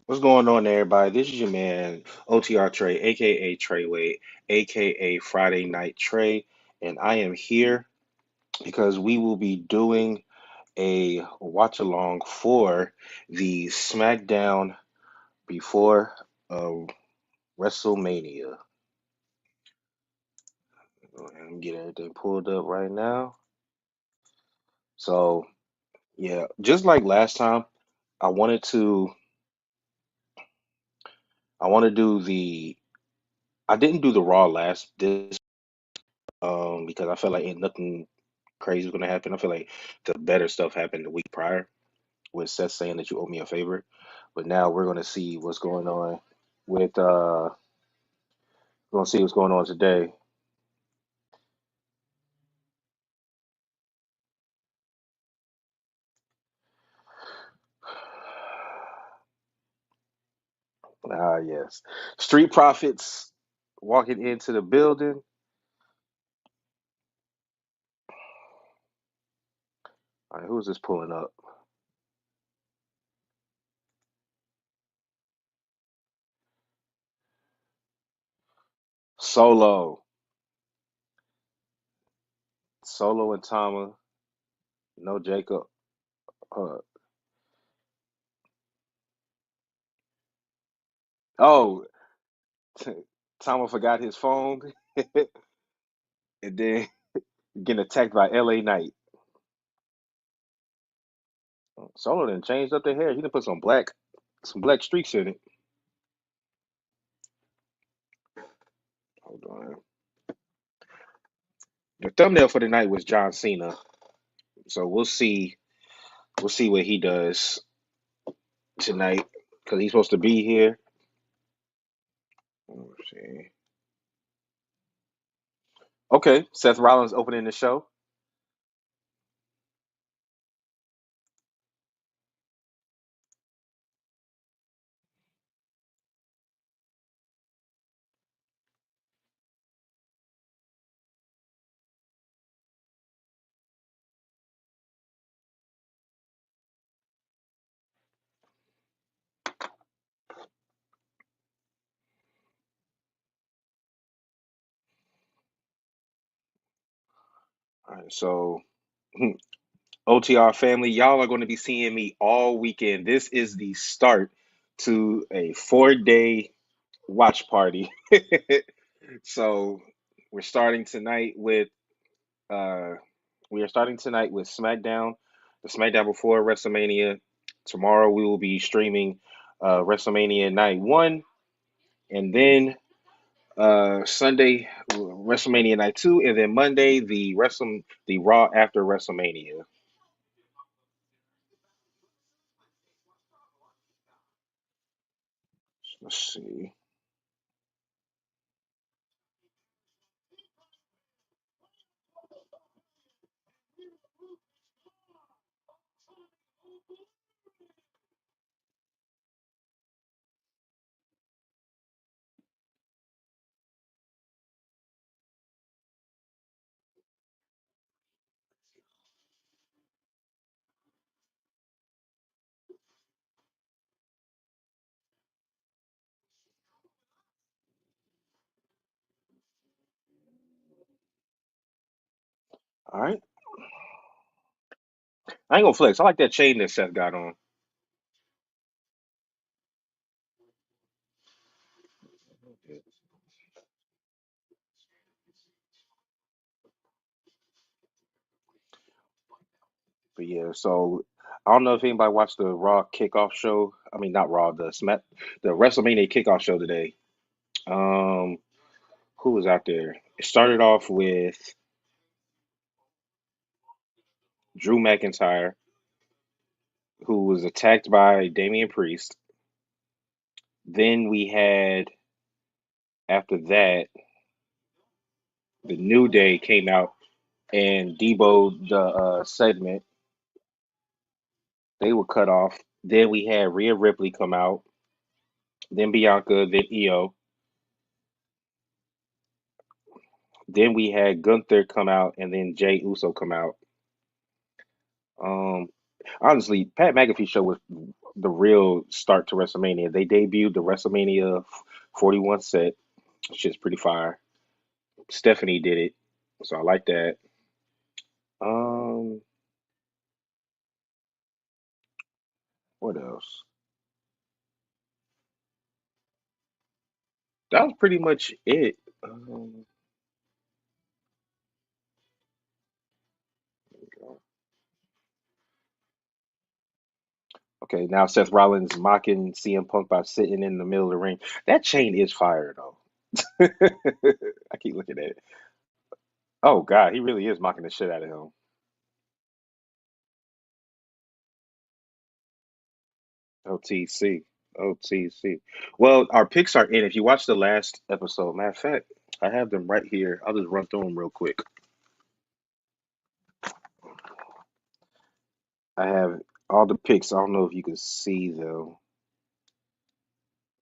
What's going on, everybody? This is your man OTR Trey, aka Treyway, aka Friday Night Trey, and I am here because we will be doing a watch along for the Smackdown before WrestleMania. Go ahead and get everything pulled up right now. So yeah, just like last time, I wanted to I want to do the I didn't do the Raw last this because I felt like ain't nothing crazy was gonna happen. I feel like the better stuff happened the week prior with Seth saying that you owe me a favor. But now we're gonna see what's going on with we're gonna see what's going on today. Ah yes. Street Profits walking into the building. All right, who's this pulling up? Solo. Solo and Tama. No Jacob. Uh, oh, Tama forgot his phone and then getting attacked by LA Knight. Solo done changed up their hair. He done put some black streaks in it. Hold on. The thumbnail for the night was John Cena, so we'll see what he does tonight because he's supposed to be here. Let's see. Okay, Seth Rollins opening the show. All right, so OTR family, y'all are going to be seeing me all weekend. This is the start to a 4-day watch party. So we're starting tonight with uh we are starting tonight with SmackDown, the SmackDown before WrestleMania. Tomorrow we will be streaming WrestleMania Night One, and then Sunday WrestleMania Night Two, and then Monday the Raw after WrestleMania. Let's see. All right, I ain't gonna flex. I like that chain that Seth got on. But yeah, so I don't know if anybody watched the Raw kickoff show. I mean, not Raw, the WrestleMania kickoff show today. Um, who was out there? It started off with Drew McIntyre, who was attacked by Damian Priest. Then we had after that, the New Day came out and deboed the segment. They were cut off. Then we had Rhea Ripley come out. Then Bianca. Then Io. Then we had Gunther come out, and then Jay Uso come out. Um, honestly, Pat McAfee show was the real start to WrestleMania. They debuted the WrestleMania 41 set, which is pretty fire. Stephanie did it, so I like that. Um, what else? That was pretty much it. Okay, now Seth Rollins mocking CM Punk by sitting in the middle of the ring. That chain is fire though. I keep looking at it. Oh God, he really is mocking the shit out of him. OTC. OTC. Well, our picks are in. If you watch the last episode, matter of fact, I have them right here. I'll just run through them real quick. I have all the picks. I don't know if you can see though.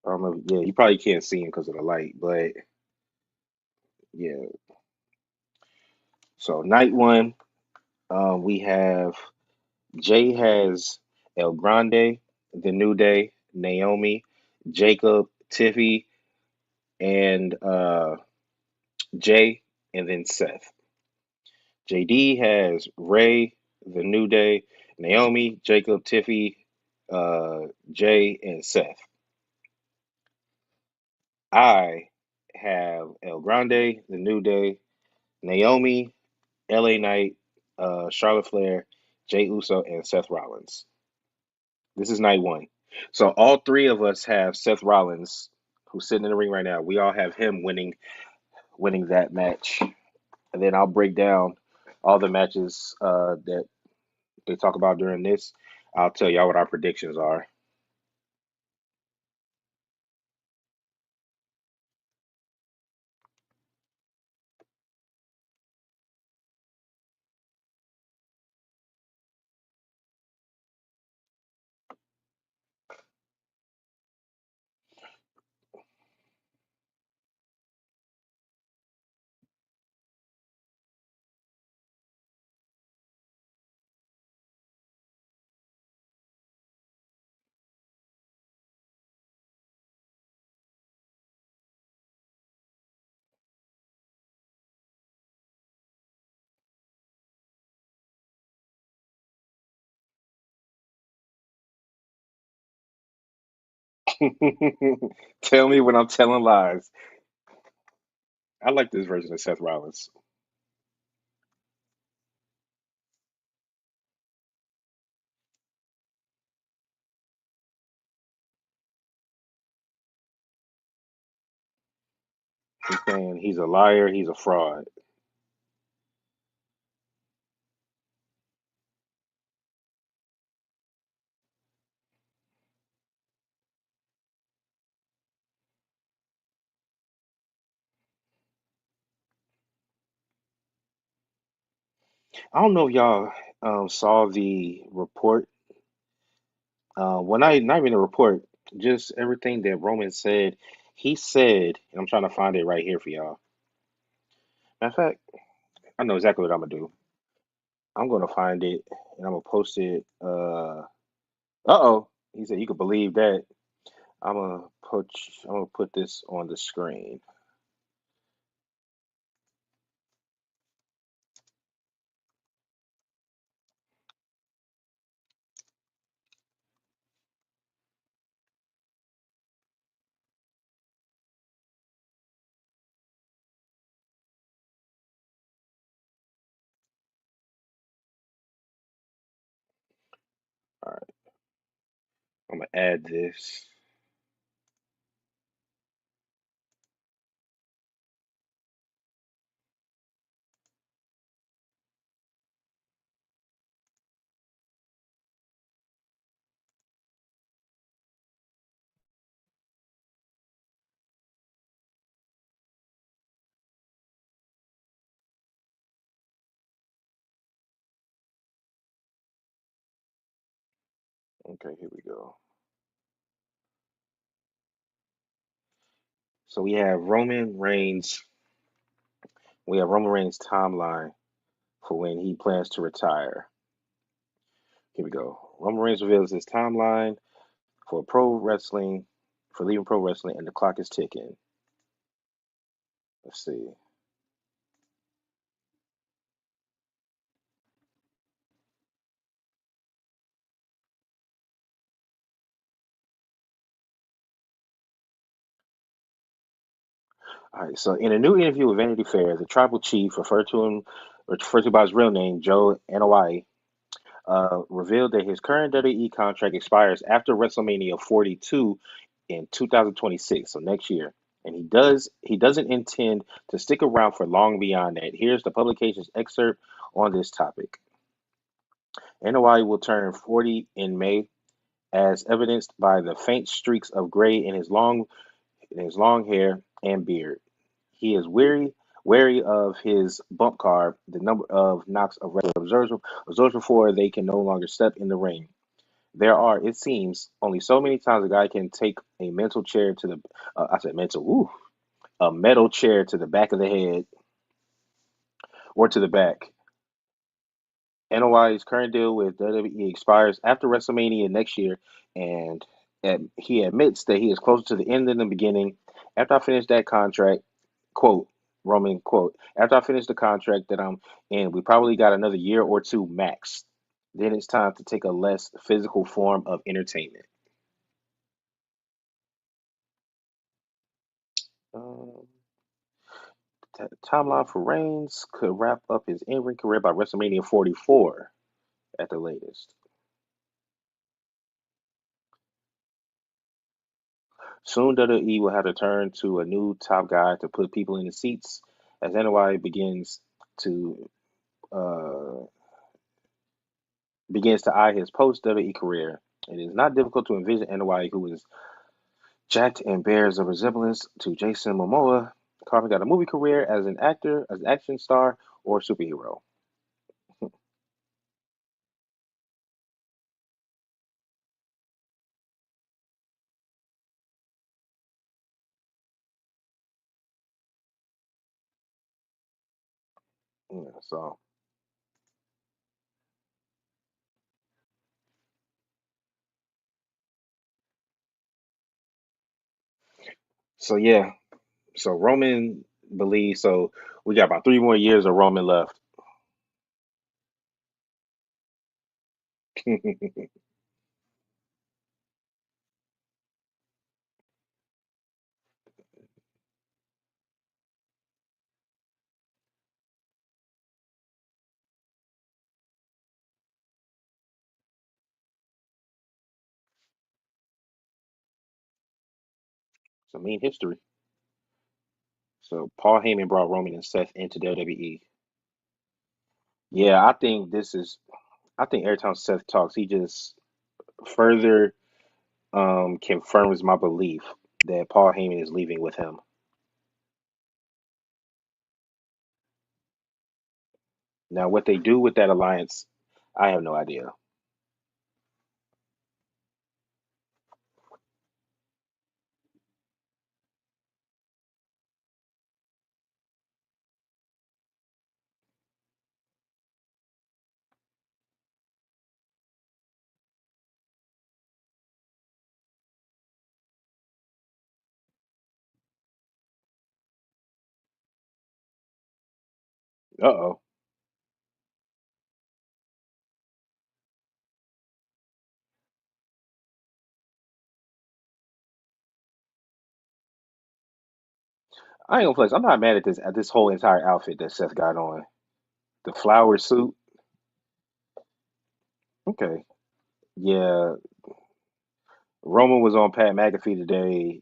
I don't know. Yeah, you probably can't see them because of the light, but yeah. So night one, we have Jay has El Grande, The New Day, Naomi, Jacob, Tiffy, and Jay, and then Seth. JD has Ray, The New Day, Naomi, Jacob, Tiffy, Jay, and Seth. I have El Grande, The New Day, Naomi, LA Knight, Charlotte Flair, Jay Uso, and Seth Rollins. This is night one. So all three of us have Seth Rollins, who's sitting in the ring right now. We all have him winning that match. And then I'll break down all the matches that they talk about during this. I'll tell y'all what our predictions are. Tell me when I'm telling lies. I like this version of Seth Rollins. He's saying he's a liar, he's a fraud. I don't know if y'all saw the report. Well, not even a report, just everything that Roman said. He said, and I'm trying to find it right here for y'all. Matter of fact, I know exactly what I'm gonna do. I'm gonna find it and I'm gonna post it. Uh-oh. He said you could believe that. I'm gonna put I'm gonna put this on the screen. All right, I'm gonna add this. Okay, here we go. So we have Roman Reigns timeline for when he plans to retire. Here we go. Roman Reigns reveals his timeline. for pro wrestling, for leaving pro wrestling, and the clock is ticking. Let's see. All right. So, in a new interview with Vanity Fair, the tribal chief, referred to by his real name, Joe Anoa'i, revealed that his current WWE contract expires after WrestleMania 42 in 2026, so next year. And he doesn't intend to stick around for long beyond that. Here's the publication's excerpt on this topic. Anoa'i will turn 40 in May, as evidenced by the faint streaks of gray in his long hair and beard. He is wary of his bump card, the number of knocks a wrestler observes before they can no longer step in the ring. There are, it seems, only so many times a guy can take a mental chair to the, I said mental, a metal chair to the back of the head or to the back. NOI's current deal with WWE expires after WrestleMania next year, and he admits that he is closer to the end than the beginning. After I finish that contract, quote, Roman, quote, after I finish the contract that I'm in, we probably got another year or two max. Then it's time to take a less physical form of entertainment. Um, Timeline for Reigns could wrap up his in-ring career by WrestleMania 44 at the latest. Soon, WWE will have to turn to a new top guy to put people in the seats as NY to uh, begins to eye his post WWE career. It is not difficult to envision NY, who is jacked and bears a resemblance to Jason Momoa, carving out a movie career as an actor, as an action star, or superhero. Yeah, so yeah, so Roman believes so. We got about 3 more years of Roman left. So mean history. So Paul Heyman brought Roman and Seth into WWE. Yeah, I think this is. I think every time Seth talks, he just further confirms my belief that Paul Heyman is leaving with him. Now, what they do with that alliance, I have no idea. Uh-oh. I ain't gonna flex. I'm not mad at this whole entire outfit that Seth got on. The flower suit. Okay. Yeah, Roman was on Pat McAfee today.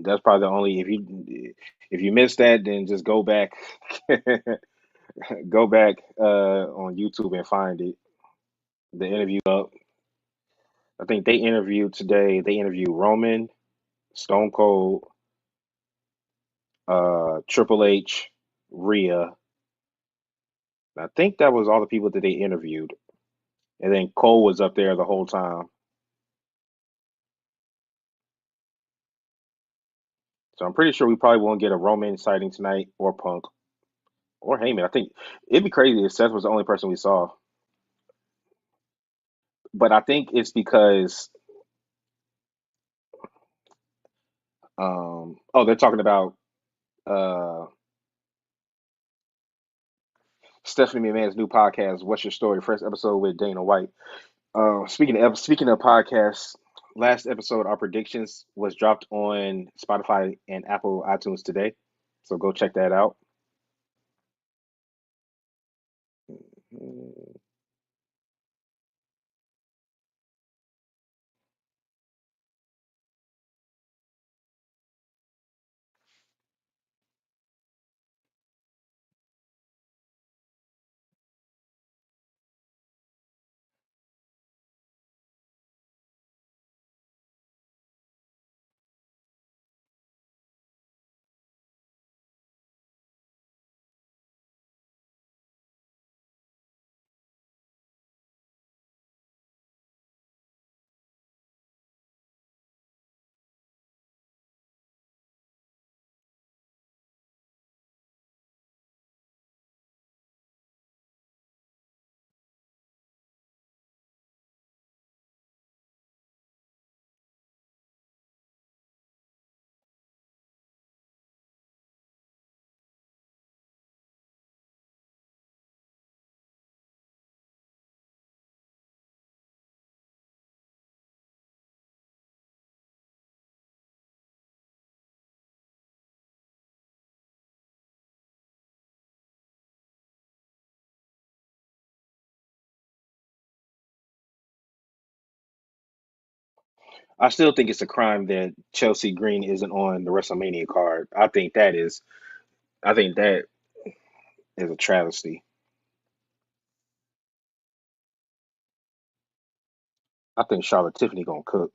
That's probably the only if you missed that, then just go back go back on YouTube and find it. The interview up. I think they interviewed today. They interviewed Roman, Stone Cold, Triple H, Rhea. I think that was all the people that they interviewed. And then Cole was up there the whole time. So I'm pretty sure we probably won't get a Roman sighting tonight or Punk or Heyman. I think it'd be crazy if Seth was the only person we saw. But I think it's because Oh, they're talking about uh Stephanie McMahon's new podcast, What's Your Story? First episode with Dana White. Speaking of podcasts, last episode, our predictions was dropped on Spotify and Apple iTunes today. So go check that out. I still think it's a crime that Chelsea Green isn't on the WrestleMania card. I think that is a travesty. I think Charlotte Tiffany gonna cook.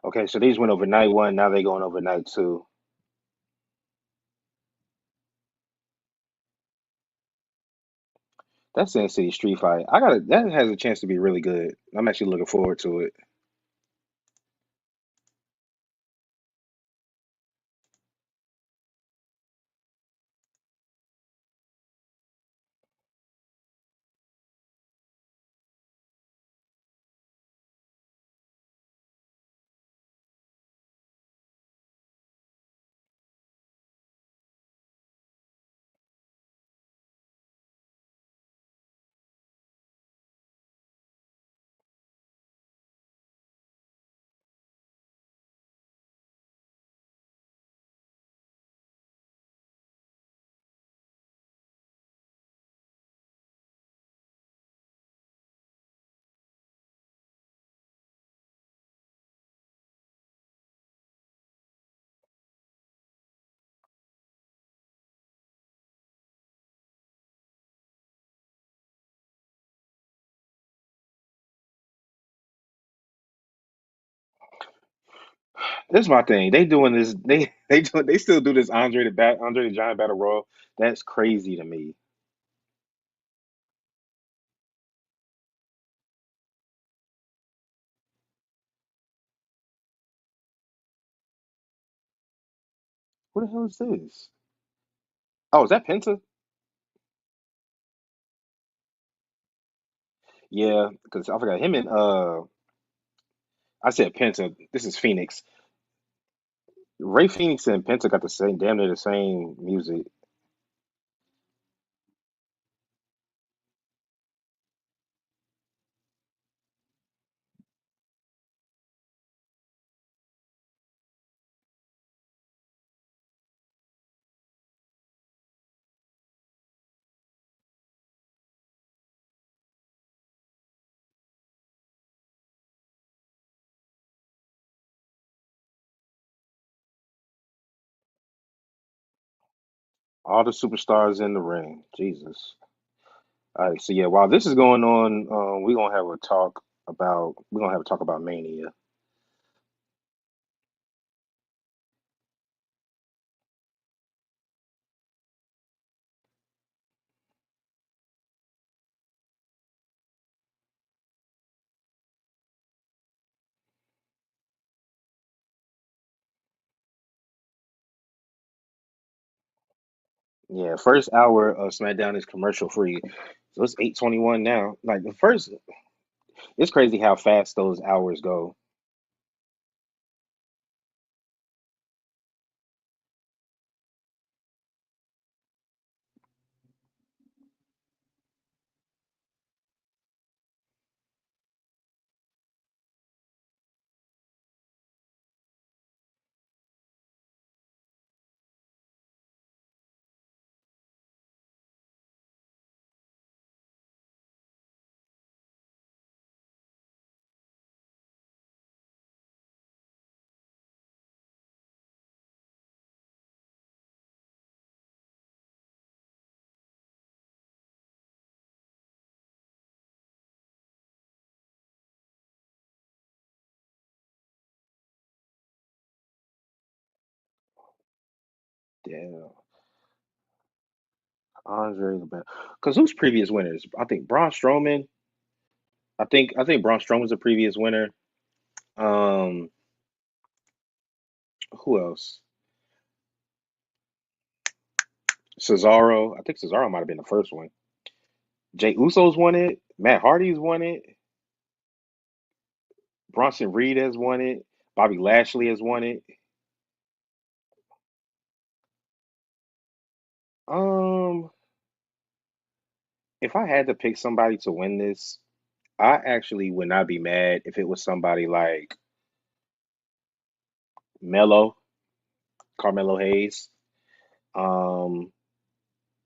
Okay, so these went over night one. Now they going over night two. That Sin City Street Fight, that has a chance to be really good. I'm actually looking forward to it. This is my thing. They doing this. They still do this Andre the Giant Battle Royal. That's crazy to me. What the hell is this? Oh, is that Penta? Yeah, because I forgot him and I said Penta. This is Phoenix. Ray Phoenix and Penta got the same, damn near the same music. All the superstars in the ring. Jesus. All right, so yeah, while this is going on, we're gonna have a talk about Mania. Yeah, first hour of SmackDown is commercial free, so it's 8:21 now. Like the first, it's crazy how fast those hours go. Damn, Andre the best. Because who's previous winners? I think Braun Strowman. I think Braun Strowman's a previous winner. Um, who else? Cesaro. I think Cesaro might have been the first one. Jay Uso's won it. Matt Hardy's won it. Bronson Reed has won it. Bobby Lashley has won it. Um, if I had to pick somebody to win this, I actually would not be mad if it was somebody like Melo, Carmelo Hayes. Um,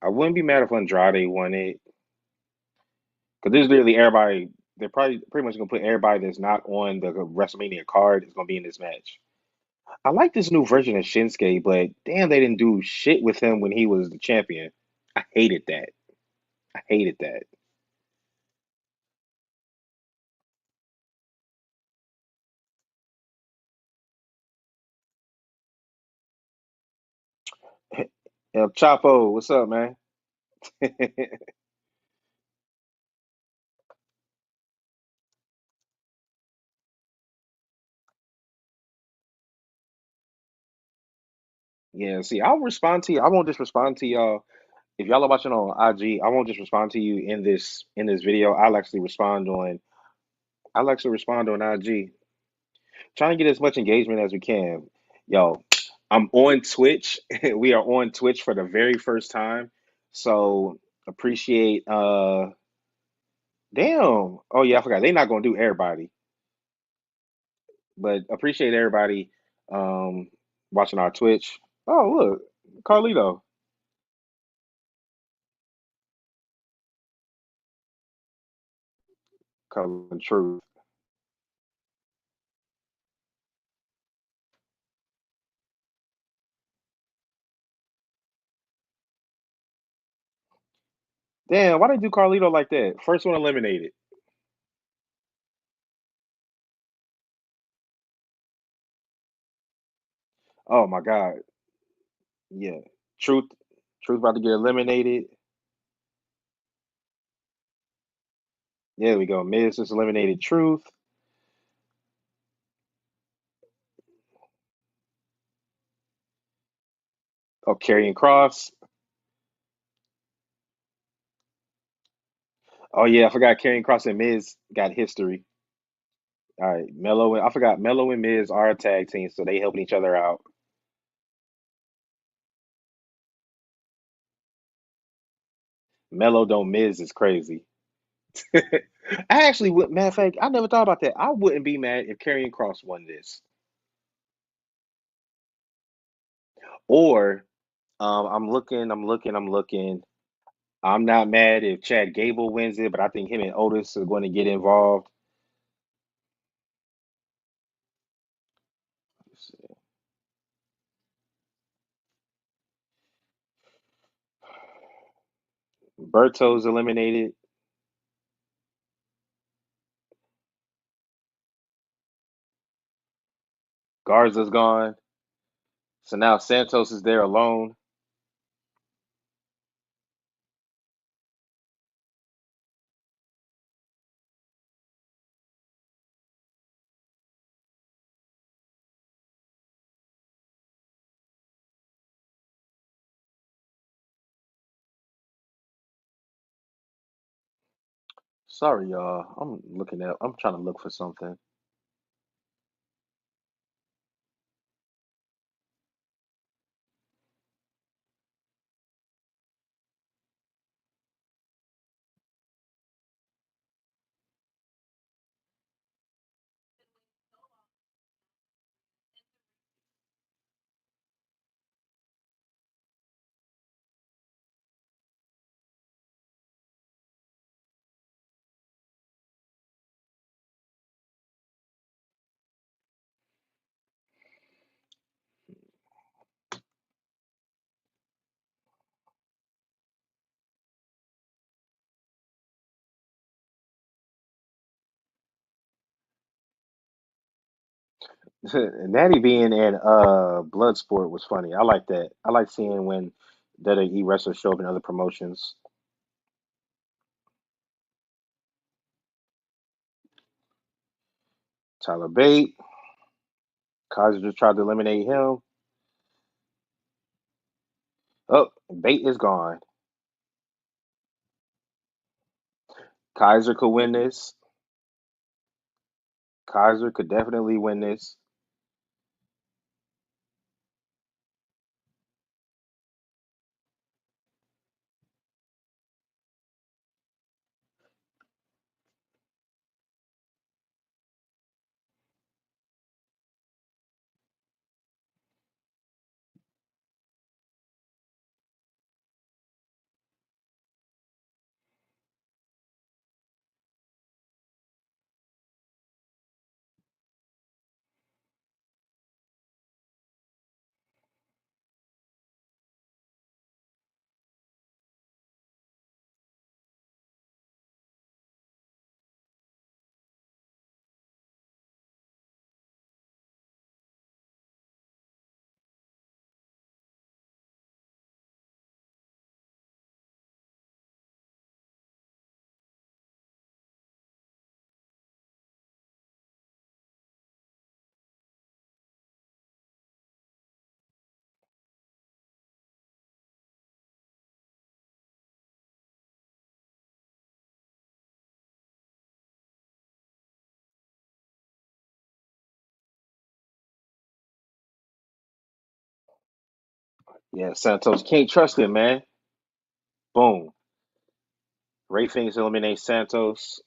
I wouldn't be mad if Andrade won it because there's literally everybody. They're probably pretty much gonna put everybody that's not on the WrestleMania card is gonna be in this match. I like this new version of Shinsuke, but damn, they didn't do shit with him when he was the champion. I hated that. I hated that. El Chapo, what's up, man? Yeah, see, I'll respond to you. I won't just respond to y'all. If y'all are watching on IG, I won't just respond to you in this video. I'll actually respond on IG. Trying to get as much engagement as we can. Yo, I'm on Twitch. We are on Twitch for the very first time. So appreciate damn. Oh yeah, I forgot. They're not gonna do everybody, but appreciate everybody um watching our Twitch. Oh look, Carlito. Color Truth. Damn, why they do Carlito like that? First one eliminated. Oh my God. Yeah. Truth. Truth about to get eliminated. There we go. Miz just eliminated Truth. Oh, Karrion Cross. Oh yeah, I forgot Karrion Cross and Miz got history. All right, Mello and I forgot Mello and Miz are a tag team, so they helping each other out. Mello don't Miz is crazy. I actually would. Matter of fact, I never thought about that. I wouldn't be mad if Karrion Cross won this, or I'm looking. I'm not mad if Chad Gable wins it, but I think him and Otis are going to get involved. Berto's eliminated. Garza's gone. So now Santos is there alone. Sorry, y'all. I'm trying to look for something. Natty being in Bloodsport was funny. I like that. I like seeing when WWE wrestlers show up in other promotions. Tyler Bate, Kaiser just tried to eliminate him. Oh, Bate is gone. Kaiser could win this. Kaiser could definitely win this. Yeah, Santos can't trust him, man. Boom. Ray Phoenix eliminates Santos.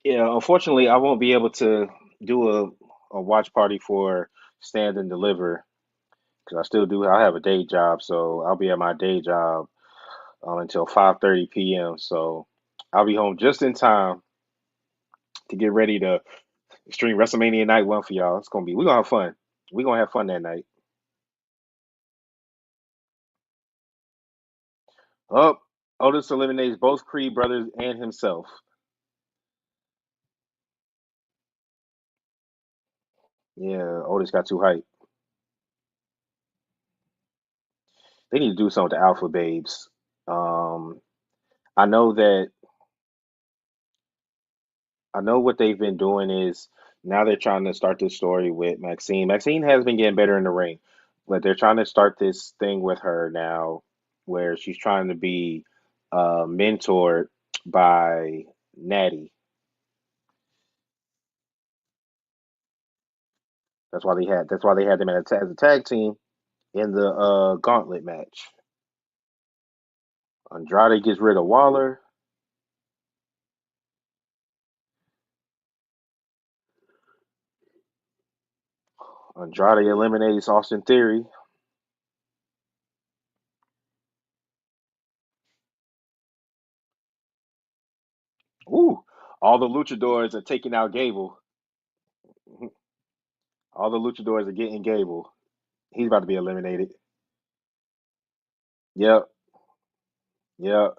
Yeah, unfortunately, I won't be able to do a watch party for Stand and Deliver because I still do. I have a day job, so I'll be at my day job until 5:30 p.m. So I'll be home just in time to get ready to stream WrestleMania Night One for y'all. We're gonna have fun. We're gonna have fun that night. Up, Otis eliminates both Creed brothers and himself. Yeah, Otis got too hyped. They need to do something with the Alpha Babes. Um, I know that I know what they've been doing is now they're trying to start this story with Maxine. Maxine has been getting better in the ring, but they're trying to start this thing with her now where she's trying to be mentored by Natty. That's why they had them as a tag team in the gauntlet match. Andrade gets rid of Waller. Andrade eliminates Austin Theory. Ooh, all the luchadors are taking out Gable. All the luchadors are getting Gable. He's about to be eliminated. Yep, yep.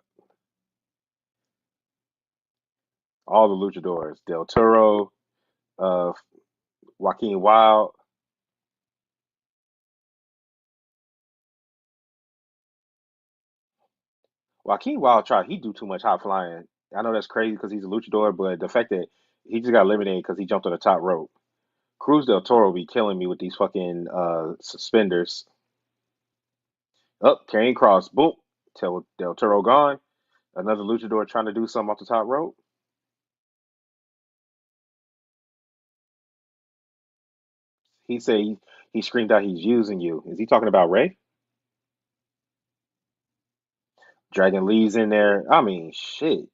All the luchadors. Del Toro, uh, Joaquin Wild. Joaquin Wild tried. He do too much high flying. I know that's crazy because he's a luchador, but the fact that he just got eliminated because he jumped on the top rope. Cruz del Toro be killing me with these fucking suspenders. Up, carrying cross. Boom. Del Toro gone. Another luchador trying to do something off the top rope. He said he screamed out he's using you. Is he talking about Ray? Dragon Lee's in there. I mean, shit.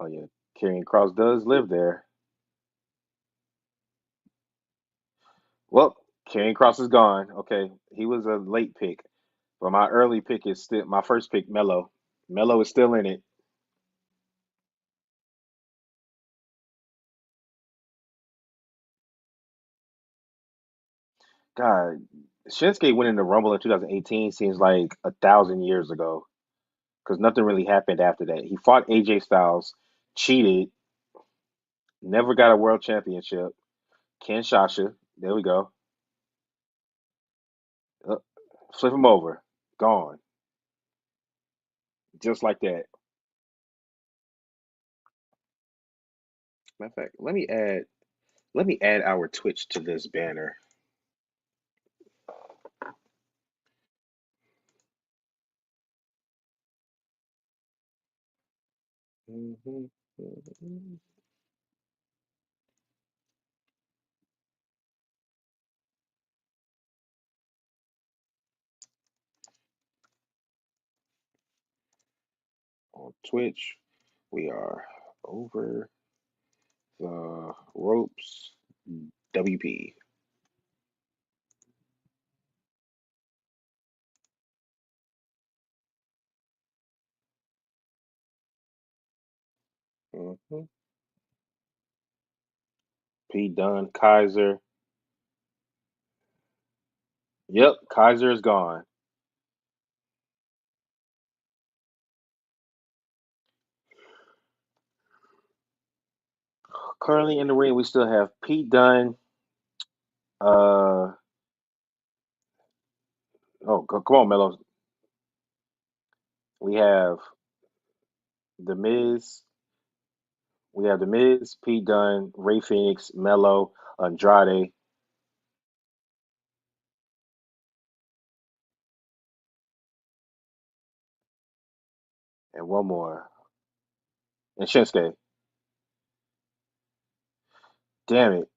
Oh yeah, Karrion Cross does live there. Well, Karrion Cross is gone. Okay, he was a late pick, but my early pick is still my first pick. Mello. Mello is still in it. God, Shinsuke winning the Rumble in 2018 seems like 1,000 years ago because nothing really happened after that. He fought AJ Styles, cheated, never got a world championship. Ken Shasha, there we go. Uh, Flip him over, gone, just like that. Matter of fact, let me add our Twitch to this banner. Mhm. On Twitch, we are over the ropes. WP. Mhm. P. Dunn, Kaiser. Yep, Kaiser is gone. Currently in the ring, we still have Pete Dunne. Uh, come on, Mello. We have the Miz. We have the Miz, Pete Dunne, Ray Phoenix, Mello, Andrade, and one more, and Shinsuke. Damn it!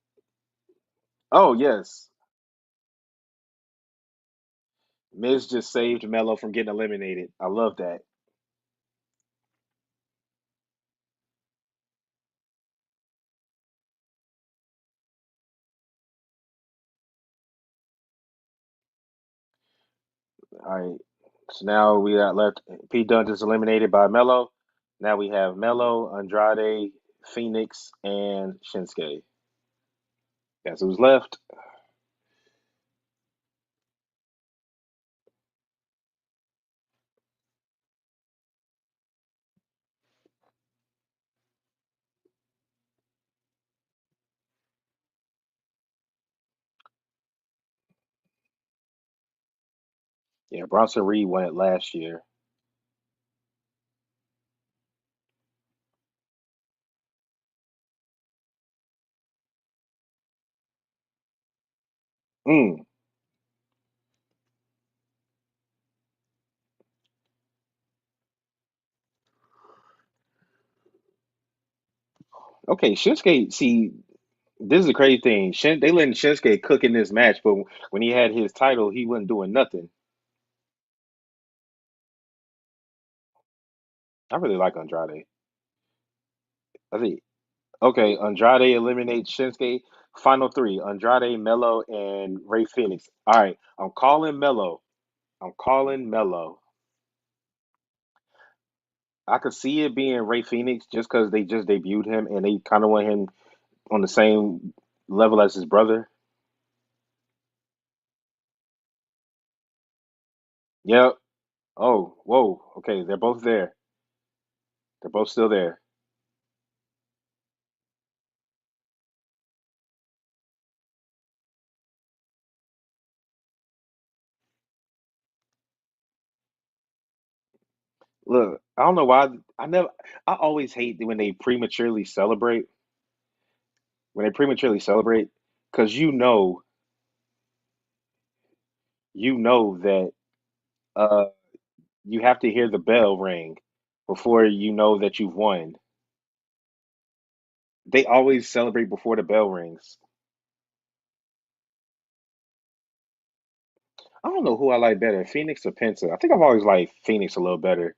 Oh yes, Miz just saved Mello from getting eliminated. I love that. All right. So now we got left. Pete Dunne is eliminated by Mello. Now we have Mello, Andrade, Phoenix, and Shinsuke. That's who's left. Yeah, Bronson Reed won it last year. Mm. Okay, Shinsuke. See, this is the crazy thing. They letting Shinsuke cook in this match, but when he had his title, he wasn't doing nothing. I really like Andrade. I think okay, Andrade eliminates Shinsuke. Final three: Andrade, Mello, and Ray Phoenix. All right, I'm calling Mello. I'm calling Mello. I could see it being Ray Phoenix just because they just debuted him and they kind of want him. on the same level as his brother. Yep. Oh, whoa. Okay, they're both there. They're both still there. Look, I don't know why I never. I always hate when they prematurely celebrate. When they prematurely celebrate, because you know that uh you have to hear the bell ring before you know that you've won. They always celebrate before the bell rings. I don't know who I like better, Phoenix or Penta. I think I've always liked Phoenix a little better.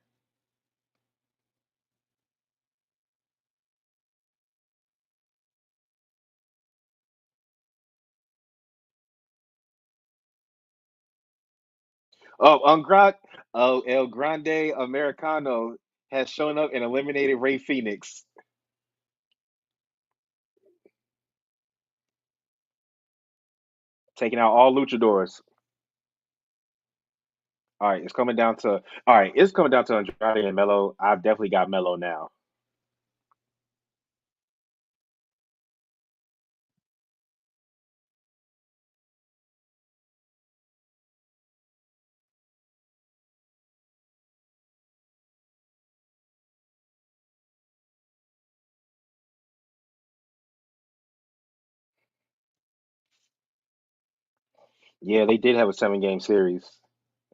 Oh, El Grande Americano has shown up and eliminated Ray Phoenix, taking out all luchadors. All right, it's coming down to Andrade and Melo. I've definitely got Melo now. Yeah, they did have a 7 game series.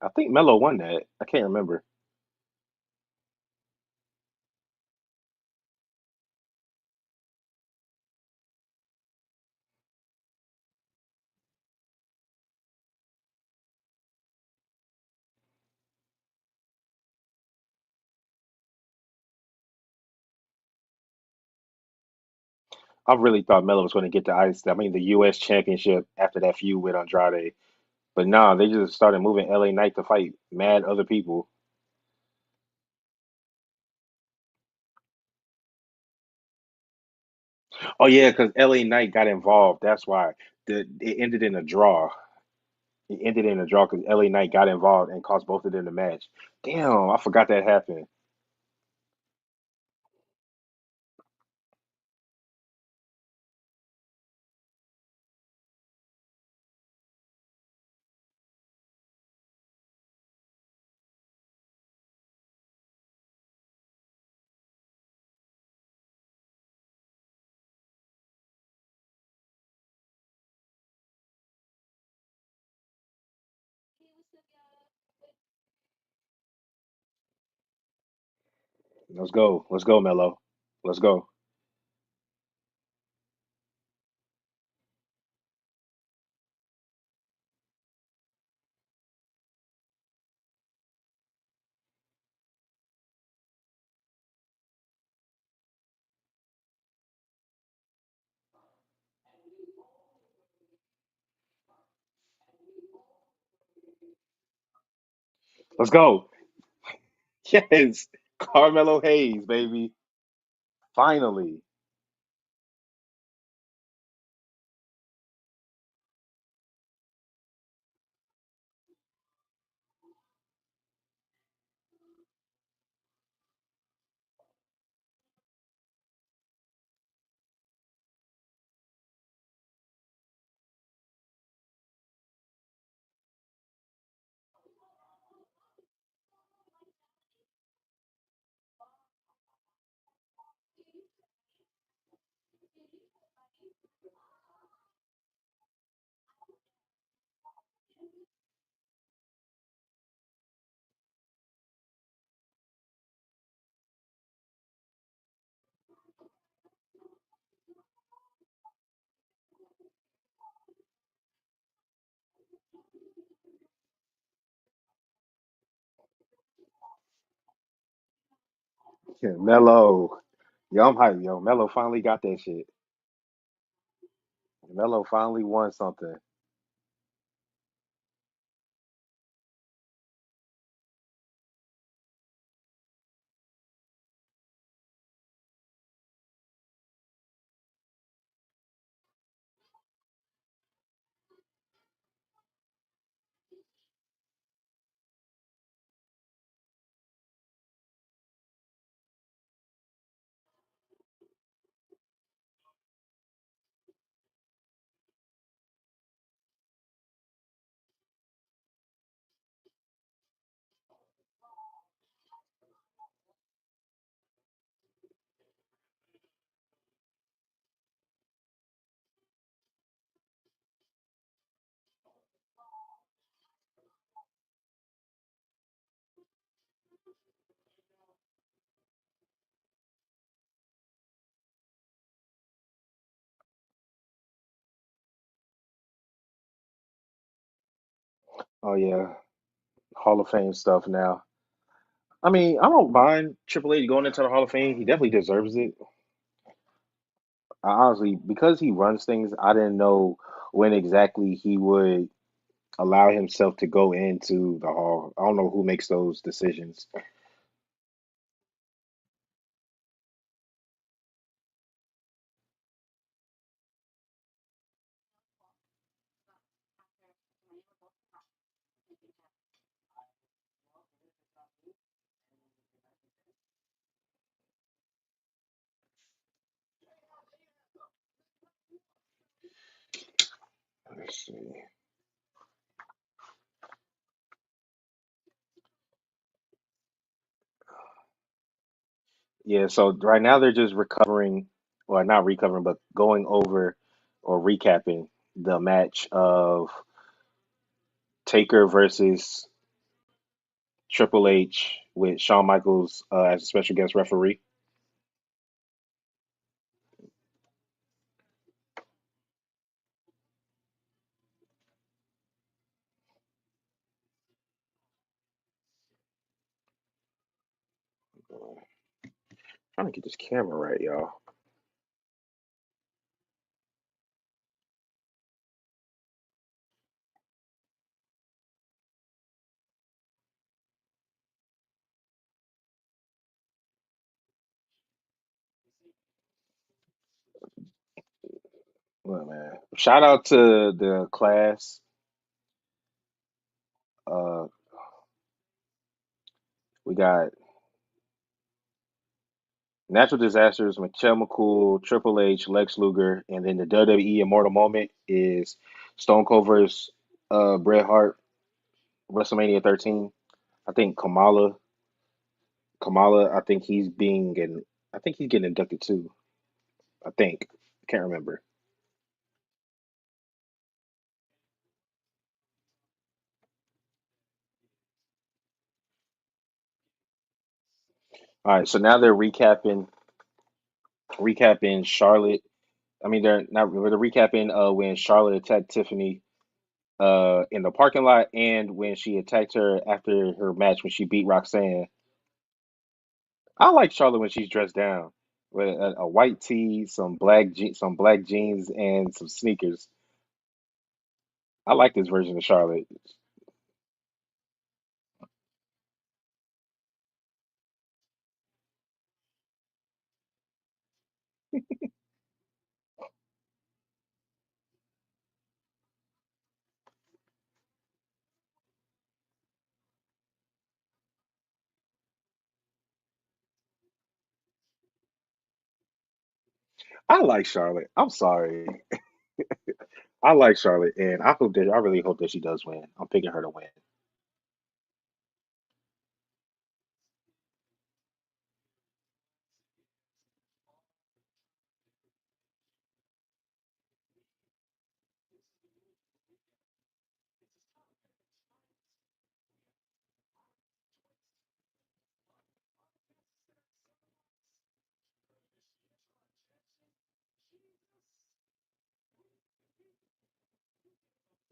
I think Melo won that. I can't remember. I really thought Melo was going to get the U.S. championship after that feud with Andrade. But nah, they just started moving LA Knight to fight mad other people. Oh yeah, because LA Knight got involved. That's why it ended in a draw. It ended in a draw because LA Knight got involved and cost both of them the match. Damn, I forgot that happened. Let's go. Let's go, Melo. Let's go. Let's go. Yes. Carmelo Hayes, baby. Finally. Yeah, Melo. Yo, I'm hyped, yo. Melo finally got that shit. Melo finally won something. Oh yeah, Hall of Fame stuff now. I mean, I don't mind Triple H going into the Hall of Fame. He definitely deserves it. I honestly, because he runs things, I didn't know when exactly he would allow himself to go into the Hall. I don't know who makes those decisions. Let's see. Yeah, so right now they're just recovering, well, not recovering, but going over or recapping the match of Taker versus Triple H with Shawn Michaels as a special guest referee. Trying to get this camera right, y'all. Look, man. Shout out to the class. Uh, we got Natural Disasters, Michelle McCool, Triple H, Lex Luger, and then the WWE Immortal Moment is Stone Cold versus Bret Hart, WrestleMania 13. I think Kamala, I think he's getting inducted too. I think. Can't remember. All right, so now they're recapping Charlotte. I mean, they're recapping when Charlotte attacked Tiffany in the parking lot and when she attacked her after her match when she beat Roxanne. I like Charlotte when she's dressed down with a white tee, some black jeans, and some sneakers. I like this version of Charlotte. I like Charlotte. I'm sorry. I like Charlotte, and I really hope that she does win. I'm picking her to win.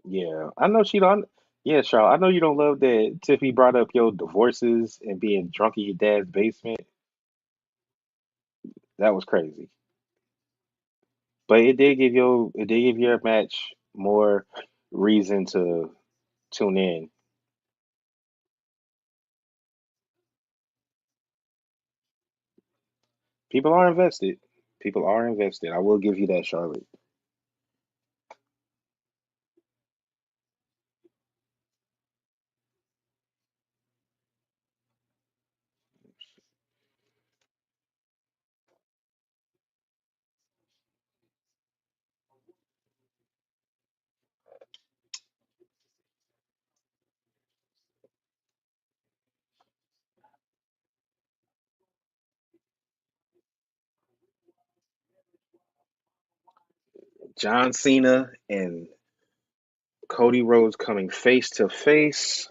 Yeah, I know she don't. Yeah, Charlotte, I know you don't love that Tiffany brought up your divorces and being drunk in your dad's basement. That was crazy. But it did give your match more reason to tune in. People are invested. People are invested. I will give you that, Charlotte. John Cena and Cody Rhodes coming face to face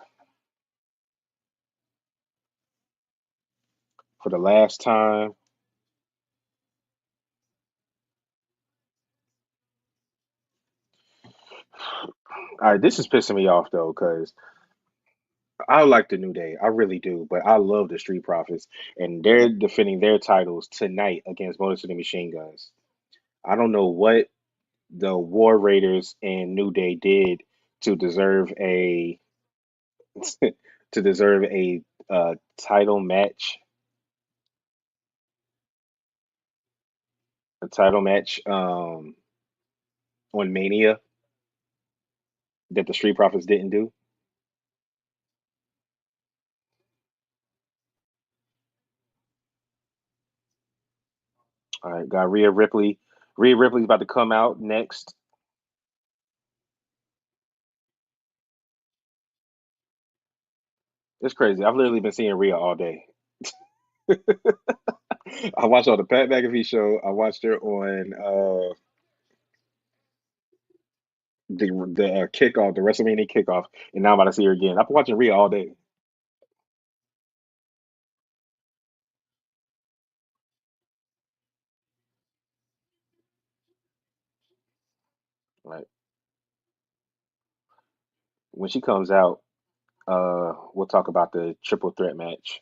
for the last time. All right, this is pissing me off though, because I like the New Day, I really do, but I love the Street Profits, and they're defending their titles tonight against Motor City Machine Guns. I don't know what the War Raiders and New Day did to deserve a to deserve a title match, a title match on Mania that the Street Profits didn't do. All right, got Rhea Ripley. Rhea Ripley's about to come out next. It's crazy. I've literally been seeing Rhea all day. I watched on the Pat McAfee show. I watched her on the kickoff, the WrestleMania kickoff, and now I'm about to see her again. I've been watching Rhea all day. Right. When she comes out, we'll talk about the triple threat match.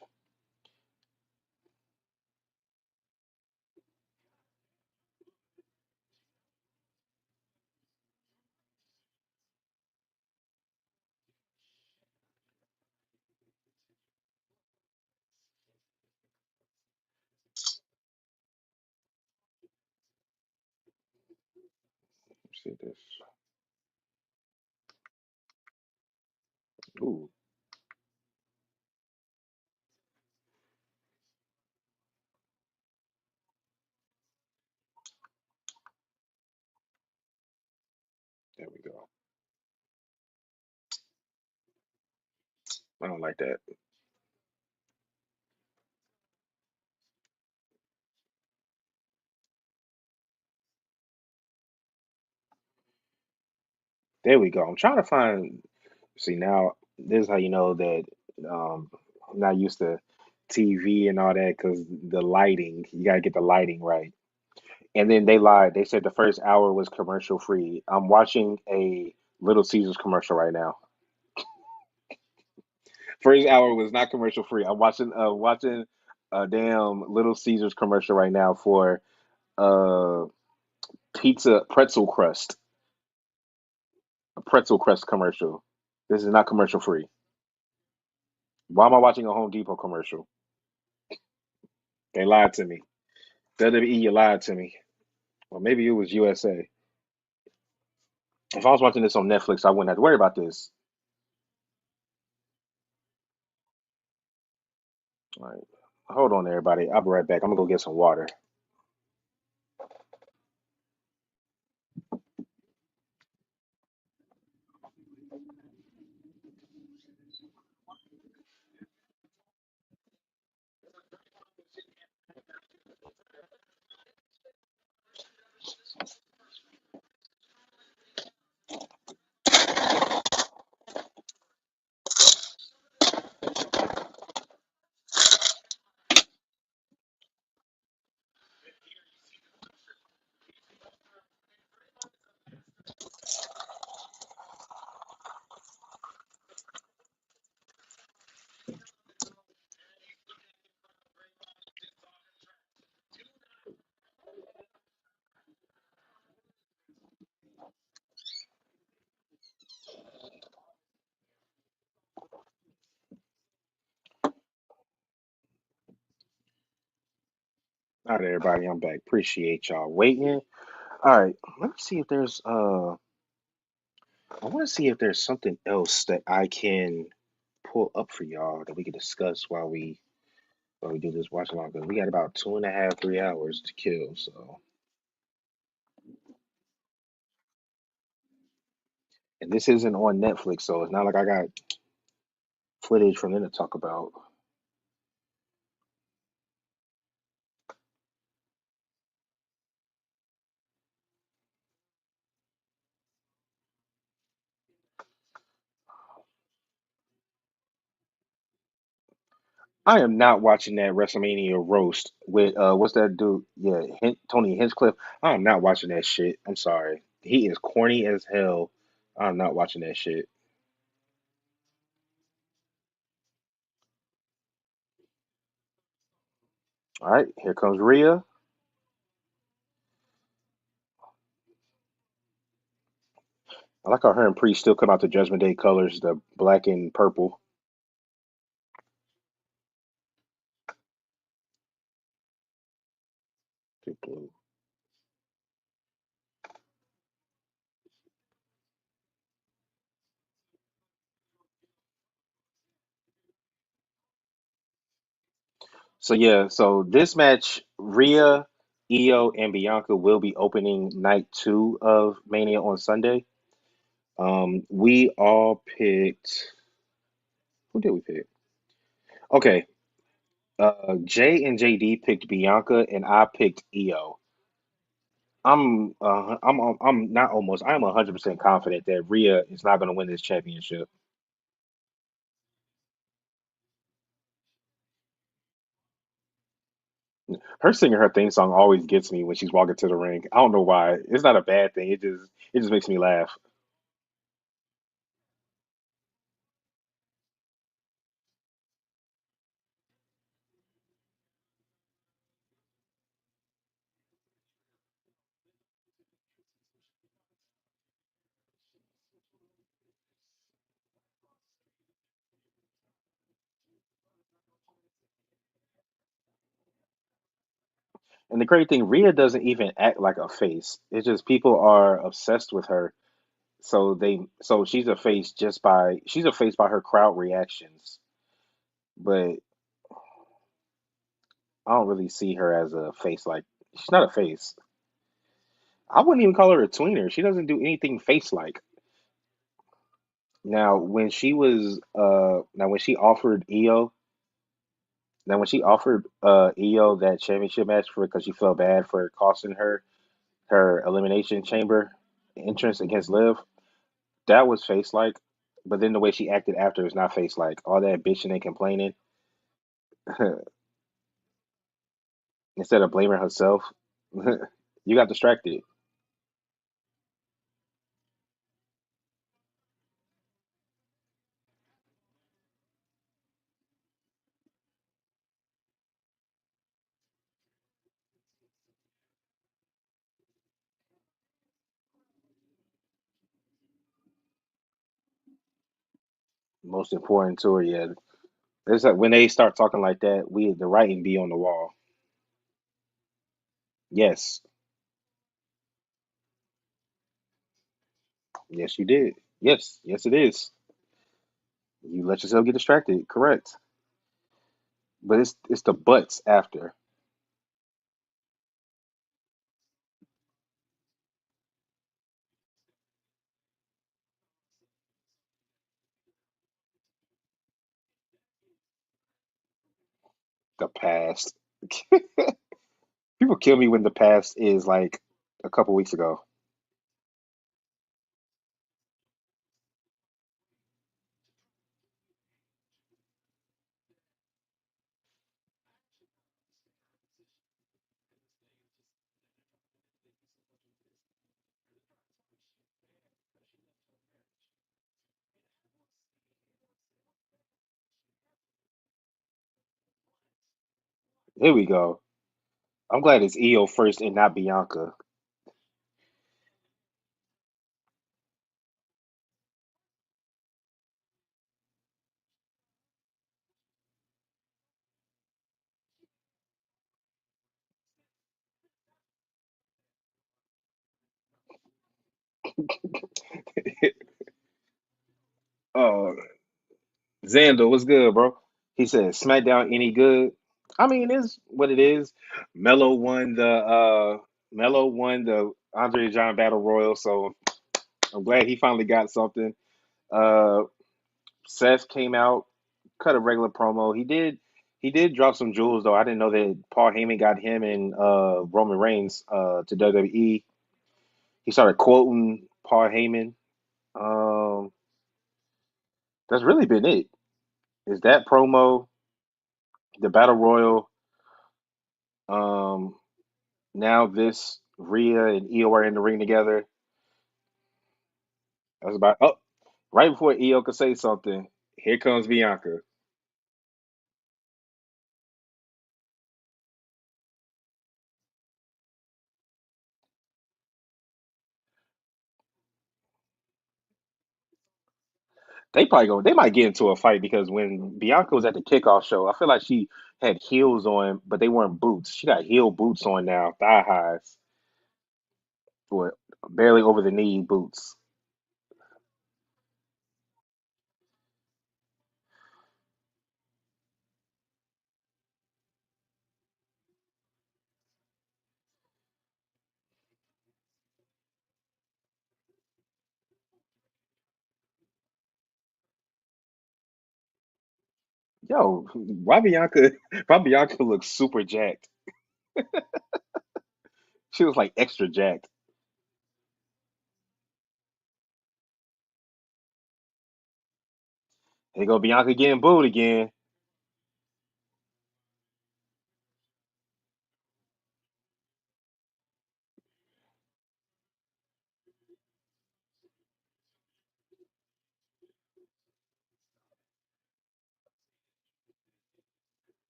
Let's see this. Ooh, there we go. I don't like that. There we go. I'm trying to find. See now, this is how you know that I'm not used to TV and all that because the lighting. You gotta get the lighting right. And then they lied. They said the first hour was commercial free. I'm watching a Little Caesars commercial right now. First hour was not commercial free. I'm watching a damn Little Caesars commercial right now for uh pizza pretzel crust. A pretzel crust commercial. This is not commercial free. Why am I watching a Home Depot commercial? They lied to me. WWE, you lied to me. Or maybe it was USA. If I was watching this on Netflix, I wouldn't have to worry about this. All right. Hold on, everybody. I'll be right back. I'm gonna go get some water. All right, everybody, I'm back. Appreciate y'all waiting. All right, let me see if there's I want to see if there's something else that I can pull up for y'all that we can discuss while we do this watch along. Because we got about 2.5, 3 hours to kill. So, and this isn't on Netflix, so it's not like I got footage from them to talk about. I am not watching that WrestleMania roast with what's that dude? Yeah, Tony Hinchcliffe. I am not watching that shit. I'm sorry. He is corny as hell. I'm not watching that shit. All right, here comes Rhea. I like how her and Priest still come out the Judgment Day colors, the black and purple. The blue. So yeah, so this match, Rhea, Io, and Bianca will be opening night two of Mania on Sunday. We all picked. Who did we pick? Okay, Jay and JD picked Bianca, and I picked Io. I'm not almost. I'm 100% confident that Rhea is not going to win this championship. Her singing her theme song always gets me when she's walking to the ring. I don't know why. It's not a bad thing. It just makes me laugh. And the great thing, Rhea doesn't even act like a face. It's just people are obsessed with her. So she's a face by her crowd reactions. But I don't really see her as a face like she's not a face. I wouldn't even call her a tweener. She doesn't do anything face like. Now when she offered Io that championship match for because she felt bad for costing her elimination chamber entrance against Liv, that was face like. But then the way she acted after is not face like. All that bitching and complaining instead of blaming herself, you got distracted. Most important to her, yeah. It's like when they start talking like that, the writing be on the wall. Yes, yes, you did. Yes, yes, it is. You let yourself get distracted. Correct. But it's the buts after the past. People kill me when the past is like a couple weeks ago. Here we go. I'm glad it's Io first and not Bianca. uh, Xander, what's good, bro? He said, "Smackdown any good?" I mean, it's what it is. Mello won the Andre the Giant Battle Royal, so I'm glad he finally got something. Uh, Seth came out, cut a regular promo. He did drop some jewels though. I didn't know that Paul Heyman got him and Roman Reigns to WWE. He started quoting Paul Heyman. Um, that's really been it. Is that promo, the Battle Royal, um, now this Rhea and Io are in the ring together. I was about right before EO could say something. Here comes Bianca. They might get into a fight because when Bianca was at the kickoff show, I feel like she had heels on, but they weren't boots. She got heel boots on now, thigh highs, or barely over the knee boots. Yo, why Bianca? Why Bianca looks super jacked? She was like extra jacked. Here go Bianca getting booed again.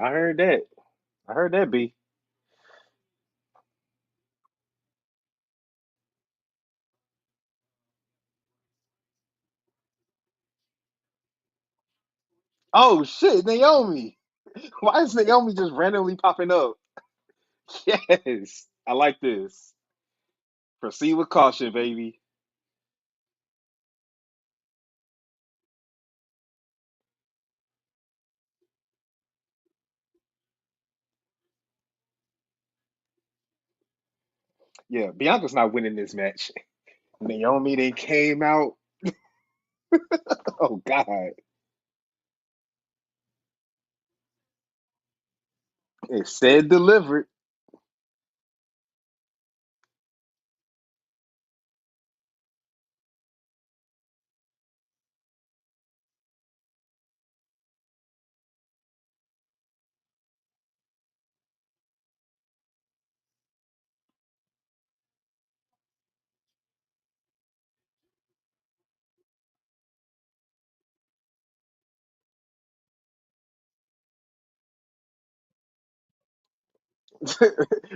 I heard that. I heard that, B. Oh shit, Naomi. Why is Naomi just randomly popping up? Yes, I like this. Proceed with caution, baby. Yeah, Bianca's not winning this match. Naomi then came out. Oh God, it said delivered.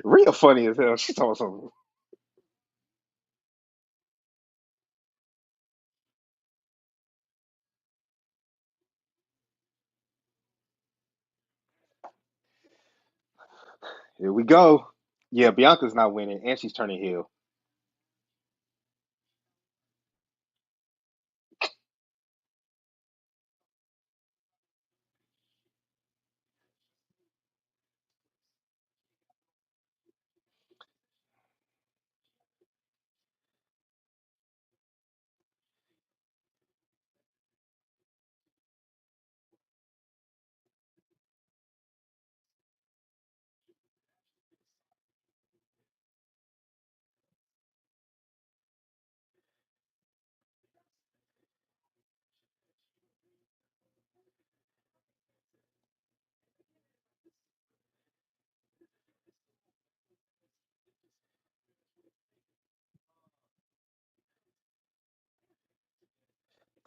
Real funny as hell. She told something. Here we go. Yeah, Bianca's not winning, and she's turning heel.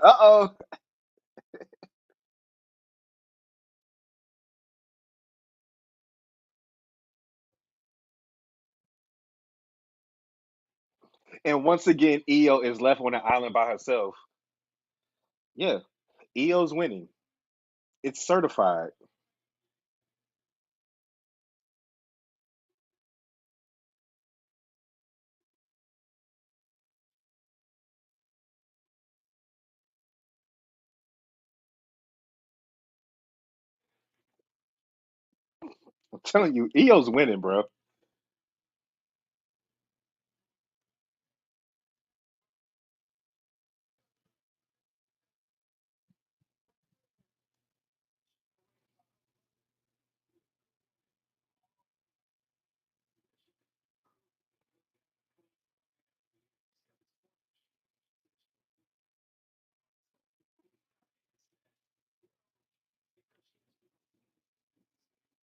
Uh oh. And once again, Io is left on the island by herself. Yeah, Io's winning. It's certified. I'm telling you, Io's winning, bro.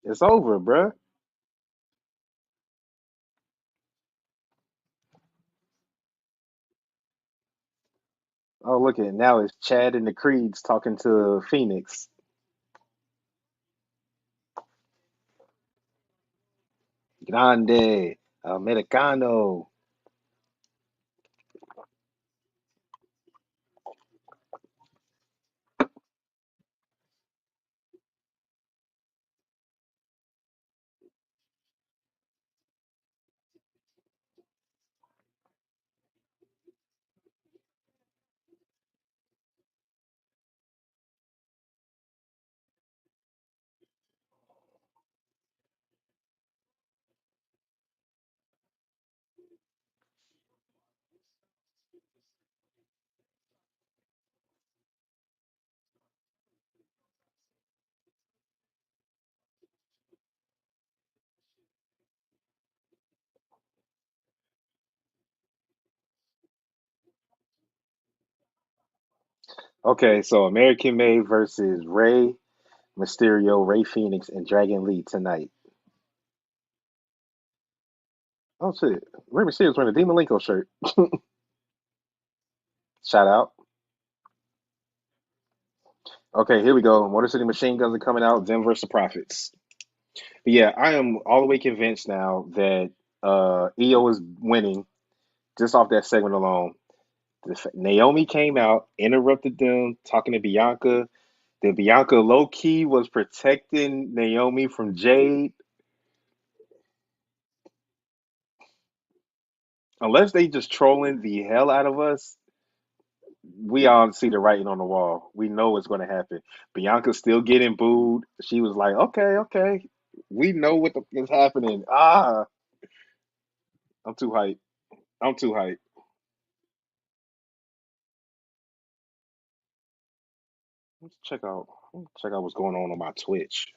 It's over, bruh. Oh, look at it. Now it's Chad and the Creeds talking to Phoenix. Grande, Americano. Okay, so American Made versus Ray Mysterio, Ray Phoenix, and Dragon Lee tonight. Oh shit, Ray Mysterio's wearing a Demon Malenko shirt. Shout out. Okay, here we go. Motor City Machine Guns are coming out. Them versus the Profits. But yeah, I am all the way convinced now that EO is winning just off that segment alone. Naomi came out, interrupted them, talking to Bianca. Then Bianca low key was protecting Naomi from Jade. Unless they just trolling the hell out of us, we all see the writing on the wall. We know what's going to happen. Bianca's still getting booed. She was like, "Okay, okay, we know what the is happening." Ah, I'm too hyped. I'm too hyped. Let's check out what's going on my Twitch.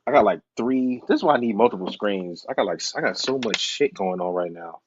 I got like three. This is why I need multiple screens. I got so much shit going on right now.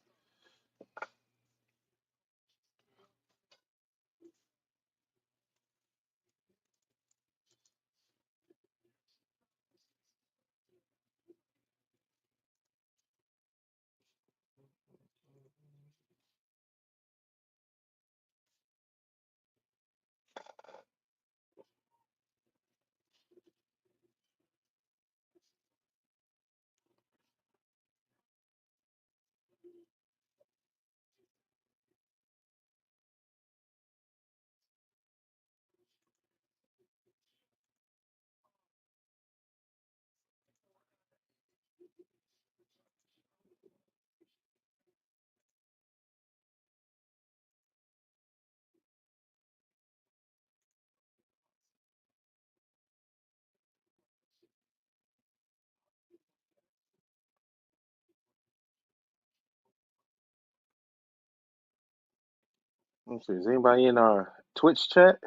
Let's see. Is anybody in our Twitch chat?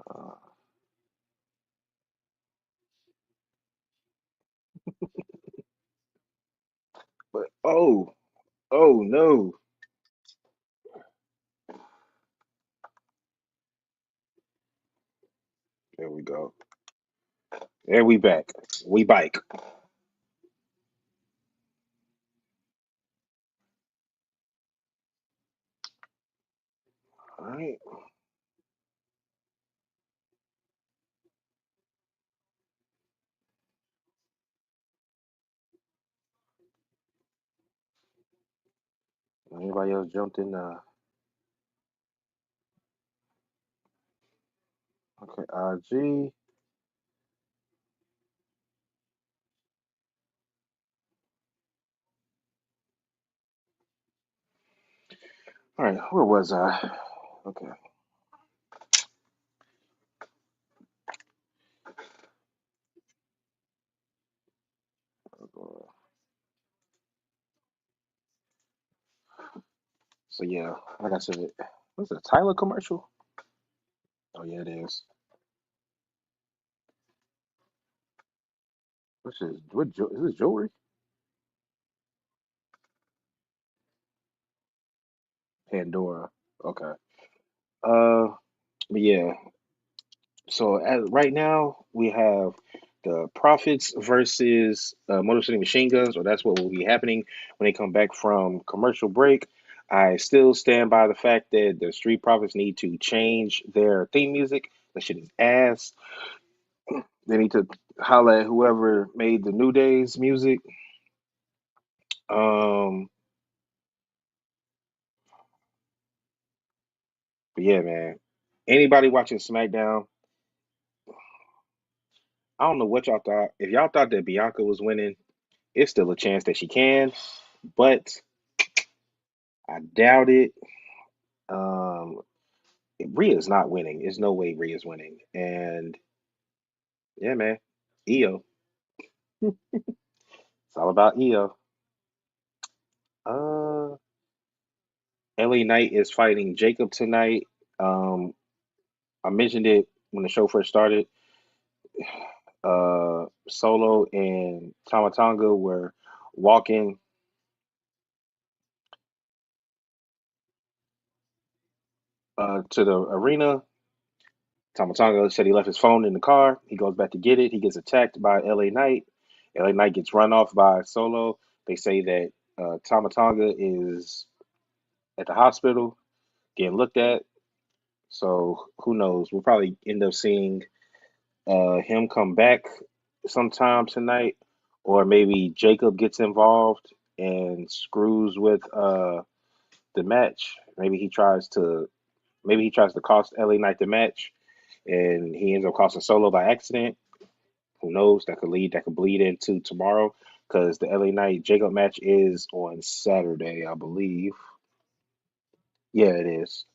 Uh, but oh no. There we go. There we back. We bike. All right. Anybody else jumped in? Okay. IG. All right. Where was I? Okay. So yeah, like I said, what's it? Tyler commercial? Oh yeah, it is. What's this? Is this jewelry? Pandora. Okay. Uh, but yeah. So right now we have the Profits versus Motor City Machine Guns, or that's what will be happening when they come back from commercial break. I still stand by the fact that the Street Profits need to change their theme music. That shit is ass. They need to holler at whoever made the New Days music. Um, but yeah, man. Anybody watching SmackDown, I don't know what y'all thought. If y'all thought that Bianca was winning, it's still a chance that she can, but I doubt it. Um, Rhea's not winning. There's no way Rhea's winning. And yeah, man, Io. It's all about Io. Uh, LA Knight is fighting Jacob tonight. Um, I mentioned it when the show first started. Solo and Tamatanga were walking to the arena. Tamatanga said he left his phone in the car. He goes back to get it. He gets attacked by LA Knight. LA Knight gets run off by Solo. They say that Tamatanga is at the hospital getting looked at. So who knows? We'll probably end up seeing him come back sometime tonight, or maybe Jacob gets involved and screws with the match. Maybe he tries to cost LA Knight the match, and he ends up costing Solo by accident. Who knows? That could bleed into tomorrow because the LA Knight Jacob match is on Saturday, I believe. Yeah, it is.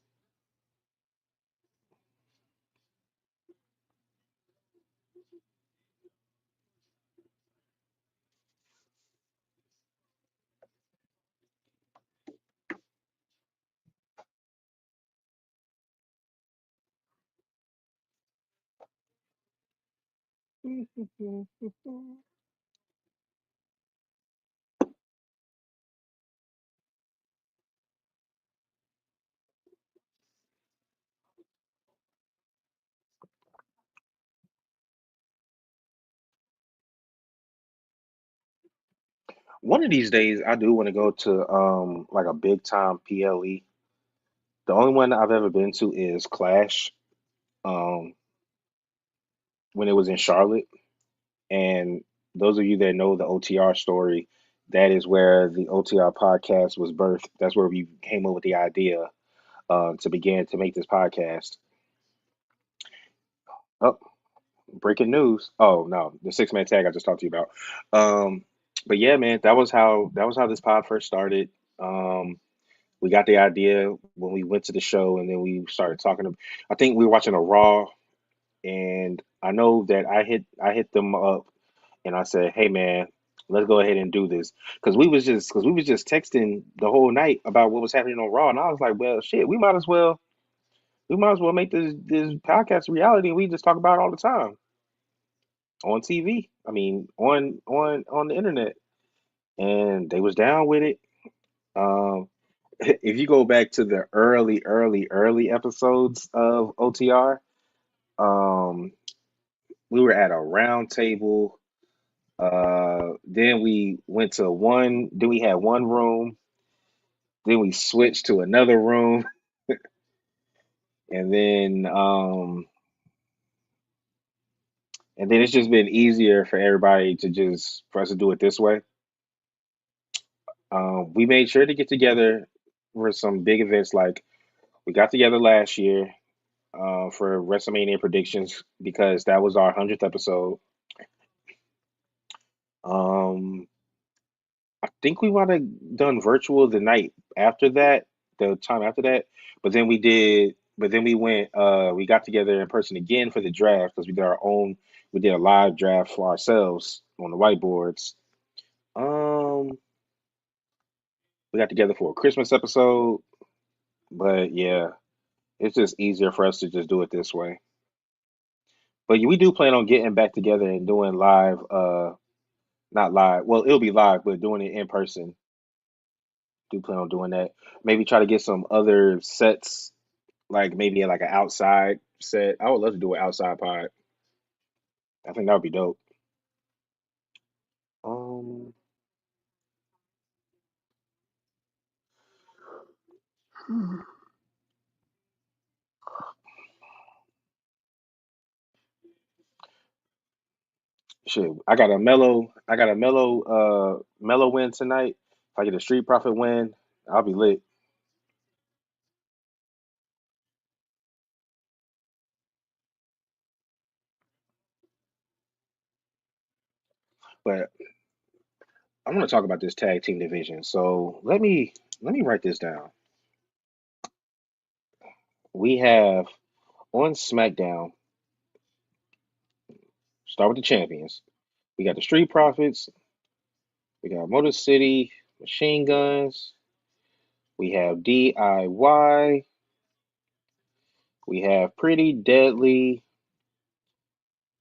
One of these days, I do want to go to like a big time PLE. The only one I've ever been to is Clash, um, when it was in Charlotte. And those of you that know the OTR story, that is where the OTR podcast was birthed. That's where we came up with the idea to begin to make this podcast. Oh, breaking news! Oh no, the 6 man tag I just talked to you about. Um, but yeah, man, that was how this pod first started. Um, we got the idea when we went to the show, and then we started talking. I think we were watching a Raw, and I know that I hit them up, and I said, "Hey, man, let's go ahead and do this," because we was just texting the whole night about what was happening on Raw, and I was like, "Well, shit, we might as well make this podcast a reality, and we just talk about it all the time on TV. I mean, on the internet." And they was down with it. Um, if you go back to the early, early, early episodes of OTR, um, we were at a round table. Then we went to one. Then we had one room. Then we switched to another room, and then it's just been easier for everybody to just for us to do it this way. We made sure to get together for some big events. Like we got together last year for WrestleMania predictions because that was our 100th episode. Um, I think we might have done virtual the night after that, the time after that. But then we got together in person again for the draft because we did a live draft for ourselves on the whiteboards. Um, we got together for a Christmas episode, but yeah, it's just easier for us to just do it this way. But we do plan on getting back together and doing live, not live, well, it'll be live, but doing it in person. Do plan on doing that. Maybe try to get some other sets, like maybe like an outside. set. I would love to do an outside pod. I think that would be dope. Um, shit. I got a mellow win tonight. If I get a street profit win, I'll be lit. But I want to talk about this tag team division. So let me write this down. We have on SmackDown, start with the champions. We got the Street Profits. We got Motor City Machine Guns. We have DIY. We have Pretty Deadly.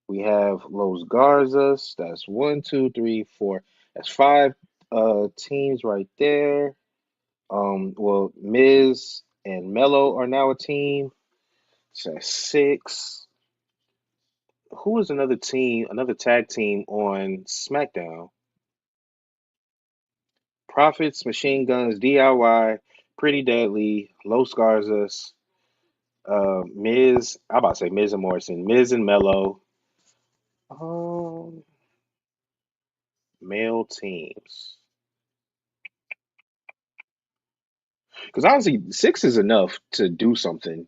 We have Los Garzas. That's one, two, three, four. That's five teams right there. Well, Miz and Mello are now a team. So that's six. Who is another team, another tag team on SmackDown? Profits, Machine Guns, DIY, Pretty Deadly, Los Garzas, Miz. I'm about to say Miz and Morrison, Miz and Mello. Um, Male teams. Because honestly, six is enough to do something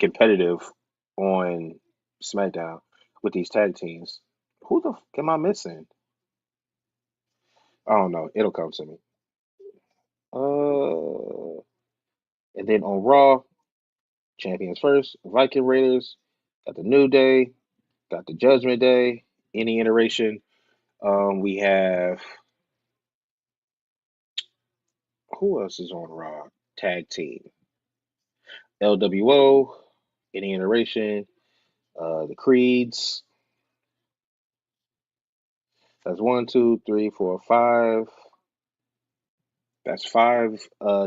competitive on SmackDown with these tag teams. Who the am I missing? I don't know. It'll come to me. Uh, and then on Raw, champions first, Viking Raiders, got the New Day, got the Judgment Day, any iteration. We have who else is on Raw? Tag team. LWO, any iteration. The Creeds. That's one, two, three, four, five. That's five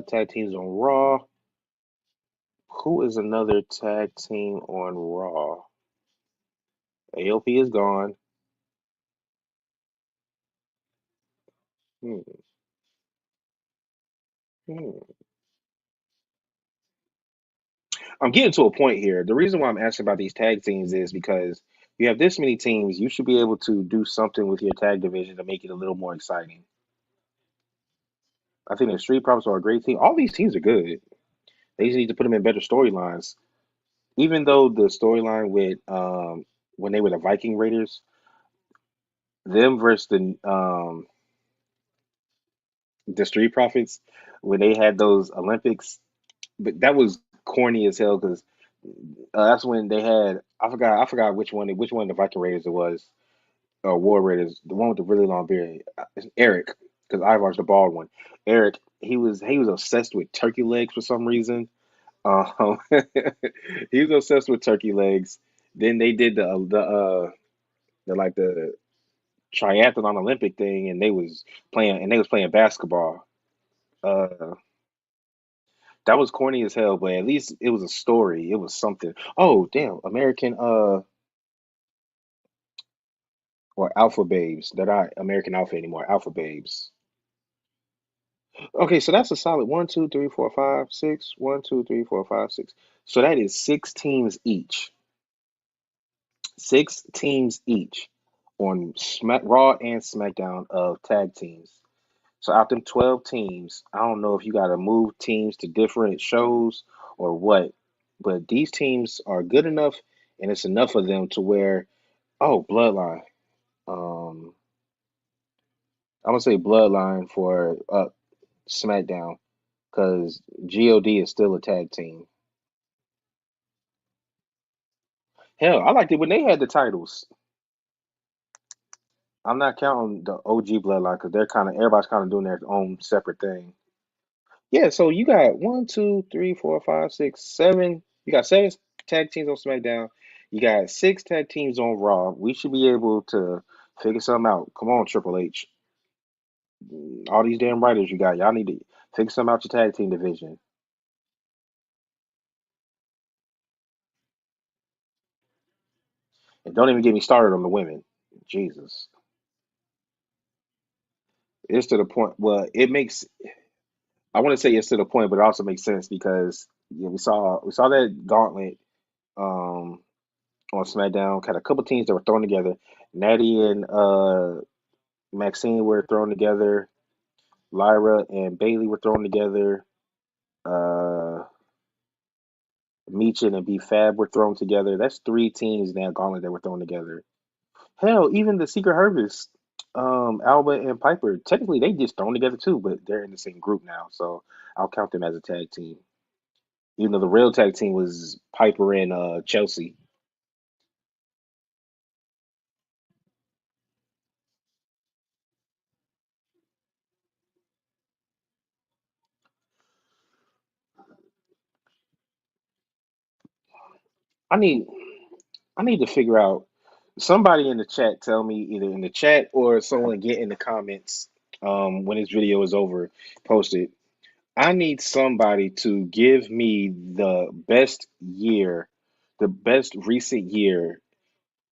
tag teams on Raw. Who is another tag team on Raw? AOP is gone. Hmm. Hmm. I'm getting to a point here. The reason why I'm asking about these tag teams is because you have this many teams, you should be able to do something with your tag division to make it a little more exciting. I think the Street Profits are a great team. All these teams are good. They just need to put them in better storylines. Even though the storyline with when they were the Viking Raiders, them versus the Street Profits, when they had those Olympics, but that was corny as hell because that's when they had I forgot which one of the Viking Raiders it was. War Raiders, the one with the really long beard. It's Eric, because Ivar's the bald one. Eric, he was obsessed with turkey legs for some reason. Um, he was obsessed with turkey legs. Then they did the like the triathlon Olympic thing, and they was playing basketball. Uh, that was corny as hell, but at least it was a story. It was something. Oh damn, American or Alpha Babes. They're not American Alpha anymore. Alpha Babes. Okay, so that's a solid one, two, three, four, five, six. One, two, three, four, five, six. So that is six teams each. Six teams each on Raw and SmackDown of tag teams. So out them 12 teams, I don't know if you got to move teams to different shows or what, but these teams are good enough, and it's enough of them to where, oh, Bloodline. Um, I'm gonna say Bloodline for SmackDown because God is still a tag team. Hell, I liked it when they had the titles. I'm not counting the OG Bloodline because they're kind of everybody's kind of doing their own separate thing. Yeah, so you got one, two, three, four, five, six, seven. You got seven tag teams on SmackDown. You got six tag teams on Raw. We should be able to figure something out. Come on, Triple H. All these damn writers you got, y'all need to figure something out your tag team division. And don't even get me started on the women. Jesus, it's to the point. Well, it makes. I want to say it's to the point, but it also makes sense because yeah, we saw that gauntlet um, on SmackDown. Had a couple teams that were thrown together. Natty and Maxine were thrown together. Lyra and Bailey were thrown together. Uh, Meechin and B Fab were thrown together. That's three teams now gauntlet that were thrown together. Hell, even the Secret Harvest, Alba and Piper, technically they just thrown together too, but they're in the same group now, so I'll count them as a tag team. Even though the real tag team was Piper and Chelsea. I need I need to figure out somebody in the chat tell me either in the chat or someone get in the comments when this video is over, post it. I need somebody to give me the best recent year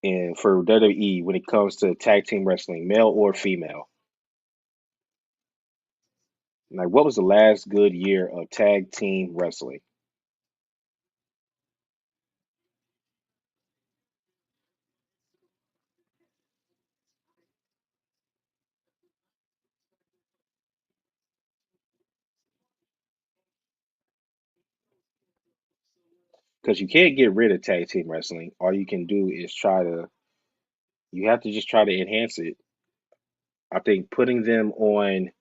in for WWE when it comes to tag team wrestling, male or female. Like, what was the last good year of tag team wrestling? Because you can't get rid of tag team wrestling. All you can do is you have to just try to enhance it. I think putting them on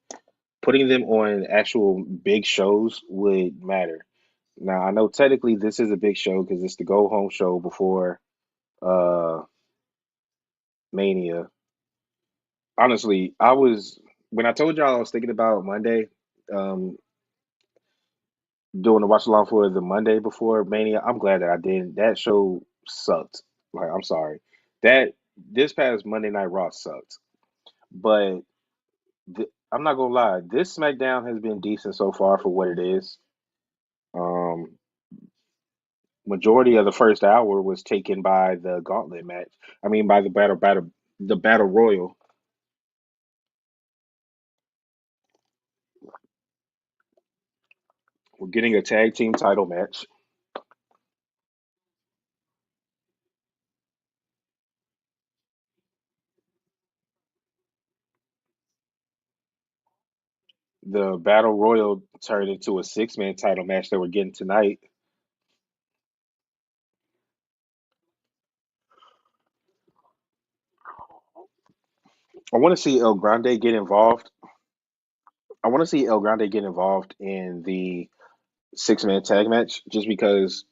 actual big shows would matter. Now, I know technically this is a big show because it's the go home show before uh Mania. Honestly, when I told y'all I was thinking about Monday, um, doing the watch along for the Monday before Mania. I'm glad that I didn't. That show sucked. Like, I'm sorry. That this past Monday Night Raw sucked. But I'm not gonna lie, this SmackDown has been decent so far for what it is. Um, Majority of the first hour was taken by the Gauntlet match. I mean, by the Battle Royal. We're getting a tag team title match. The Battle Royal turned into a six-man title match that we're getting tonight. I want to see El Grande get involved. I want to see El Grande get involved in the six-man tag match just because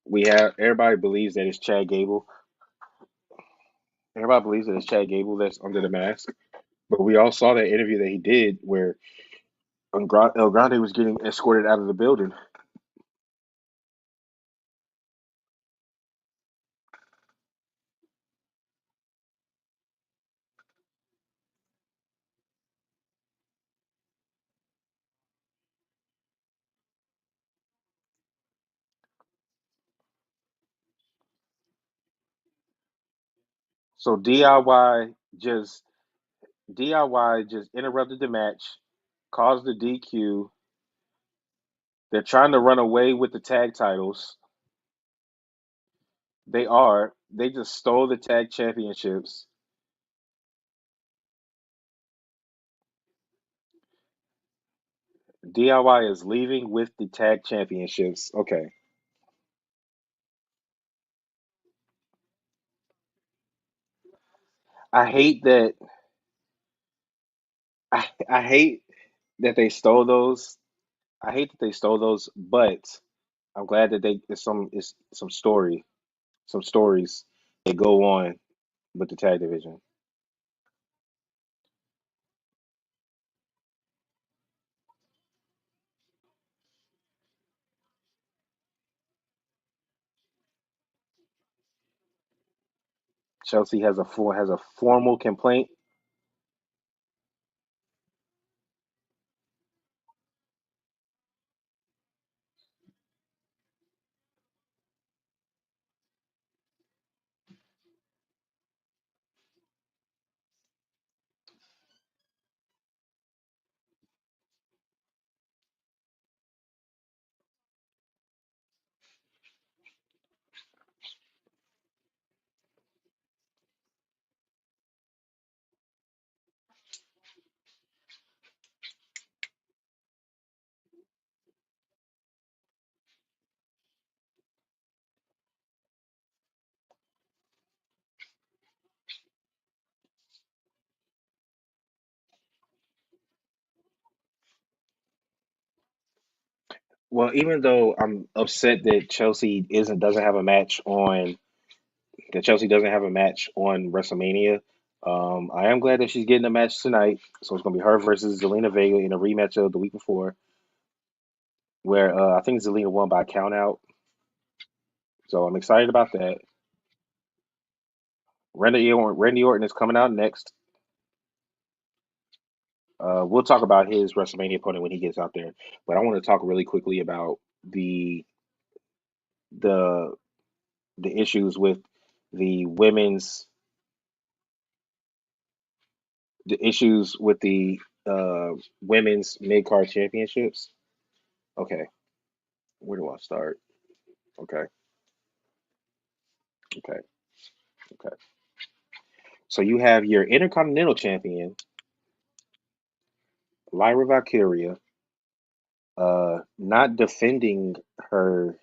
we have everybody believes that it's Chad Gable. Everybody believes that it's Chad Gable that's under the mask. But we all saw that interview that he did where El Grande was getting escorted out of the building. So DIY just interrupted the match, caused the DQ. They're trying to run away with the tag titles. They are. They just stole the tag championships. DIY is leaving with the tag championships. Okay. I hate that I hate that they stole those. I hate that they stole those, but I'm glad that it's some stories that go on with the tag division. Chelsea has a formal complaint. Well, even though I'm upset that Chelsea isn't doesn't have a match on that Chelsea doesn't have a match on WrestleMania, I am glad that she's getting a match tonight. So it's gonna be her versus Zelina Vega in a rematch of the week before, where I think Zelina won by count out. So I'm excited about that. Randy Orton is coming out next. We'll talk about his WrestleMania opponent when he gets out there, but I want to talk really quickly about the the issues with the women's the issues with the women's mid card championships. Okay, where do I start? Okay, okay, okay. So you have your Intercontinental Champion, Lyra Valkyria, not defending her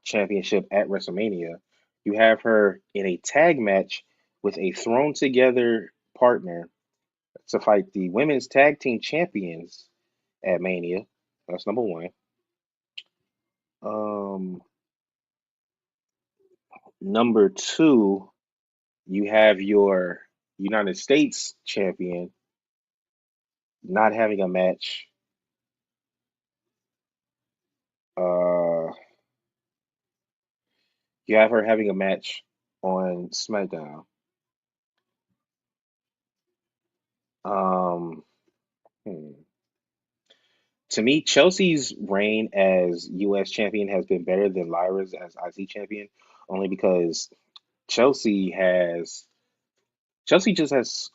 championship at WrestleMania. You have her in a tag match with a thrown together partner to fight the women's tag team champions at Mania. That's number one. Um, Number two, you have your United States champion not having a match. Uh, you have her having a match on SmackDown. Um, hmm. To me, Chelsea's reign as U.S. champion has been better than Lyra's as IC champion, only because Chelsea has Chelsea just has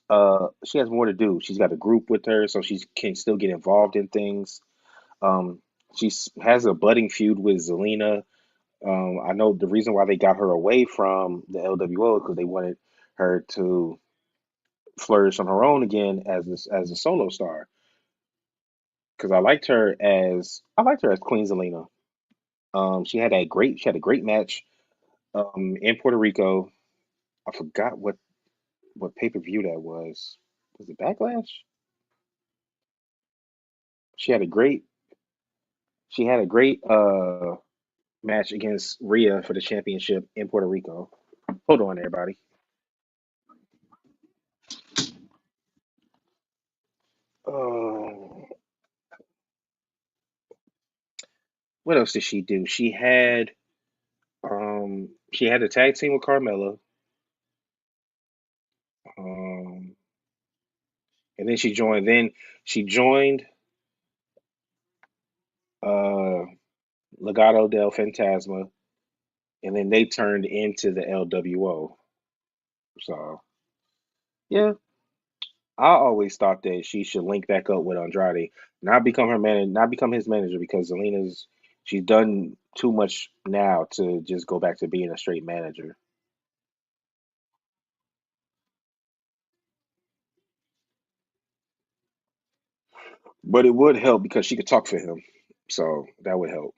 she has more to do. She's got a group with her, so she can still get involved in things. Um, has a budding feud with Zelina. I know the reason why they got her away from the LWO because they wanted her to flourish on her own again as a solo star. Because I liked her as Queen Zelina. She had a great match in Puerto Rico. I forgot what pay per view that was. Was it Backlash? She had a great she had a great match against Rhea for the championship in Puerto Rico. Hold on, everybody. Uh, what else did she do? She had a tag team with Carmella. Um, and she joined uh Legado del Fantasma, and then they turned into the LWO. So yeah, I always thought that she should link back up with Andrade, not become his manager because Zelina's she's done too much now to just go back to being a straight manager. But it would help because she could talk for him, so that would help.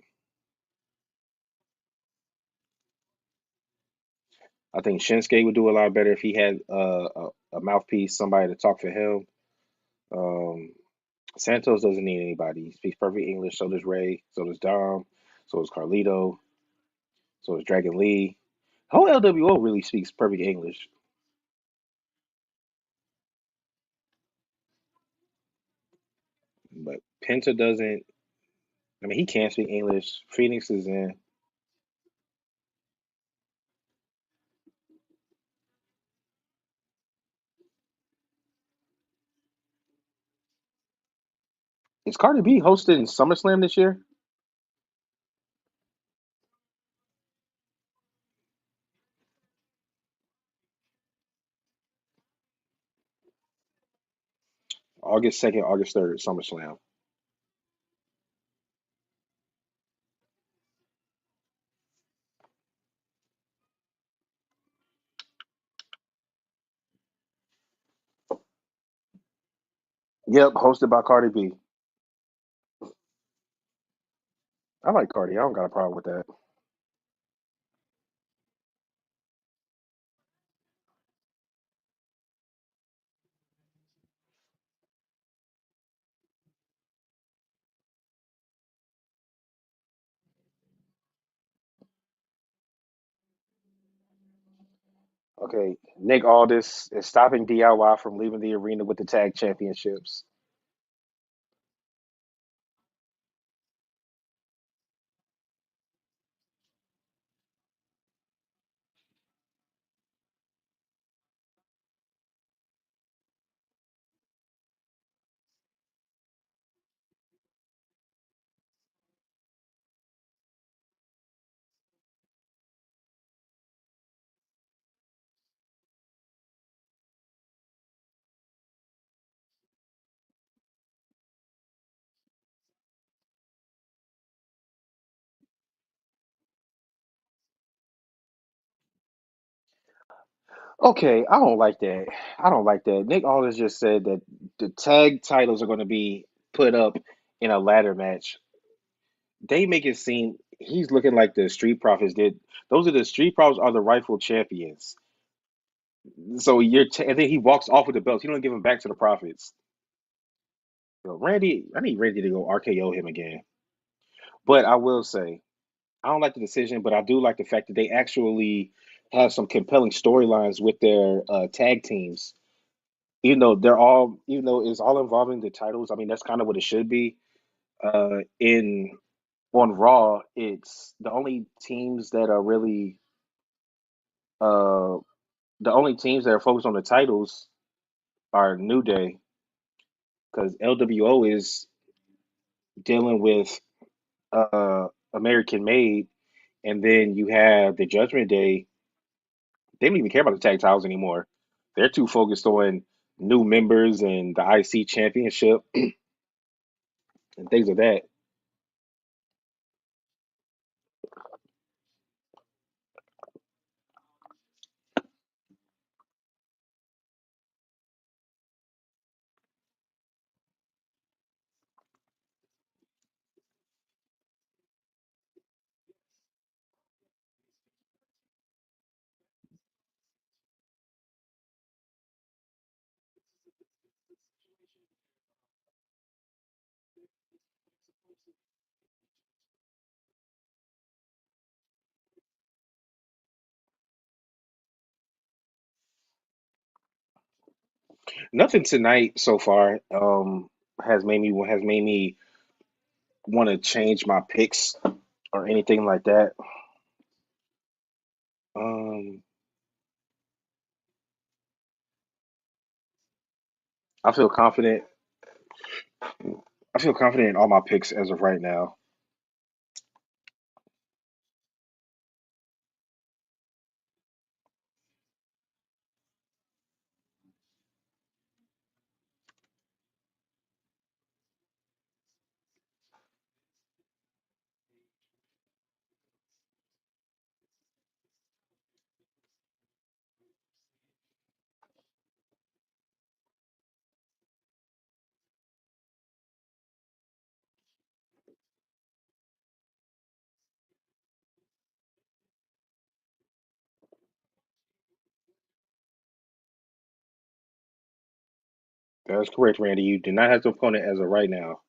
I think Shinsuke would do a lot better if he had a mouthpiece, somebody to talk for him. Um, Santos doesn't need anybody. He speaks perfect English. So does Ray. So does Dom. So does Carlito. So does Dragon Lee. Whole LWO really speaks perfect English, but Penta doesn't. I mean, he can speak English. Phoenix is in. Is Cardi B hosting SummerSlam this year? August 2nd, August 3rd, SummerSlam. Yep, hosted by Cardi B. I like Cardi. I don't got a problem with that. Okay, Nick Aldis is stopping DIY from leaving the arena with the tag championships. Okay, I don't like that. I don't like that. Nick Aldis just said that the tag titles are going to be put up in a ladder match. They make it seem he's looking like the Street Profits did. Those are the Street Profits are the rightful champions. So and then he walks off with the belts. He don't give them back to the Profits. Randy, I need Randy to go RKO him again. But I will say, I don't like the decision, but I do like the fact that they actually have some compelling storylines with their tag teams. Even though it's all involving the titles. I mean, that's kind of what it should be. In On Raw, it's uh, the only teams that are focused on the titles are New Day because LWO is dealing with American Made, and then you have the Judgment Day. They don't even care about the tag titles anymore. They're too focused on new members and the IC championship and things of that. Nothing tonight so far has made me want to change my picks or anything like that. Um, I feel confident. I feel confident in all my picks as of right now. That's correct, Randy. You do not have the opponent as of right now.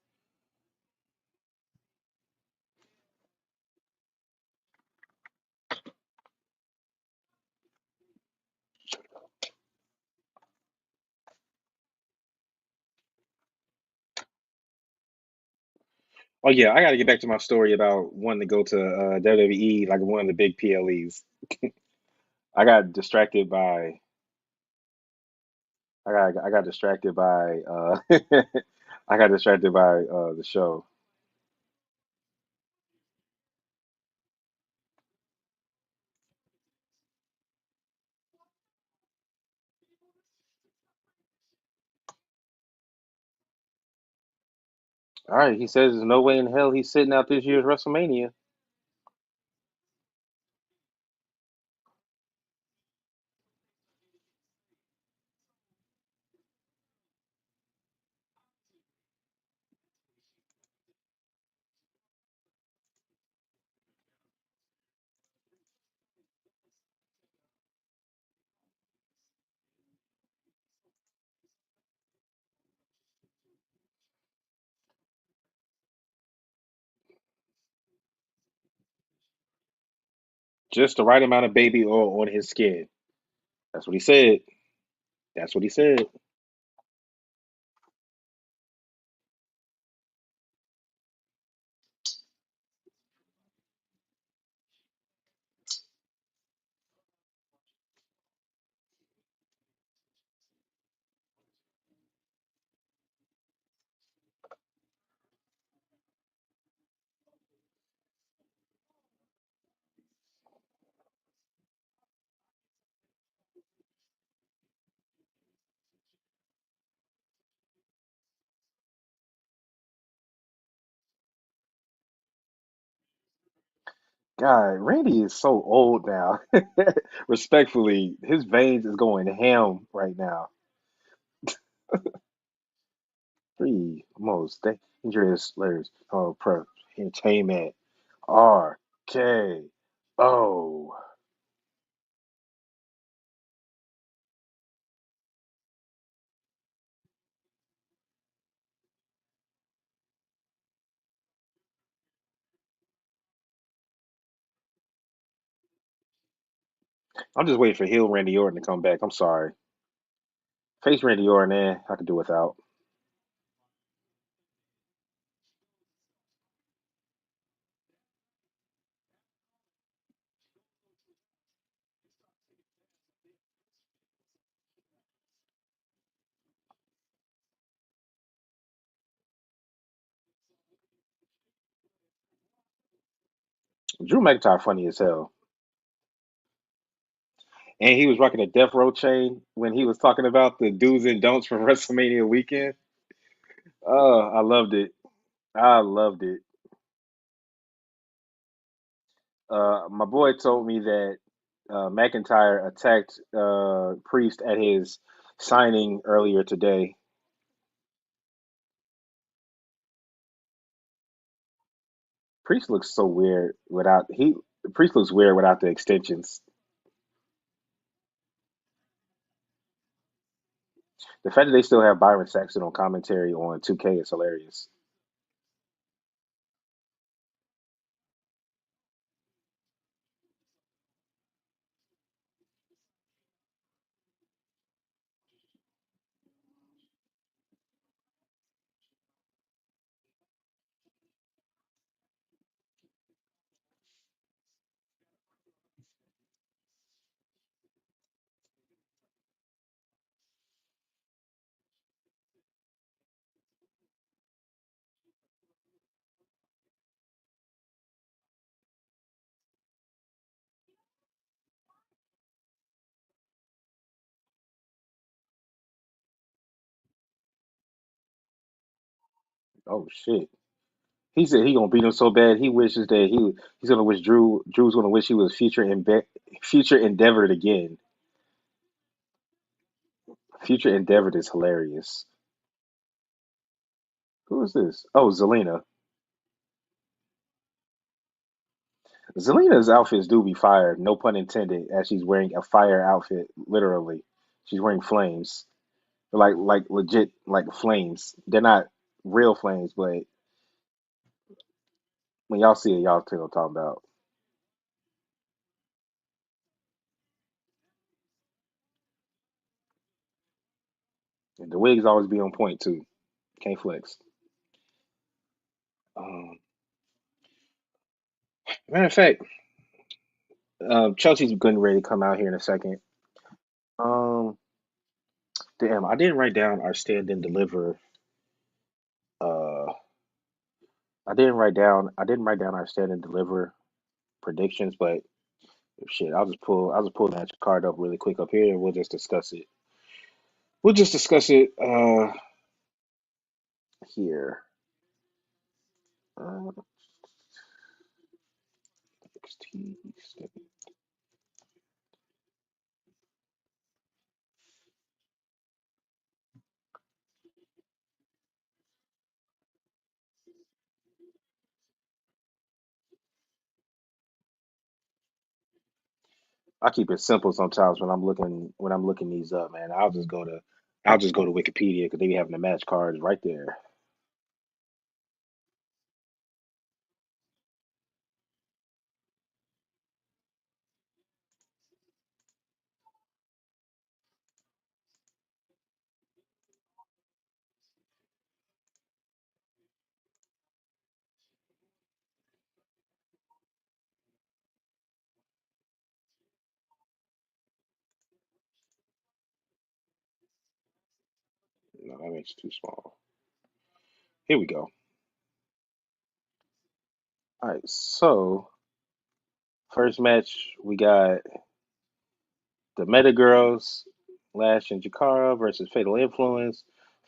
Oh yeah, I got to get back to my story about wanting to go to WWE, like one of the big PLEs. I got distracted by I got distracted by I got distracted by the show. All right, he says there's no way in hell he's sitting out this year's WrestleMania. Just the right amount of baby oil on his skin. That's what he said. That's what he said. God, Randy is so old now. Respectfully, his veins is going ham right now. Three most dangerous letters of pro entertainment. RKO. I'm just waiting for heel Randy Orton to come back. I'm sorry. Face Randy Orton, I could do without. Drew McIntyre funny as hell. And he was rocking a death row chain when he was talking about the do's and don'ts from WrestleMania weekend. Oh, I loved it. I loved it. My boy told me that McIntyre attacked Priest at his signing earlier today. Priest looks so weird without he. Priest looks weird without the extensions. The fact that they still have Byron Saxton on commentary on 2K is hilarious. Oh shit! He said he gonna beat him so bad he wishes that he's gonna wish Drew's gonna wish he was future endeavored again. Future endeavored is hilarious. Who is this? Oh, Zelina. Zelina's outfits do be fire, no pun intended, as she's wearing a fire outfit, literally. She's wearing flames. Like legit like flames. They're not real flames, but when y'all see it, y'all too know what I'm talking about. And the wigs always be on point too. Can't flex. Um, Matter of fact, Chelsea's getting ready to come out here in a second. Um, damn, I didn't write down our stand and deliver. Uh, I didn't write down our stand and deliver predictions, but shit, I'll just pull that card up really quick up here, and we'll just discuss it. We'll just discuss it here. Uh, NXT. I keep it simple sometimes when I'm looking these up, man. I'll just go to Wikipedia because they be having the match cards right there. that makes it too small. Here we go. All right, so first match we got the Meta Girls, Lash and Jakara versus Fatal Influence,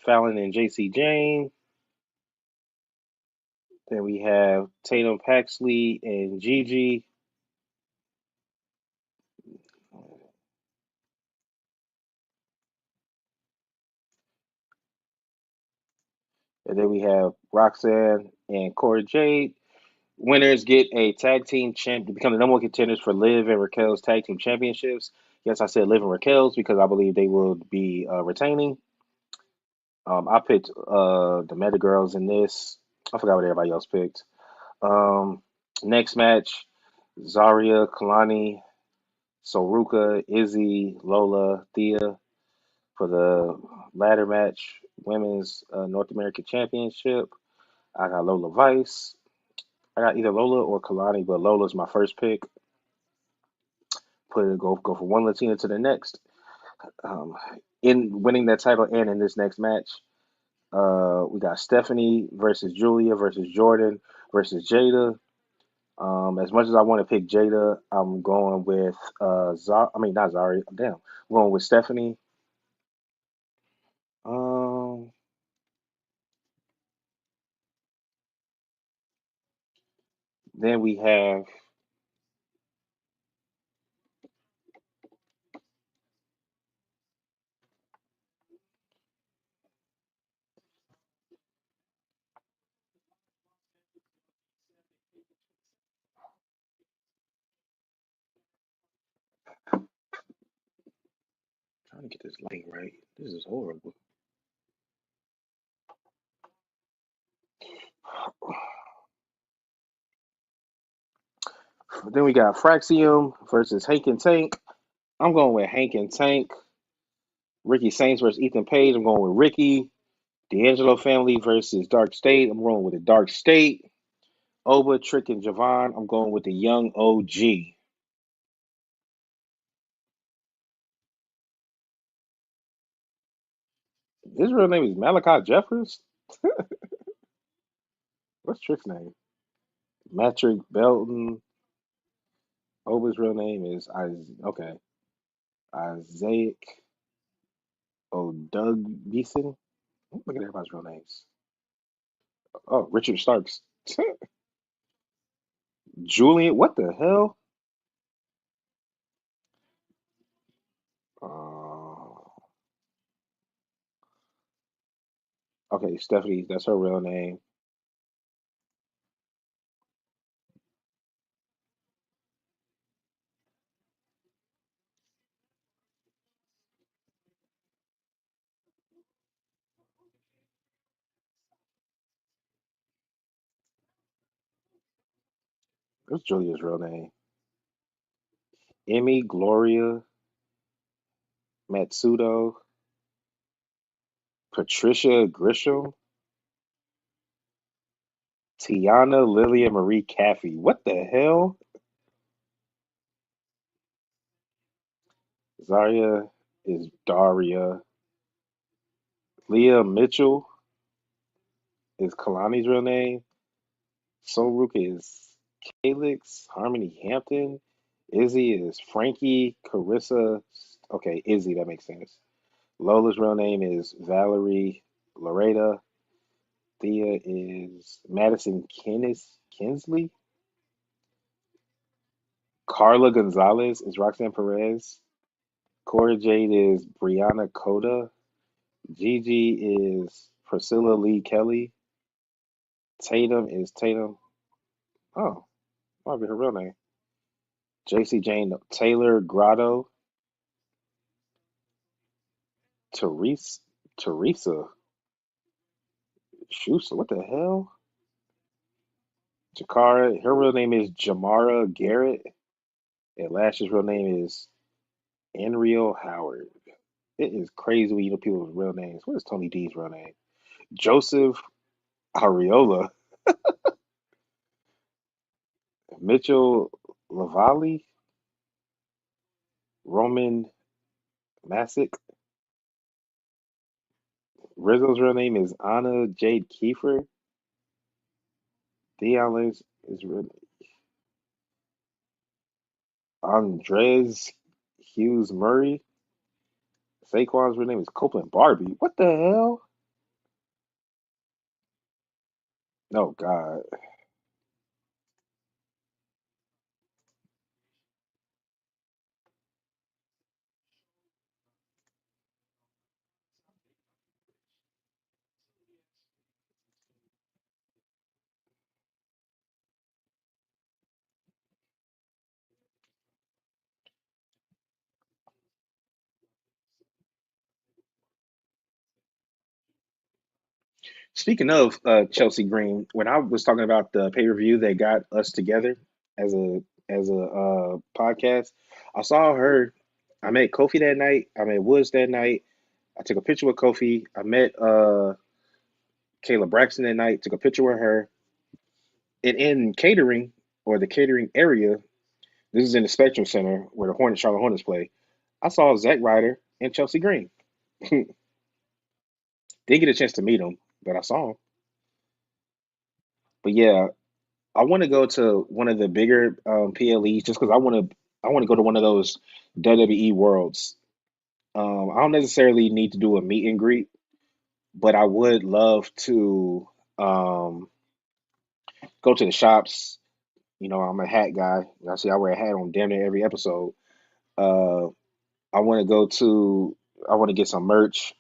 Fallon and JC Jane. Then we have Tatum Paxley and Gigi. And then we have Roxanne and Cora Jade. Winners get a tag team champ to become the number one contenders for Liv and Raquel's tag team championships. Yes, I said Liv and Raquel's because I believe they will be retaining. I picked the Meta Girls in this. I forgot what everybody else picked. Next match, Zarya, Kalani, Soruka, Izzy, Lola, Thea for the ladder match, women's North American Championship. I got Lola Vice. I got either Lola or Kalani, but Lola's my first pick. Go from one Latina to the next. Um, in winning that title and in this next match, we got Stephanie versus Julia versus Jordan versus Jada. As much as I want to pick Jada, I'm going with I mean not Zari. Damn, I'm going with Stephanie. Um, then we have trying to get this lighting right. This is horrible. Then we got Fraxium versus Hank and Tank. I'm going with Hank and Tank. Ricky Saints versus Ethan Page. I'm going with Ricky. D'Angelo family versus Dark State. I'm going with the Dark State. Oba, Trick, and Javon. I'm going with the Young OG. His real name is Malachi Jeffers. What's Trick's name? Matrick Belton. Oba's real name is okay. Isaac O'Doug. Look at everybody's real names. Oh, Richard Starks. Julian. What the hell? Okay, Stephanie. That's her real name. What's Julia's real name? Emmy Gloria Matsudo. Patricia Grisham. Tiana Lilia Marie Caffey. What the hell? Zaria is Daria. Leah Mitchell is Kalani's real name. Soruk is Calix. Harmony Hampton. Izzy is Frankie. Carissa. Okay, Izzy, that makes sense. Lola's real name is Valerie Loretta. Thea is Madison Kinsley. Carla Gonzalez is Roxanne Perez. Cora Jade is Brianna Coda. Gigi is Priscilla Lee Kelly. Tatum is Tatum. Oh, might be her real name. JC Jane Taylor Grotto. Teresa Teresa Schuster. What the hell? Jakara. Her real name is Jamara Garrett. And Lash's real name is Enrio Howard. It is crazy when you know people's real names. What is Tony D's real name? Joseph Ariola. Mitchell Lavalley. Roman Masick. Rizzo's real name is Anna Jade Kiefer. Dion Lynch is real Andres Hughes Murray. Saquon's real name is Copeland Barbie. What the hell? Oh God. Speaking of Chelsea Green, when I was talking about the pay per view that got us together as a podcast, I saw her. I met Kofi that night. I met Woods that night. I took a picture with Kofi. I met Kayla Braxton that night. Took a picture with her. And in catering or the catering area, this is in the Spectrum Center where the Charlotte Hornets play. I saw Zack Ryder and Chelsea Green. Didn't get a chance to meet him, but I saw him. But yeah, I want to go to one of the bigger PLEs just because I want to go to one of those WWE Worlds. I don't necessarily need to do a meet and greet, but I would love to go to the shops. I'm a hat guy. I see I wear a hat on damn near every episode. Uh, I want to go to. I want to get some merch.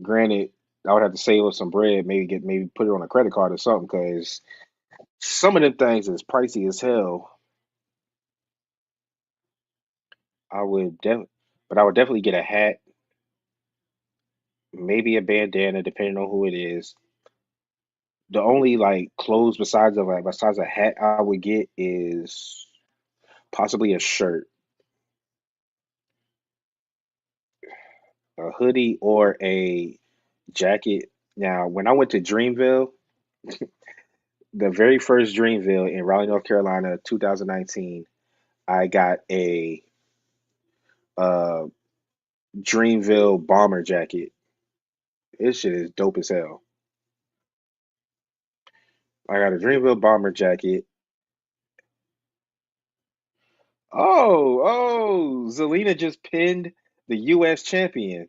Granted, I would have to save up some bread, maybe put it on a credit card or something, because some of them things is pricey as hell. I would definitely, but I would definitely get a hat, maybe a bandana, depending on who it is. The only like clothes besides a hat I would get is possibly a shirt, a hoodie, or a jacket. Now, when I went to Dreamville, the very first Dreamville in Raleigh, North Carolina, 2019, I got a uh Dreamville bomber jacket. This shit is dope as hell. I got a Dreamville bomber jacket. Zelina just pinned the US champion,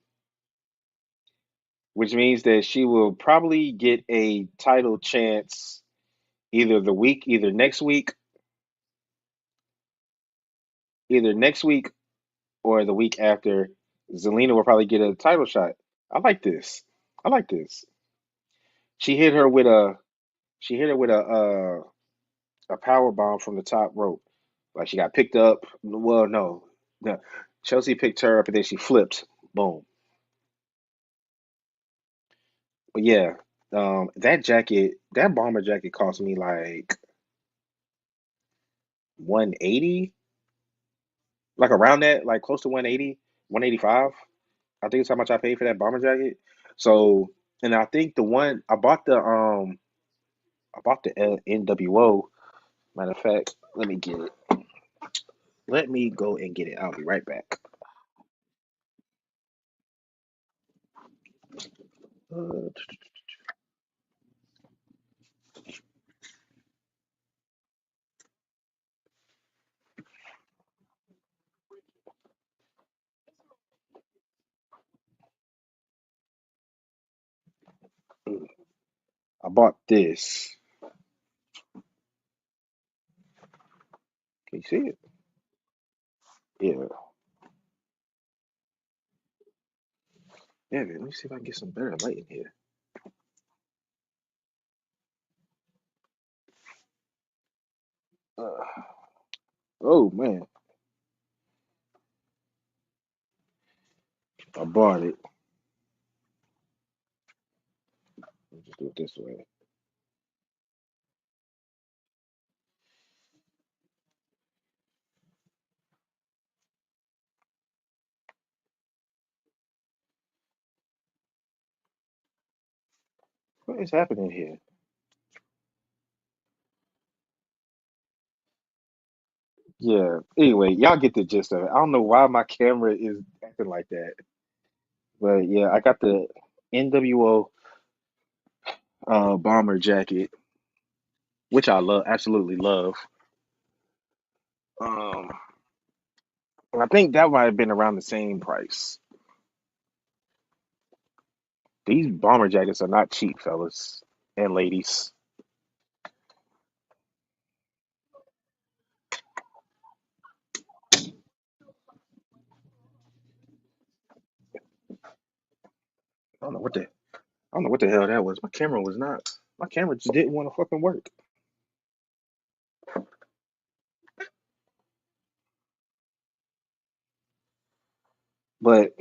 which means that she will probably get a title chance either next week or the week after. Zelina will probably get a title shot. I like this. I like this. She hit her with a she hit her with a power bomb from the top rope. Like she got picked up. Well, no, no. Chelsea picked her up and then she flipped. Boom. But yeah, that bomber jacket cost me like 180, like around that, like close to 180, 185. I think it's how much I paid for that bomber jacket. So, and I think the one I bought the NWO. Matter of fact, let me get it. Let me go and get it. I'll be right back. Uh, I bought this. Can you see it? Yeah. Yeah, man. Let me see if I can get some better light in here. Uh, oh man, I bought it. Let's just do it this way. What is happening here? Yeah. Anyway, y'all get the gist of it. I don't know why my camera is acting like that. But yeah, I got the NWO bomber jacket, which I love, absolutely love. Um, and I think that might have been around the same price. These bomber jackets are not cheap, fellas and ladies. I don't know what the I don't know what the hell that was. My camera was not. My camera just didn't want to fucking work. But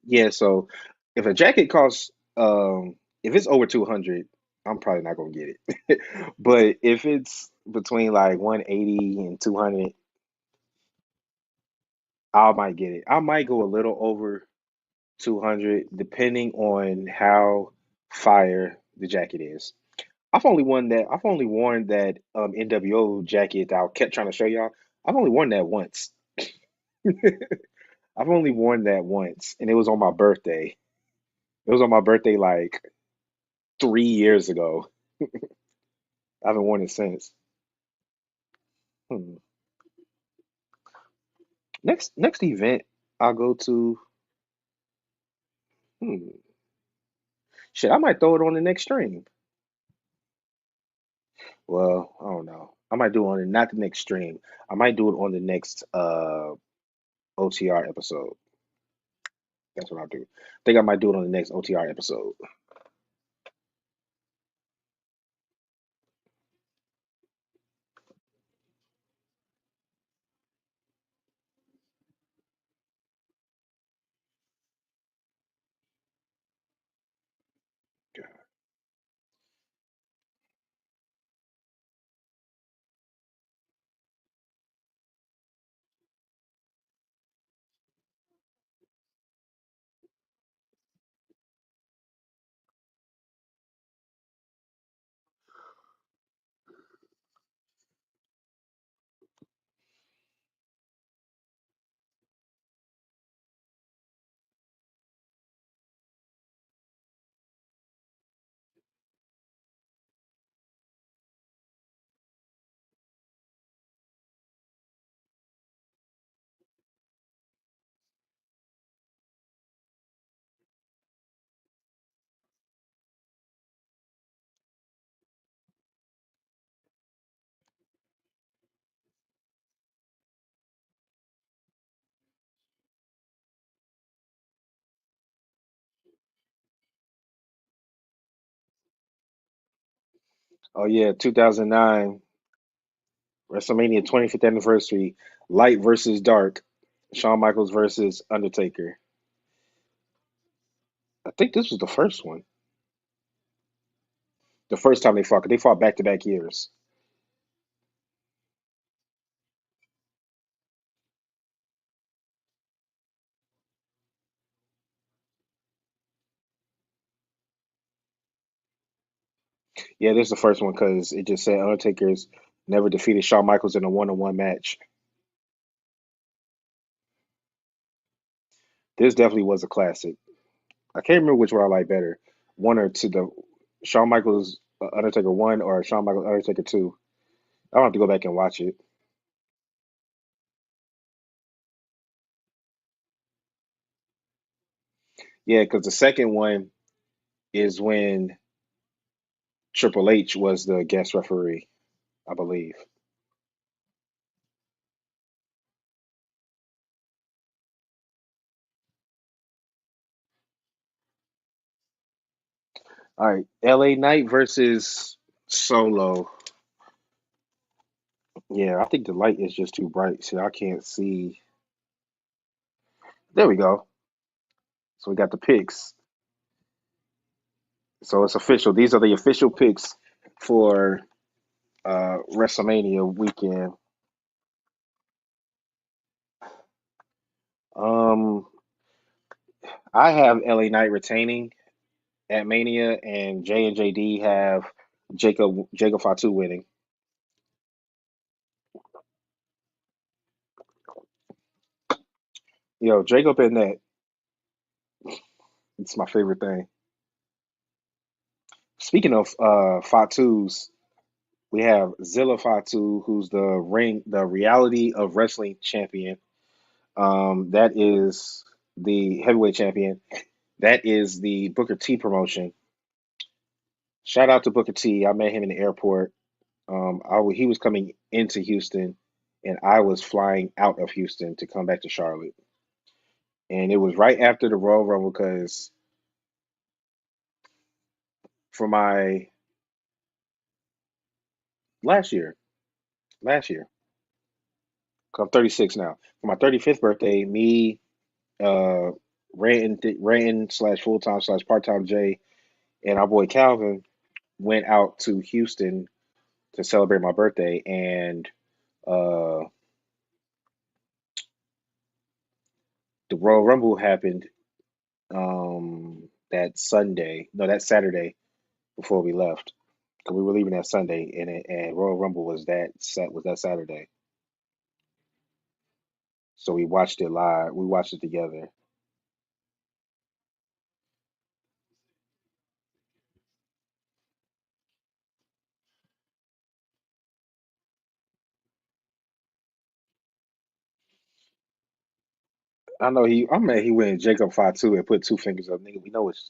yeah, so if a jacket costs if it's over 200, I'm probably not gonna get it. But if it's between like 180 and 200, I might get it. I might go a little over 200 depending on how fire the jacket is. I've only worn that NWO jacket that I kept trying to show y'all. I've only worn that once. I've only worn that once, and it was on my birthday. It was on my birthday like 3 years ago. I haven't worn it since. Hmm. Next event I'll go to. Hmm. Shit, I might throw it on the next stream. Well, I don't know. I might do it on not the next stream. I might do it on the next OTR episode. That's what I'll do. I think I might do it on the next OTR episode. Oh yeah, 2009 WrestleMania 25th anniversary, Light versus Dark, Shawn Michaels versus Undertaker. I think this was the first one. The first time they fought, 'cause they fought back to back years. Yeah, this is the first one because it just said Undertaker's never defeated Shawn Michaels in a one-on-one match. This definitely was a classic. I can't remember which one I like better, one or two. The Shawn Michaels Undertaker one or Shawn Michaels Undertaker two. I'll have to go back and watch it. Yeah, because the second one is when Triple H was the guest referee, I believe. All right, LA Knight versus Solo. Yeah, I think the light is just too bright, so I can't see. There we go. So we got the picks. So it's official. These are the official picks for WrestleMania weekend. Um, I have LA Knight retaining at Mania, and J and JD have Jacob Fatu winning. Yo, Jacob in that. It's my favorite thing. Speaking of Fatu's, we have Zilla Fatu, who's the reality of wrestling champion. That is the heavyweight champion. That is the Booker T promotion. Shout out to Booker T. I met him in the airport. He was coming into Houston, and I was flying out of Houston to come back to Charlotte. And it was right after the Royal Rumble because for my last year, last year, 'cause I'm 36 now. For my 35th birthday, me, uh, Ranton slash full time slash part time Jay, and our boy Calvin went out to Houston to celebrate my birthday, and uh, the Royal Rumble happened that Sunday, no, that Saturday before we left, because we were leaving that Sunday, and Royal Rumble was that Saturday, so we watched it live. We watched it together. I'm mad he went Jacob Fatu and put two fingers up, nigga. We know it's.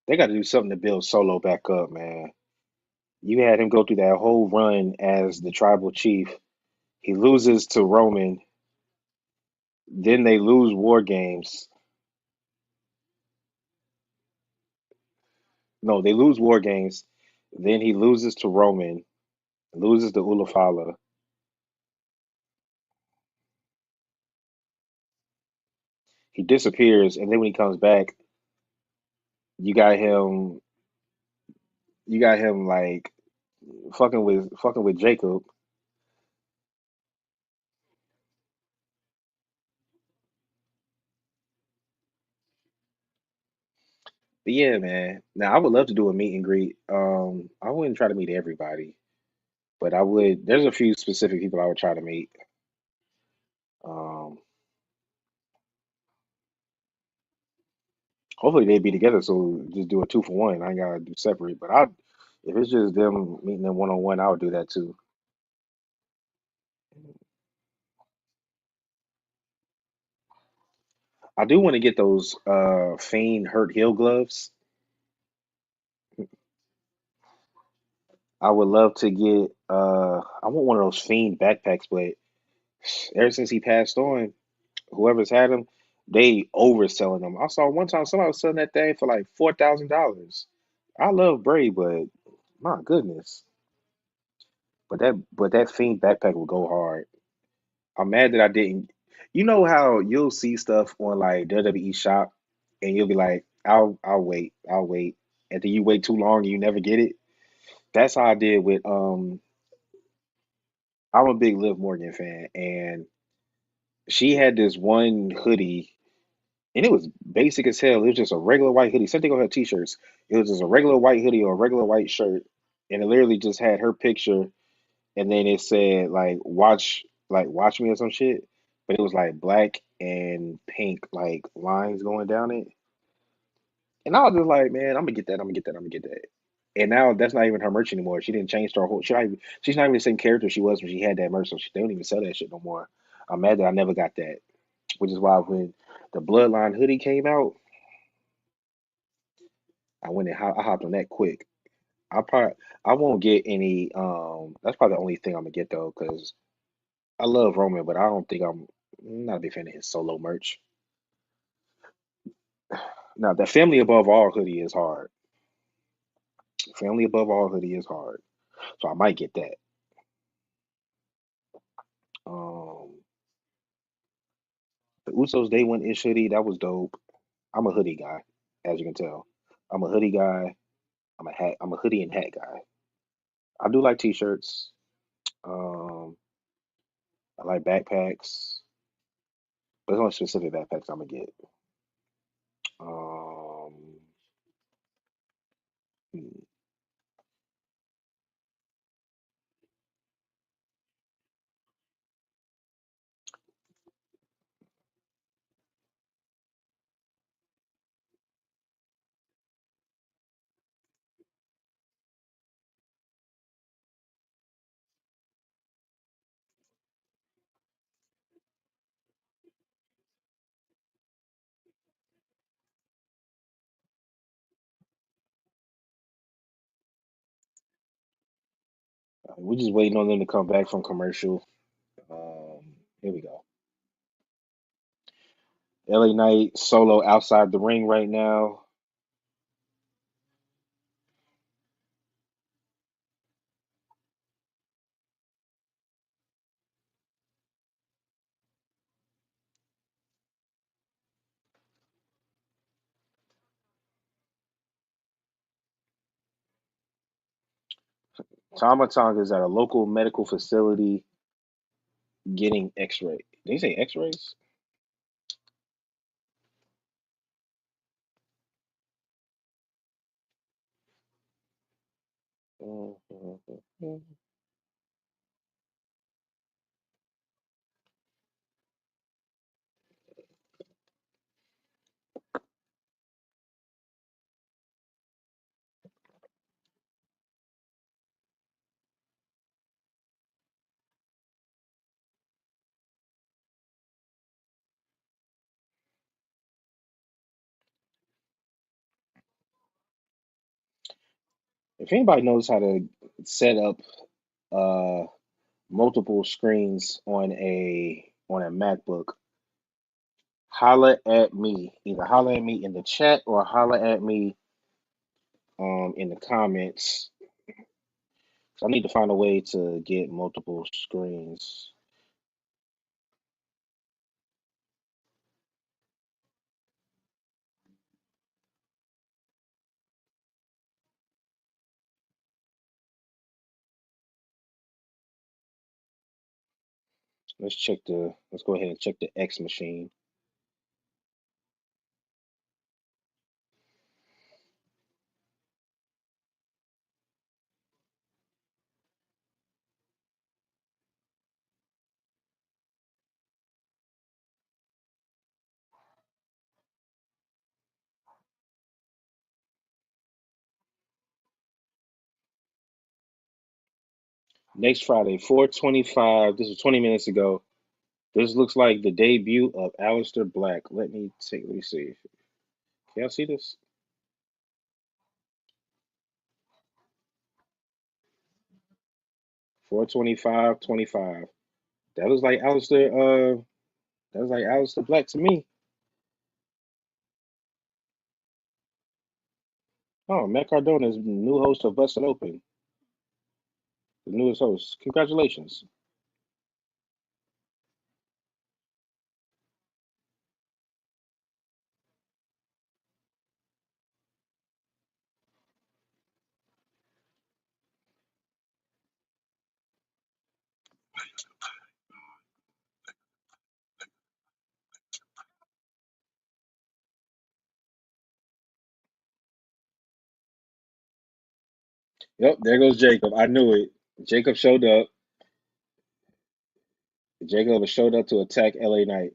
They got to do something to build Solo back up, man. You had him go through that whole run as the tribal chief. He loses to Roman. Then they lose War Games. No, they lose War Games. Then he loses to Roman, loses to Ulafala. He disappears, and then when he comes back, you got him. You got him like fucking with Jacob. But yeah, man. Now I would love to do a meet and greet. I wouldn't try to meet everybody, but I would. There's a few specific people I would try to meet. Um, Hopefully they'd be together, so just do a two for one. I ain't gotta do separate. But if it's just them meeting them one on one, I would do that too. I do want to get those Fiend Hurt Heel gloves. I would love to get I want one of those Fiend backpacks, but ever since he passed on, whoever's had them, they overselling them. I saw one time somebody was selling that thing for like $4,000. I love Bray, but my goodness. But that Fiend backpack will go hard. I'm mad that I didn't. You know how you'll see stuff on like WWE Shop, and you'll be like, I'll wait," and then you wait too long and you never get it. That's how I did with I'm a big Liv Morgan fan, and she had this one hoodie. and it was basic as hell. It was just a regular white hoodie. Same thing with her t-shirts. It was just a regular white hoodie or a regular white shirt, and it literally just had her picture, and then it said watch me or some shit. But it was like black and pink like lines going down it. And I was just like, man, I'm gonna get that, I'm gonna get that, I'm gonna get that. And now that's not even her merch anymore. She didn't change her whole. She's not even the same character she was when she had that merch. So they don't even sell that shit no more. I'm mad that I never got that. Which is why when the Bloodline hoodie came out, I went and I hopped on that quick. I won't get any. That's probably the only thing I'm gonna get though, because I love Roman, but I don't think I'm not a big fan of his solo merch. Now the Family Above All hoodie is hard. Family Above All hoodie is hard, so I might get that. Um, the Usos Day One ish hoodie that was dope. I'm a hoodie guy, as you can tell. I'm a hoodie guy. I'm a hoodie and hat guy. I do like t-shirts. Um, I like backpacks. But there's only specific backpacks I'm gonna get. Um, hmm. We're just waiting on them to come back from commercial. Here we go. LA Knight solo outside the ring right now. Tama Tonga is at a local medical facility getting X-ray. Did you say X-rays? If anybody knows how to set up uh multiple screens on a MacBook, holla at me. Either holla at me in the chat or holla at me in the comments. So I need to find a way to get multiple screens. Let's go ahead and check the X machine. Next Friday, 4:25. This was 20 minutes ago. This looks like the debut of Aleister Black. Let me see. Can y'all see this? 4:25:25. That was like that was like Aleister Black to me. Oh, Matt Cardona is the new host of Busted Open, the newest host. Congratulations. Yep, there goes Jacob. I knew it. Jacob showed up. Jacob showed up to attack LA Knight.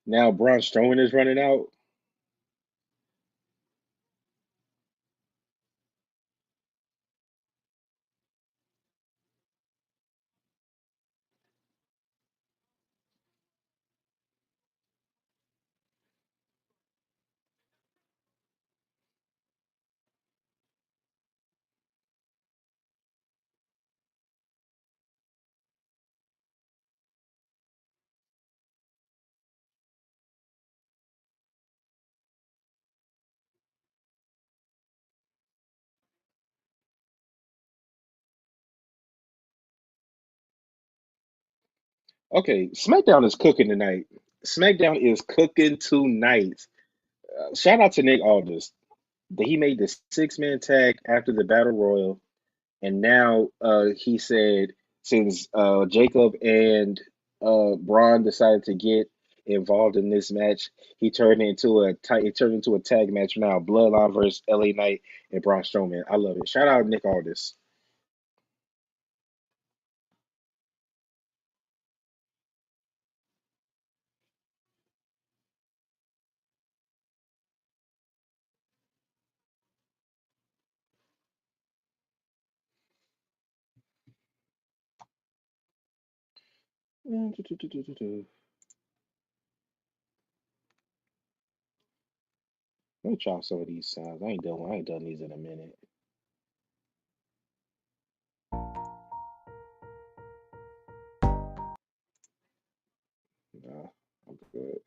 Now Braun Strowman is running out. Okay, SmackDown is cooking tonight. SmackDown is cooking tonight. Shout out to Nick Aldis. He made the 6-man tag after the Battle Royal, and now he said since Jacob and Braun decided to get involved in this match, he turned into a tag match now. Bloodline versus LA Knight and Braun Strowman. I love it. Shout out Nick Aldis. Let me try some of these sounds. I ain't done these in a minute. Nah, I'm good.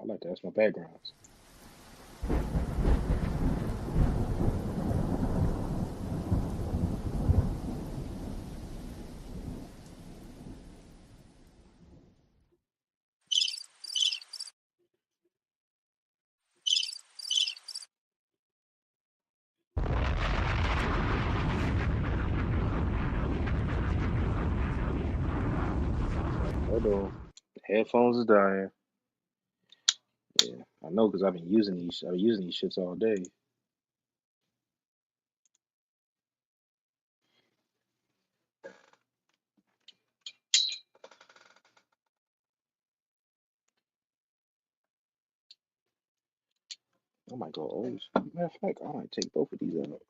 I like that. That's my backgrounds. Hold on. The headphones is dying. Yeah, I know because I've been using these shits all day. I might go old. Matter of fact, I might take both of these out.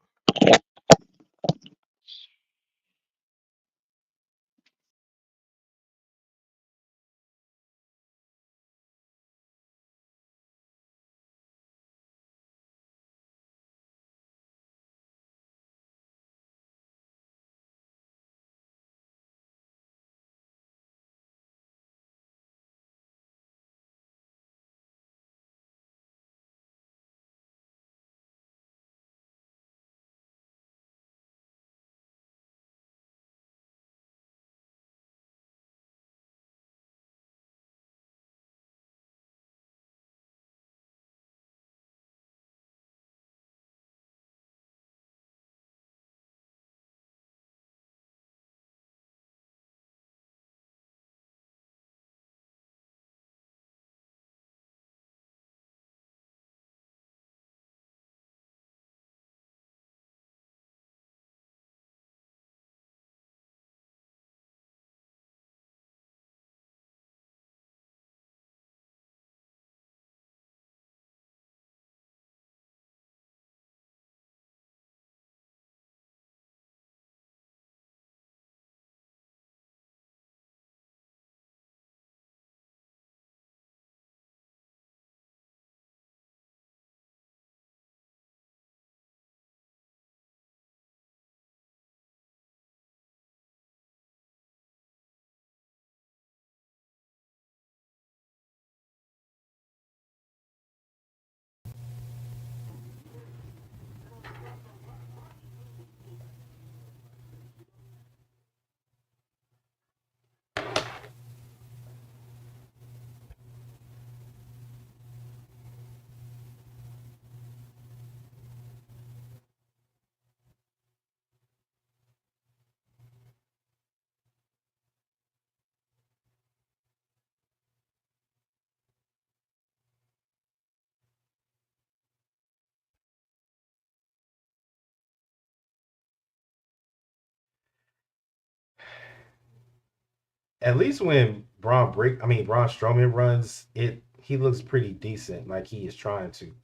At least when Braun Strowman runs, he looks pretty decent, like he is trying to.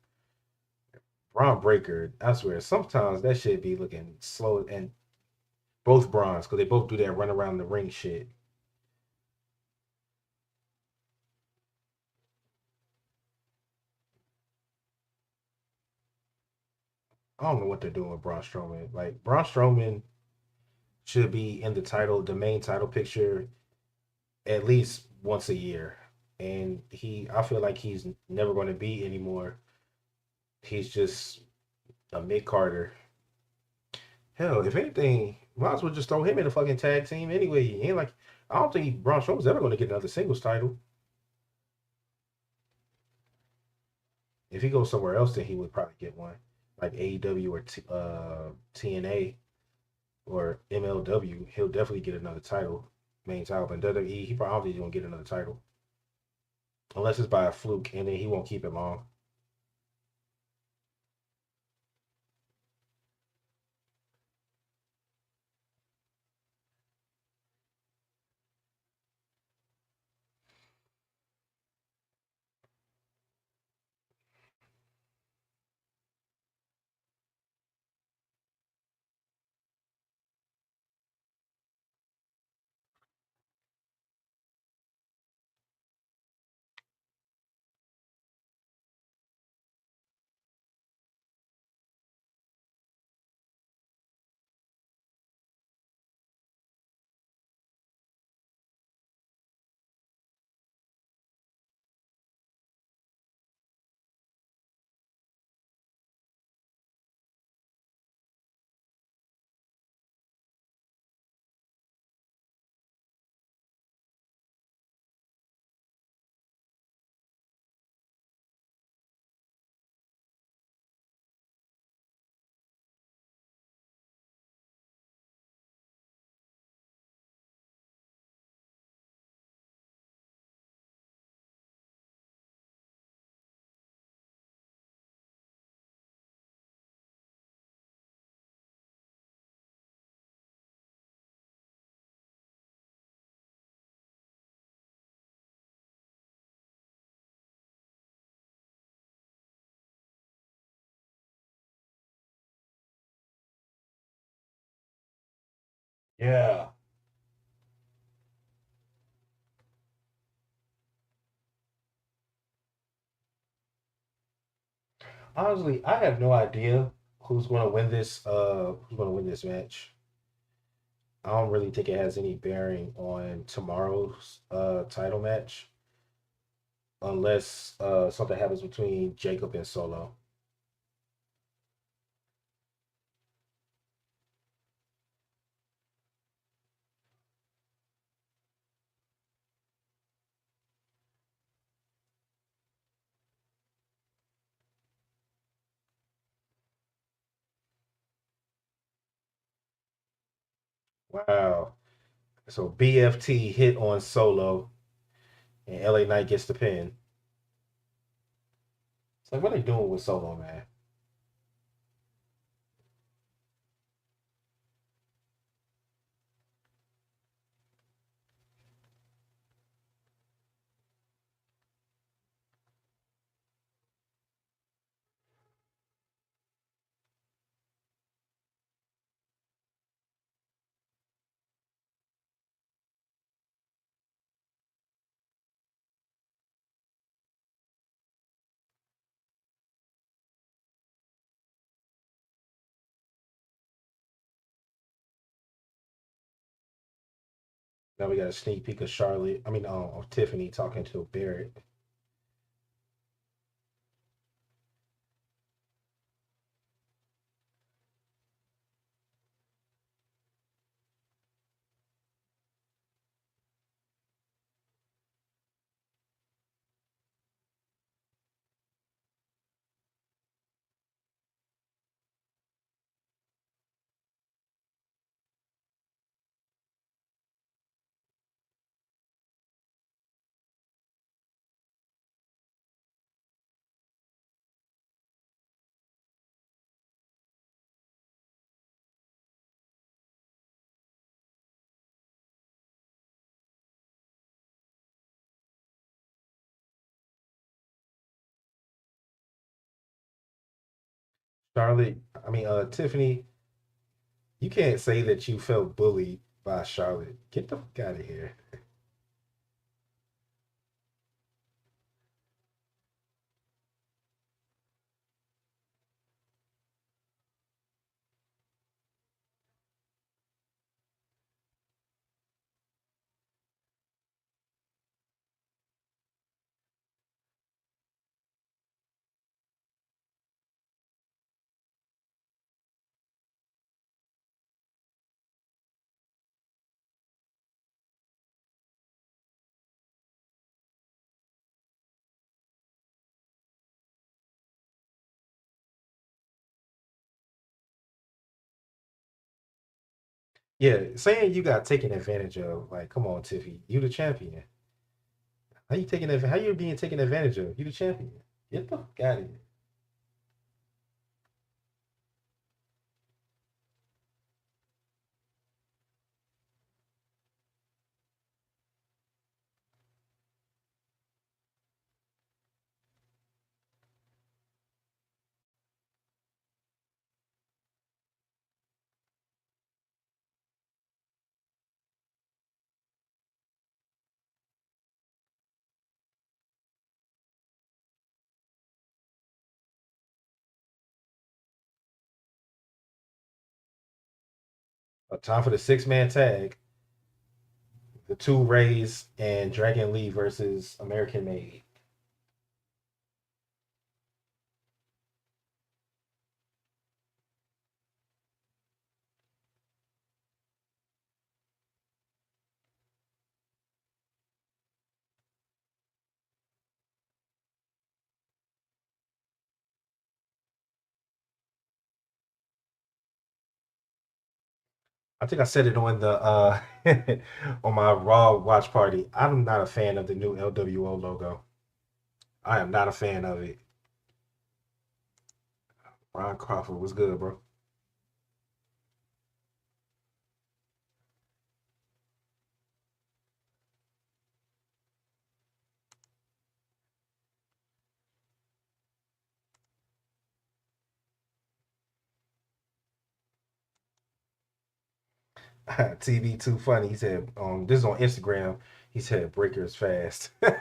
Braun Breaker, I swear, sometimes that shit be looking slow, and both Brauns, because they both do that run around the ring shit. I don't know what they're doing with Braun Strowman. Like Braun Strowman should be in the main title picture at least once a year. And I feel like he's never going to be anymore. He's just a mid Carter. Hell, if anything, might as well just throw him in a fucking tag team anyway. He ain't like I don't think Braun Strowman's ever going to get another singles title. If he goes somewhere else, then he would probably get one, like AEW or TNA or MLW. He'll definitely get another title, main title. But WWE, he probably gonna get another title unless it's by a fluke, and then he won't keep it long. Yeah. Honestly, I have no idea who's gonna win this match. I don't really think it has any bearing on tomorrow's title match unless something happens between Jacob and Solo. Wow. So BFT hit on Solo and LA Knight gets the pin. It's like what are they doing with Solo, man? Now we got a sneak peek of Charlotte. Of Tiffany talking to Barrett. Charlotte, I mean, Tiffany, you can't say that you felt bullied by Charlotte. Get the fuck out of here. Yeah, saying you got taken advantage of, like, come on, Tiffy, you the champion. How you taking How you being taken advantage of? You the champion. Get the fuck out of here. Time for the 6-man tag. The two Rays and Dragon Lee versus American Made. I think I said it on the on my Raw watch party. I'm not a fan of the new LWO logo. I am not a fan of it. Ron Crawford was good, bro. TV too funny. He said, this is on Instagram. He said, "Breakers fast." Damn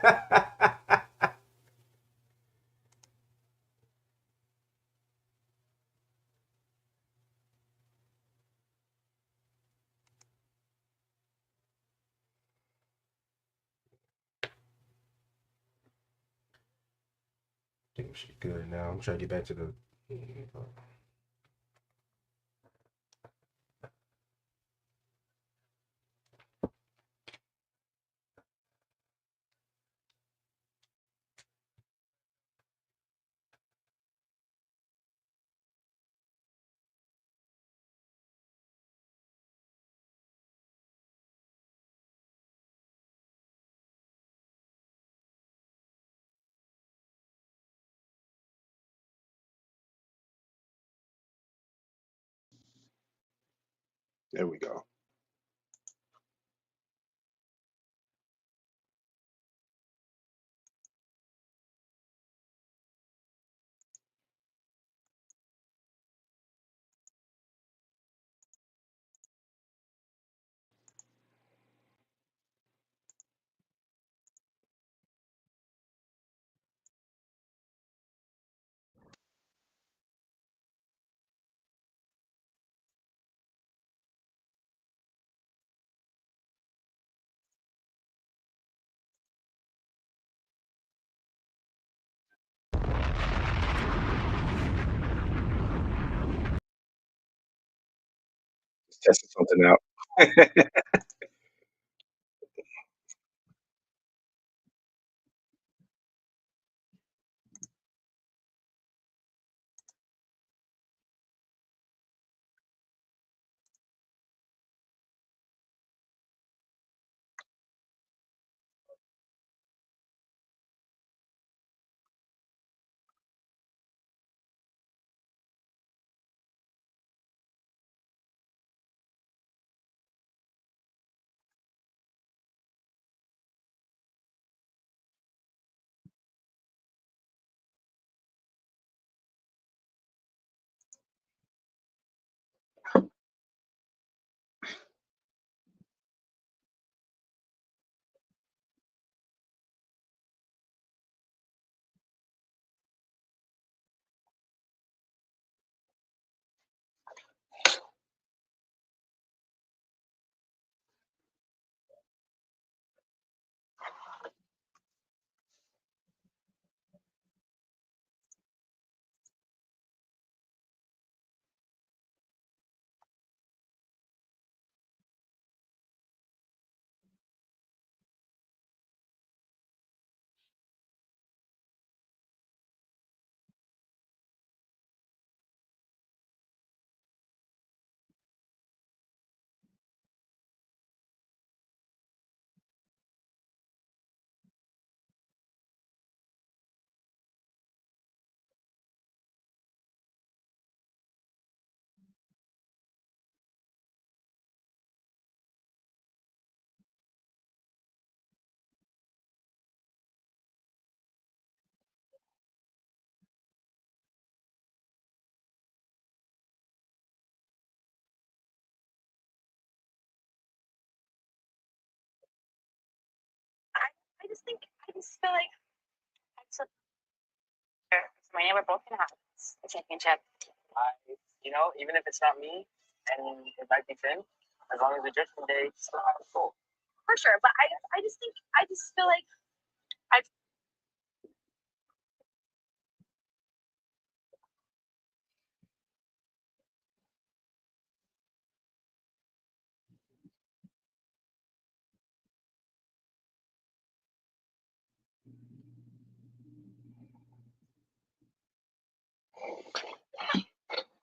shit good now. I'm trying to get back to the. There we go. Just testing something out.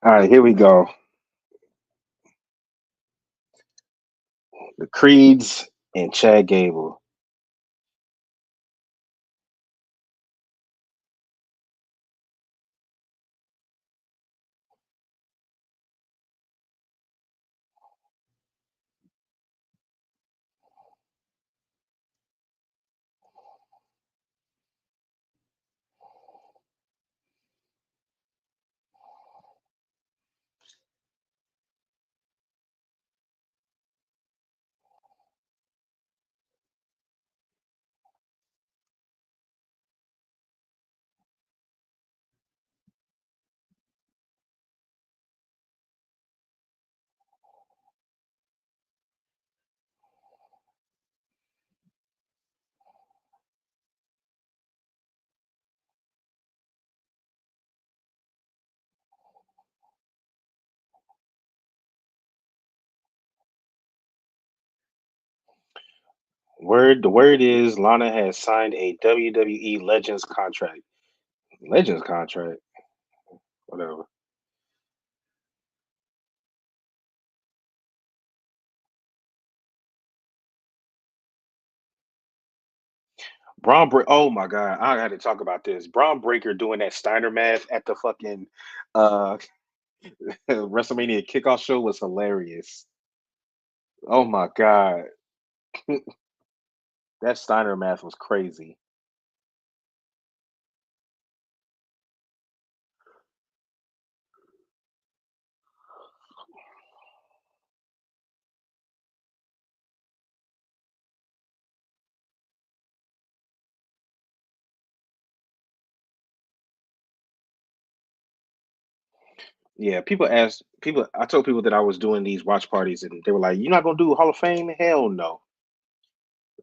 All right, here we go. The Creeds and Chad Gable. The word is Lana has signed a WWE Legends contract. Legends contract, whatever. Oh my god, I got to talk about this. Braun Breaker doing that Steiner math at the fucking uh WrestleMania kickoff show was hilarious. Oh my god, that Steiner math was crazy. Yeah, people asked people. I told people that I was doing these watch parties, and they were like, "You're not gonna do Hall of Fame? Hell no."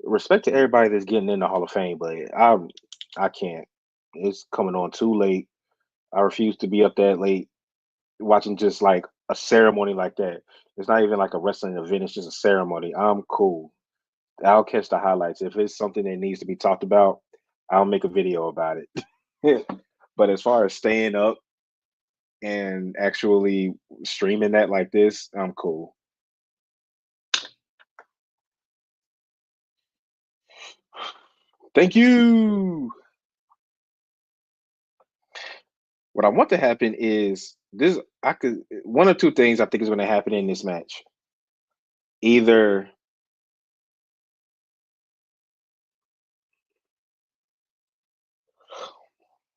Respect to everybody that's getting in the Hall of Fame, but I can't. It's coming on too late. I refuse to be up that late watching just like a ceremony like that. It's not even like a wrestling event. It's just a ceremony. I'm cool. I'll catch the highlights. If it's something that needs to be talked about, I'll make a video about it. But as far as staying up and actually streaming that like this, I'm cool. Thank you. What I want to happen is this. I could one or two things I think is going to happen in this match. Either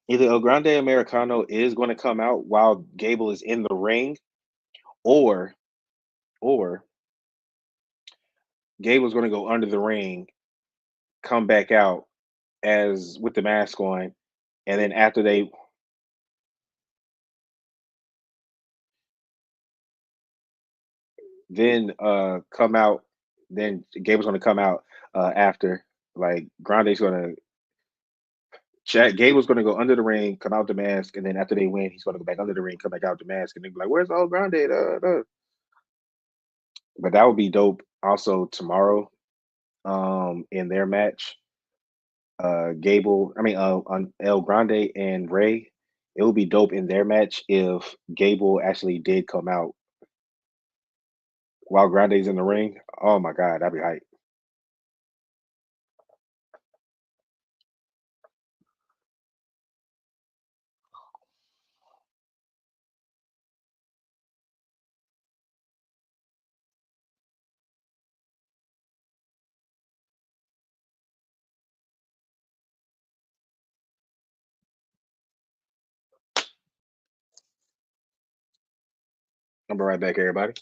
either El Grande Americano is going to come out while Gable is in the ring, or or Gable's going to go under the ring, come back out as with the mask on, and then after they then come out, then Gable's going to come out after. Like Grande's going to Chad Gable's going to go under the ring, come out the mask, and then after they win, he's going to go back under the ring, come back out the mask, and then be like, "Where's all Grande?" But that would be dope. Also tomorrow, in their match, on El Grande and Ray, it would be dope in their match if Gable actually did come out while Grande's in the ring. Oh my god, that'd be hype. I'll be right back, everybody.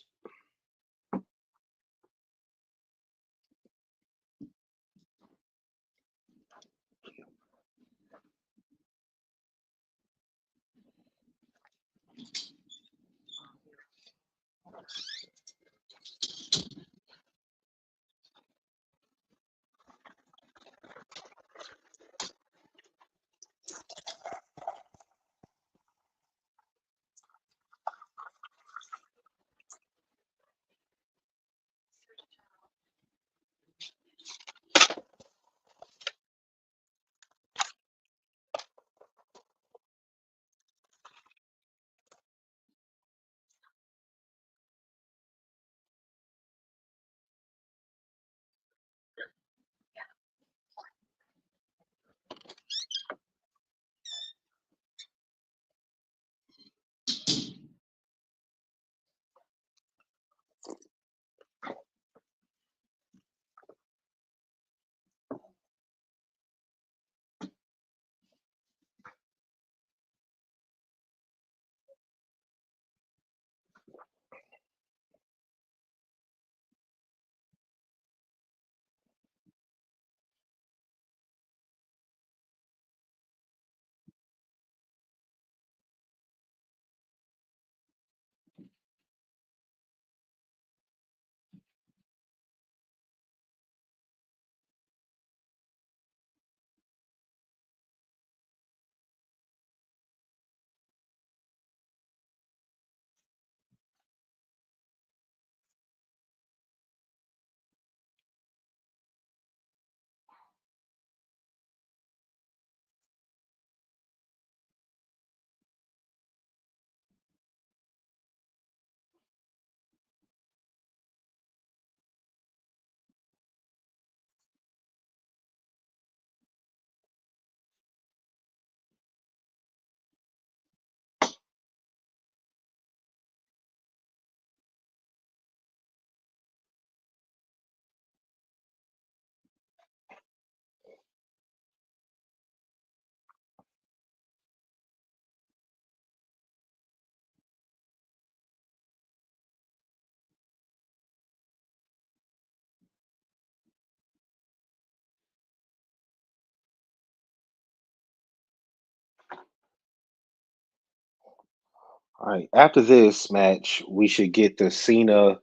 All right. After this match, we should get the Cena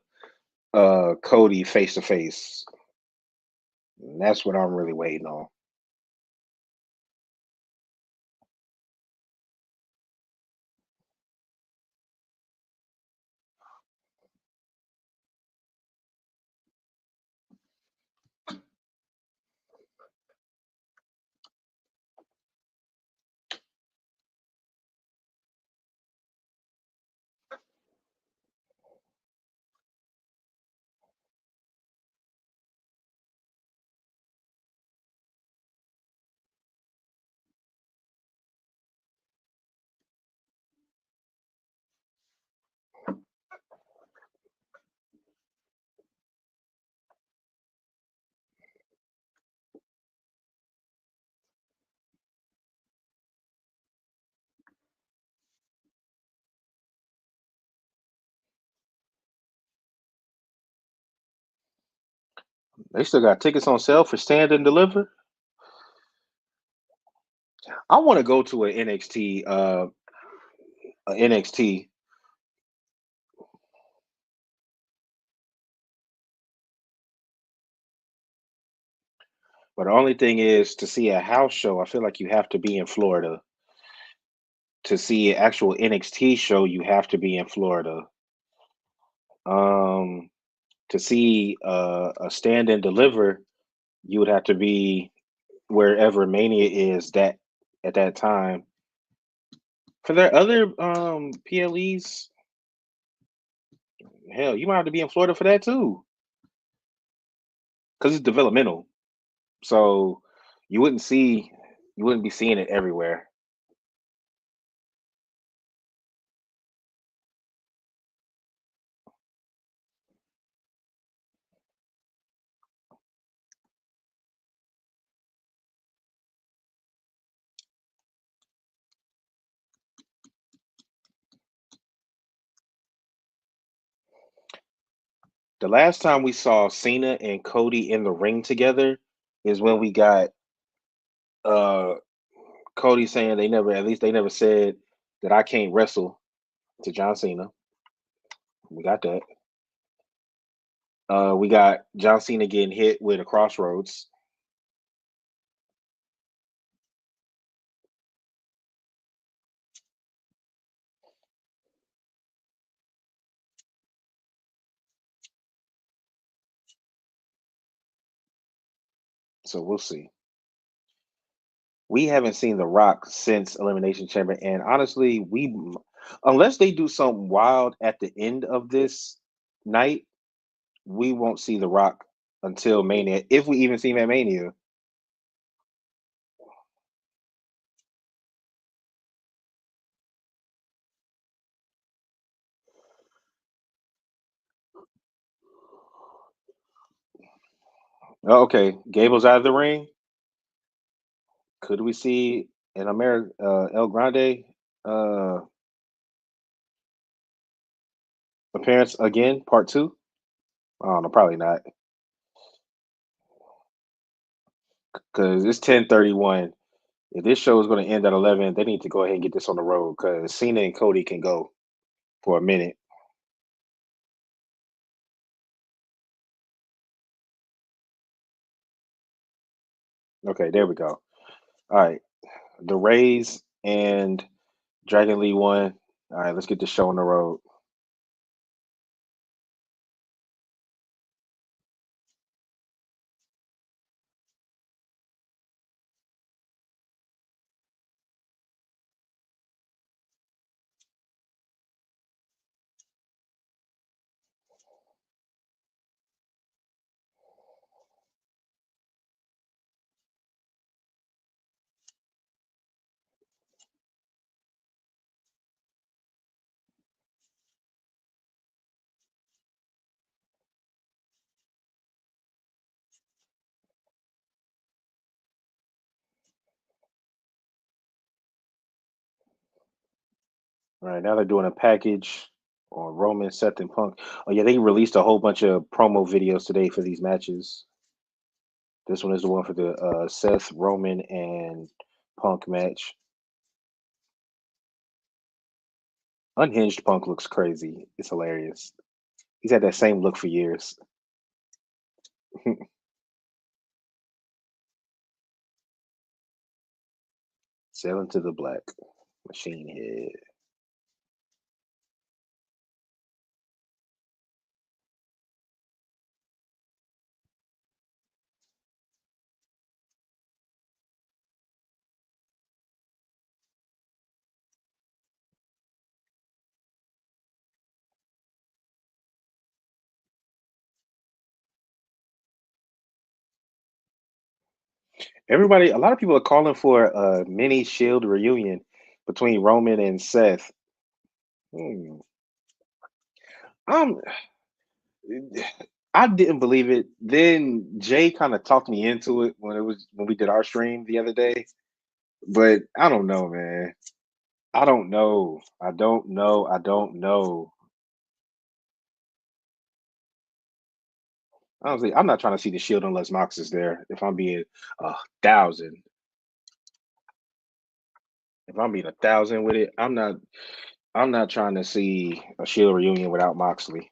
Cody face to face. That's what I'm really waiting on. They still got tickets on sale for stand and deliver. I want to go to an NXT NXT. But the only thing is to see a house show, I feel like you have to be in Florida. To see an actual NXT show, you have to be in Florida. Um, to see a stand and deliver, you would have to be wherever Mania is that at that time. For their other PLEs, hell, you might have to be in Florida for that too, because it's developmental. So you wouldn't see, you wouldn't be seeing it everywhere. The last time we saw Cena and Cody in the ring together is when we got uh Cody saying they never, at least they never said that I can't wrestle to John Cena. We got that. We got John Cena getting hit with a crossroads. So we'll see. We haven't seen The Rock since Elimination Chamber, and honestly, unless they do something wild at the end of this night, we won't see The Rock until Mania, if we even see him at Mania. Oh, okay, Gable's out of the ring. Could we see an America El Grande uh, appearance again, part two? I don't know, probably not, because it's 10:31. If this show is going to end at 11, they need to go ahead and get this on the road because Cena and Cody can go for a minute. Okay, there we go. All right, the Rays and Dragon Lee won. All right, let's get this show on the road. All right, now they're doing a package on Roman, Seth, and Punk. Oh yeah, they released a whole bunch of promo videos today for these matches. This one is the one for the Seth, Roman, and Punk match. Unhinged Punk looks crazy. It's hilarious. He's had that same look for years. Sailing to the Black. Machine Head. Everybody, a lot of people are calling for a mini Shield reunion between Roman and Seth. Hmm. Um, I didn't believe it. Then Jay kind of talked me into it when we did our stream the other day. But I don't know, man. I don't know. I don't know. I don't know. Honestly, I'm not trying to see the Shield unless Mox is there. If I'm being 1,000, if I'm being 1,000 with it, I'm not. I'm not trying to see a Shield reunion without Moxley.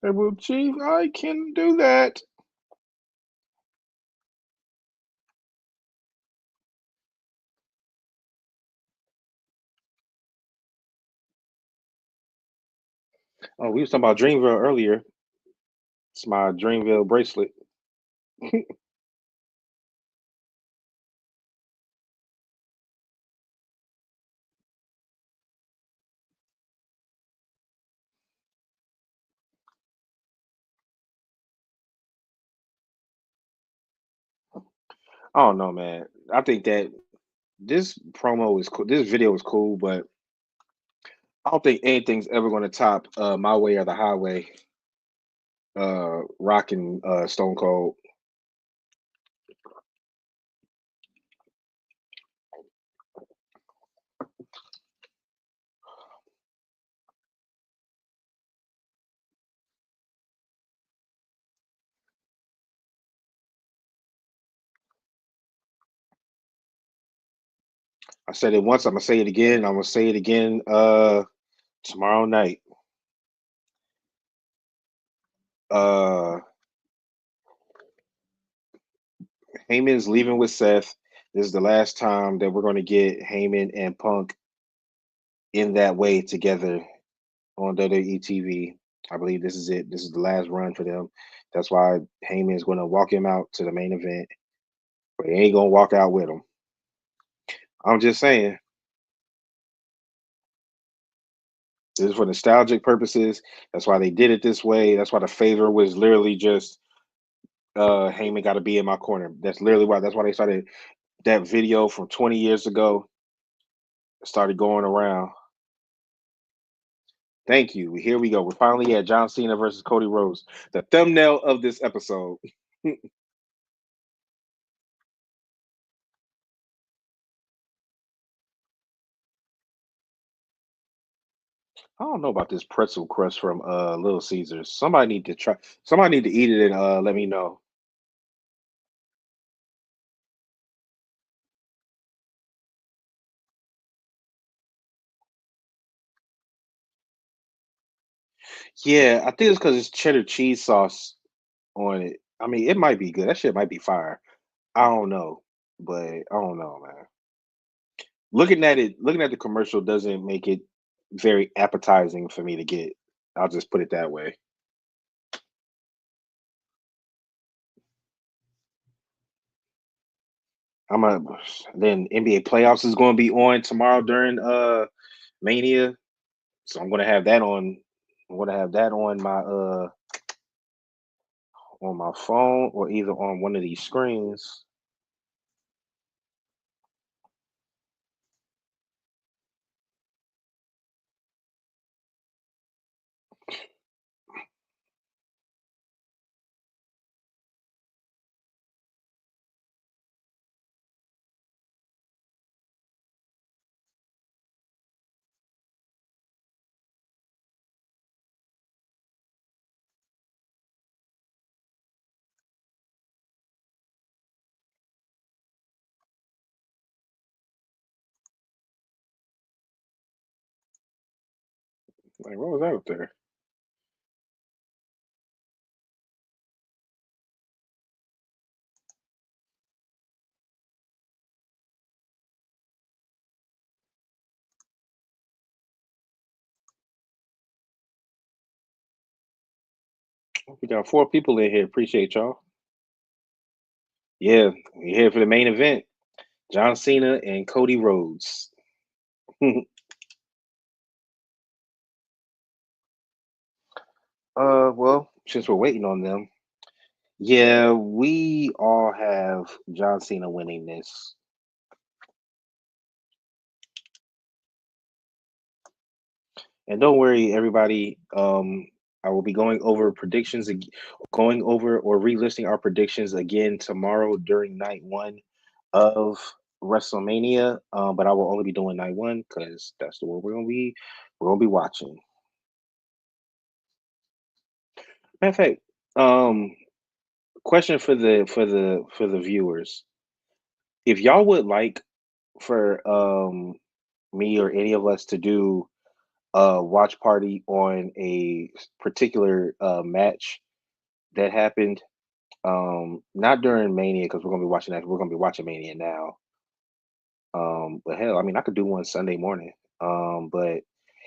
Hey, well, Chief, I can do that. Oh, we was talking about Dreamville earlier. It's my Dreamville bracelet. I don't know, man. I think that this promo is cool. This video is cool, but I don't think anything's ever going to top My Way or the Highway. Rocking Stone Cold. I said it once. I'm gonna say it again. I'm gonna say it again. Tomorrow night. Uh, Heyman's leaving with Seth. This is the last time that we're going to get Heyman and Punk in that way together on WWE TV. I believe this is it. This is the last run for them. That's why Heyman is going to walk him out to the main event, but he ain't going to walk out with him. I'm just saying, this is for nostalgic purposes. That's why they did it this way. That's why the favor was literally just Heyman got to be in my corner. That's literally why. That's why they started that video from 20 years ago. Started going around. Thank you. Here we go. We're finally at John Cena versus Cody Rhodes, the thumbnail of this episode. I don't know about this pretzel crust from Little Caesars. Somebody need to try. Somebody need to eat it and let me know. Yeah, I think it's because it's cheddar cheese sauce on it. I mean, it might be good. That shit might be fire. I don't know, but I don't know, man. Looking at the commercial doesn't make it very appetizing for me to get. I'll just put it that way. I'm a then NBA playoffs is going to be on tomorrow during Mania, so I'm going to have that on. I'm going to have that on my phone or either on one of these screens. Like, what was that up there? We got 4 people in here. Appreciate y'all. Yeah, we're here for the main event. John Cena and Cody Rhodes. Well, since we're waiting on them, yeah, we all have John Cena winning this. And don't worry, everybody. I will be going over predictions, going over or relisting our predictions again tomorrow during night one of WrestleMania. But I will only be doing night one because that's the one we're gonna be watching. Matter of fact, um, question for the viewers: if y'all would like for me or any of us to do a watch party on a particular match that happened. Not during Mania because we're gonna be watching that. We're gonna be watching Mania now. But hell, I mean, I could do one Sunday morning. But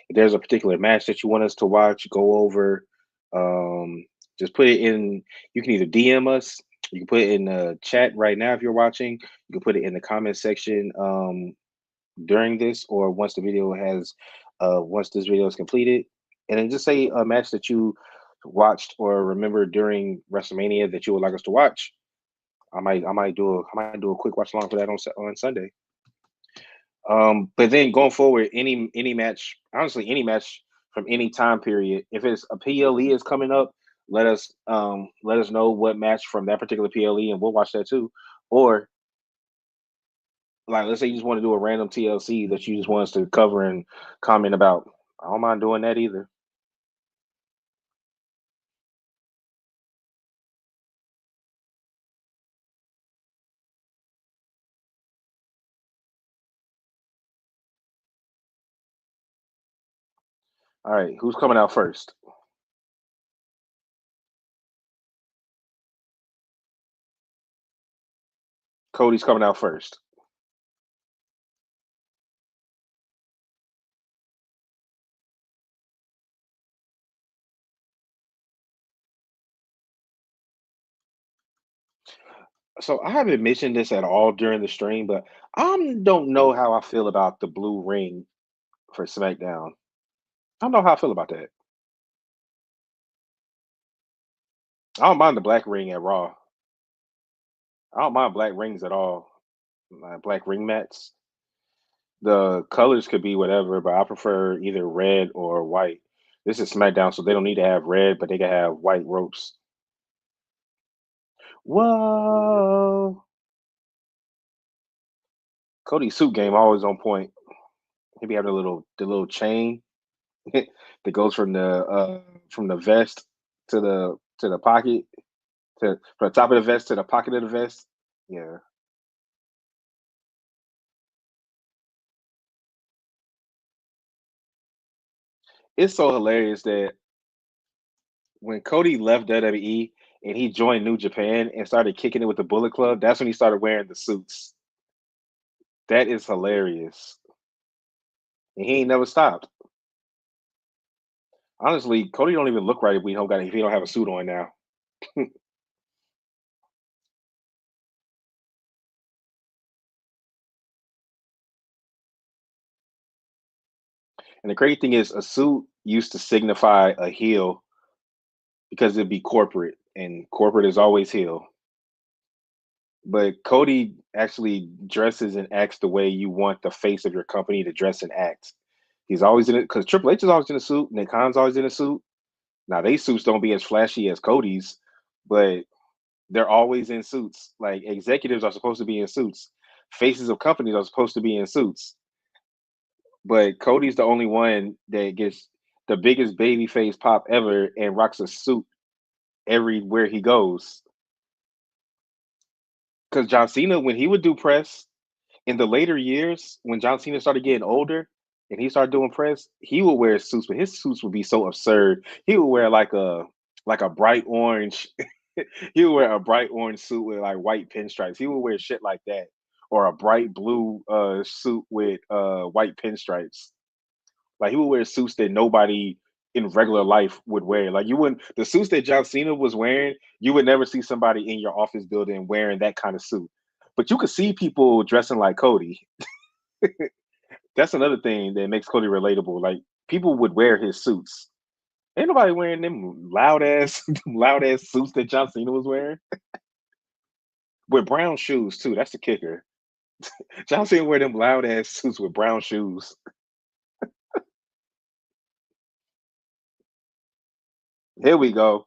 if there's a particular match that you want us to watch, go over. Just put it in. You can either DM us. You can put it in the chat right now if you're watching. You can put it in the comment section during this, or once this video is completed, and then just say a match that you watched or remember during WrestleMania that you would like us to watch. I might do a quick watch along for that on Sunday. But then going forward, any match, honestly, any match from any time period, if it's a PLE is coming up, let us know what match from that particular PLE, and we'll watch that too. Or like, let's say you just want to do a random TLC that you just want us to cover and comment about. I don't mind doing that either. All right, who's coming out first? Cody's coming out first. So I haven't mentioned this at all during the stream, but I don't know how I feel about the blue ring for SmackDown. I don't know how I feel about that. I don't mind the black ring at Raw. I don't mind black rings at all. Black ring mats. The colors could be whatever, but I prefer either red or white. This is SmackDown, so they don't need to have red, but they can have white ropes. Whoa! Cody's suit game always on point. He be having the little chain that goes from the vest to the pocket from the top of the vest to the pocket of the vest. Yeah, it's so hilarious that when Cody left WWE and he joined New Japan and started kicking it with the Bullet Club, that's when he started wearing the suits. That is hilarious, and he ain't never stopped. Honestly, Cody don't even look right if he don't have a suit on now. And the crazy thing is, a suit used to signify a heel because it'd be corporate, and corporate is always heel. But Cody actually dresses and acts the way you want the face of your company to dress and act. He's always in it because Triple H is always in a suit, Nick Khan's always in a suit. Now they suits don't be as flashy as Cody's, but they're always in suits. Like executives are supposed to be in suits. Faces of companies are supposed to be in suits. But Cody's the only one that gets the biggest baby face pop ever and rocks a suit everywhere he goes. Because John Cena, when he would do press in the later years, when John Cena started getting older, and he started doing press, he would wear suits, but his suits would be so absurd. He would wear like a bright orange. He would wear a bright orange suit with like white pinstripes. He would wear shit like that, or a bright blue suit with white pinstripes. Like he would wear suits that nobody in regular life would wear. Like you wouldn't the suits that John Cena was wearing, you would never see somebody in your office building wearing that kind of suit. But you could see people dressing like Cody. That's another thing that makes Cody relatable. Like people would wear his suits. Ain't nobody wearing them loud ass, loud ass suits that John Cena was wearing with brown shoes too. That's the kicker. John Cena wear them loud ass suits with brown shoes. Here we go.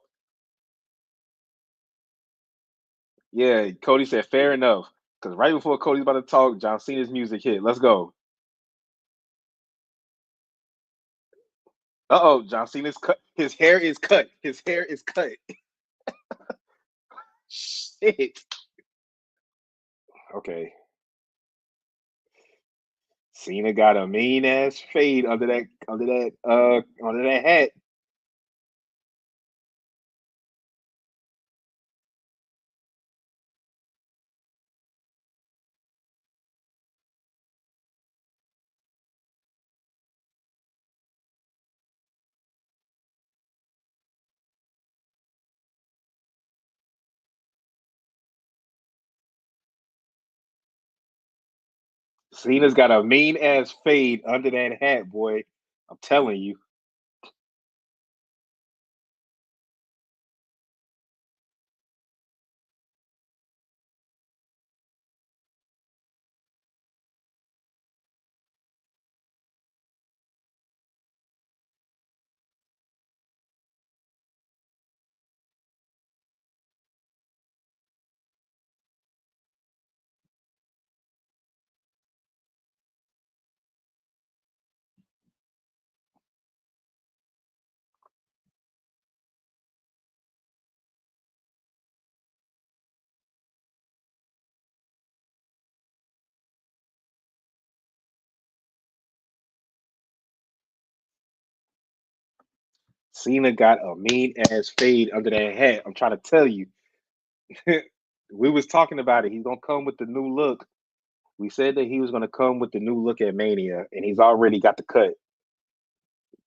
Yeah, Cody said fair enough. Because right before Cody's about to talk, John Cena's music hit. Let's go. Uh-oh, John Cena's cut. His hair is cut. His hair is cut. Shit. Okay. Cena got a mean ass fade under that hat. Cena's got a mean ass fade under that hat, boy. I'm telling you. Cena got a mean ass fade under that hat. I'm trying to tell you. We was talking about it. He's gonna come with the new look. We said that he was gonna come with the new look at Mania, and he's already got the cut.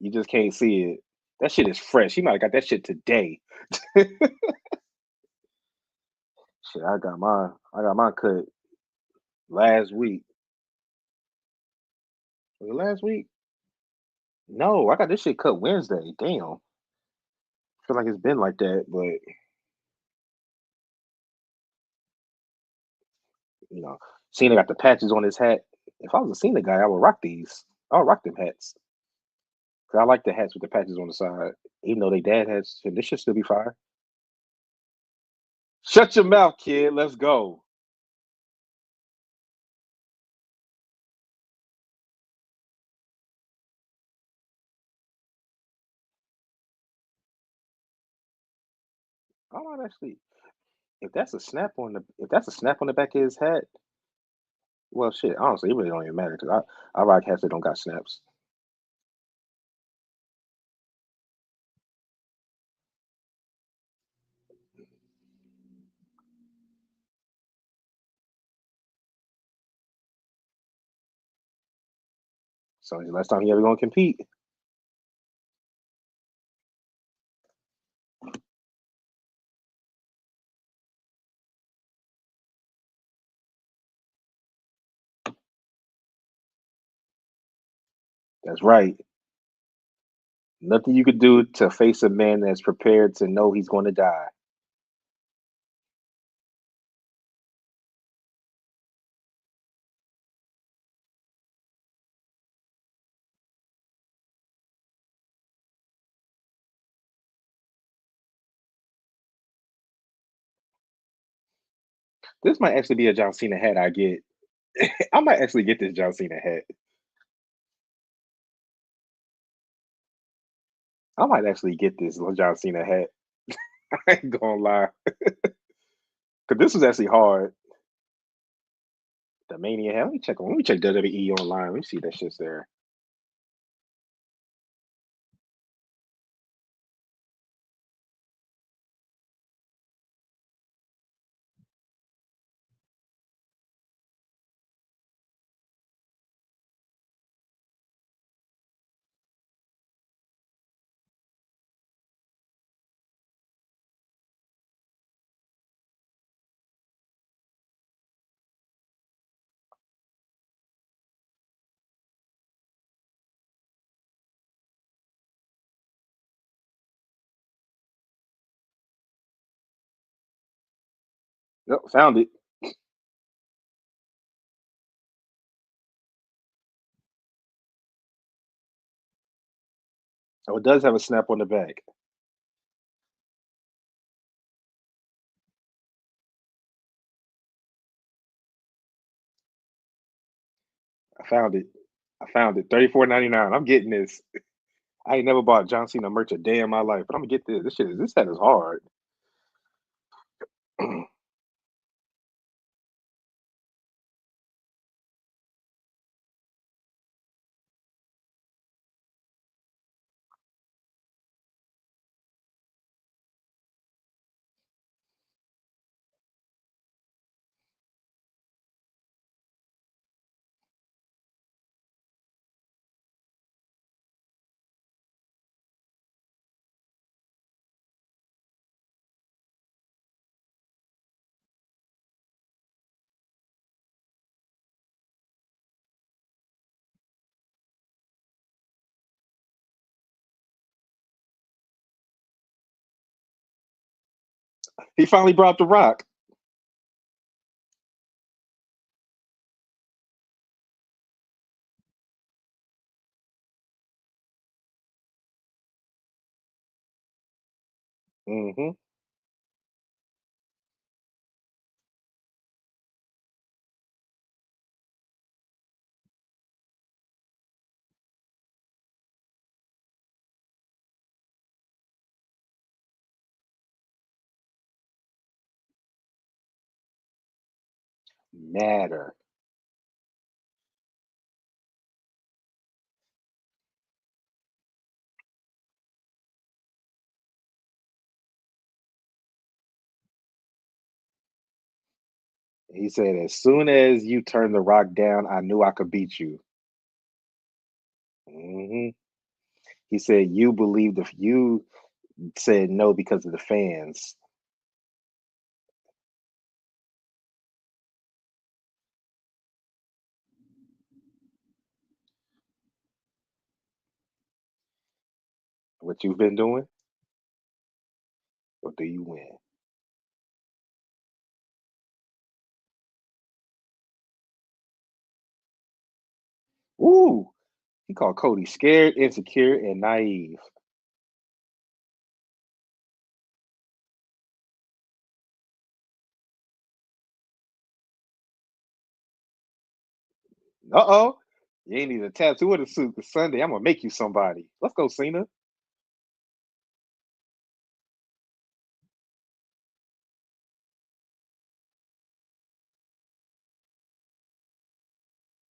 You just can't see it. That shit is fresh. He might have got that shit today. Shit, I got mine cut last week. Was it last week? No, I got this shit cut Wednesday. Damn. Feel like it's been like that, but you know, Cena got the patches on his hat. If I was a Cena guy, I would rock these. I would rock them hats. 'Cause I like the hats with the patches on the side. Even though they dad hats, this should still be fire. Shut your mouth, kid. Let's go. I might actually, if that's a snap on the back of his hat, well, shit. Honestly, it really don't even matter because I rock hats that don't got snaps. So the last time he ever gonna compete. That's right. Nothing you could do to face a man that's prepared to know he's going to die. This might actually be a John Cena hat I get. I might actually get this John Cena hat. I might actually get this John Cena hat. I ain't gonna lie. Because this was actually hard. The Mania hat. Let me check WWE online. Let me see if that shit's there. Yep, found it. Oh, it does have a snap on the back. I found it. I found it. 34.99. I'm getting this. I ain't never bought John Cena merch a day in my life, but I'm gonna get this. This set is hard. He finally brought the rock. Hmm. Matter. He said, as soon as you turned the rock down, I knew I could beat you. Hmm. He said, you believed if you said no because of the fans. What you've been doing, or do you win? Ooh, he called Cody scared, insecure, and naive. Uh-oh. You ain't need a tattoo or the suit. Cause Sunday, I'm gonna make you somebody. Let's go, Cena.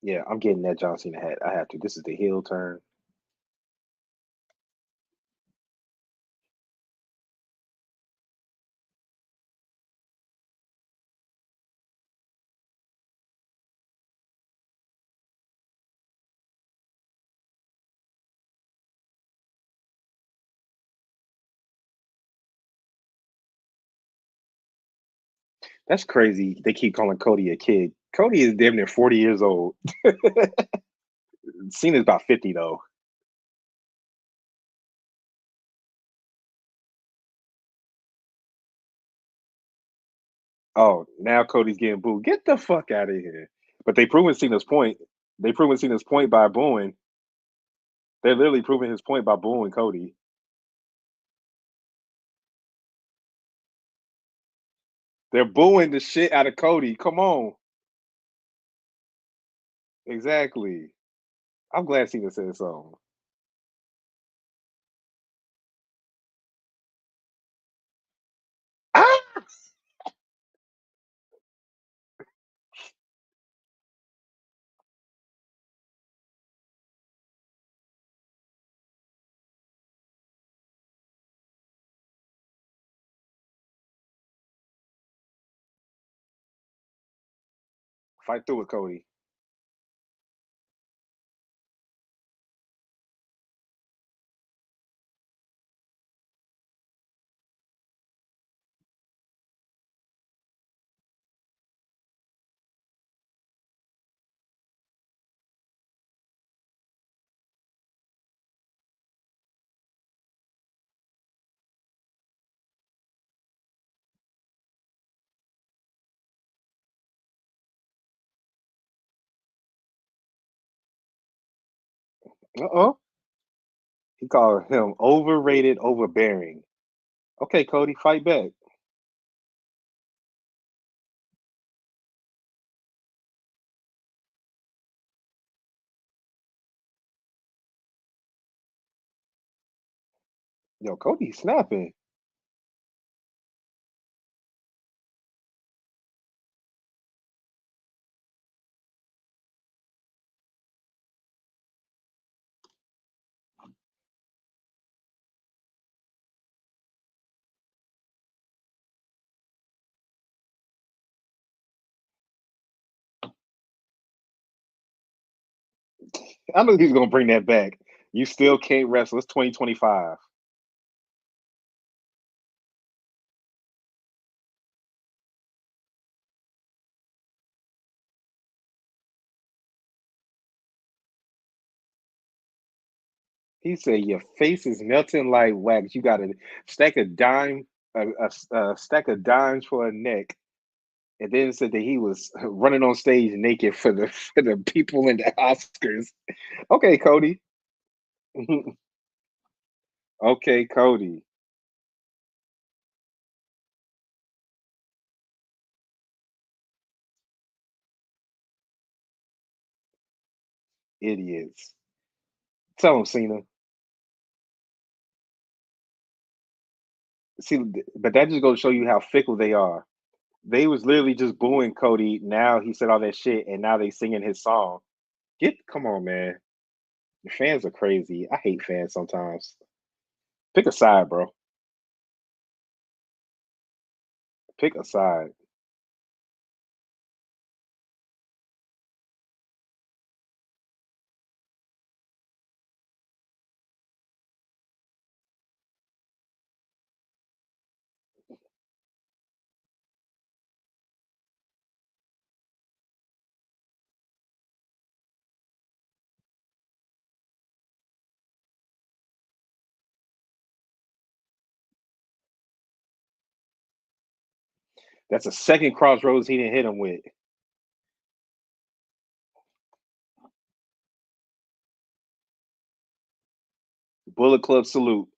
Yeah, I'm getting that John Cena hat. I have to. This is the heel turn. That's crazy. They keep calling Cody a kid. Cody is damn near 40 years old. Cena's about 50 though. Oh, now Cody's getting booed. Get the fuck out of here. But they proving Cena's point. They proving Cena's point by booing. They're literally proving his point by booing Cody. They're booing the shit out of Cody. Come on. Exactly. I'm glad Cena said something. Ah! Fight through it, Cody. Uh-oh. He called him overrated, overbearing. Okay, Cody, fight back. Yo, Cody snapping. I knew he was gonna bring that back. You still can't wrestle. It's 2025. He said your face is melting like wax. You got a stack of a stack of dimes for a neck, and then said that he was running on stage naked for the for the people in the Oscars. Okay, Cody. Okay, Cody. Idiots. Tell him, Cena. See, but that just goes to show you how fickle they are. They was literally just booing Cody. Now he said all that shit, and now they singing his song. Come on, man. The fans are crazy. I hate fans sometimes. Pick a side, bro. Pick a side. That's a second crossroads he didn't hit him with. Bullet Club salute.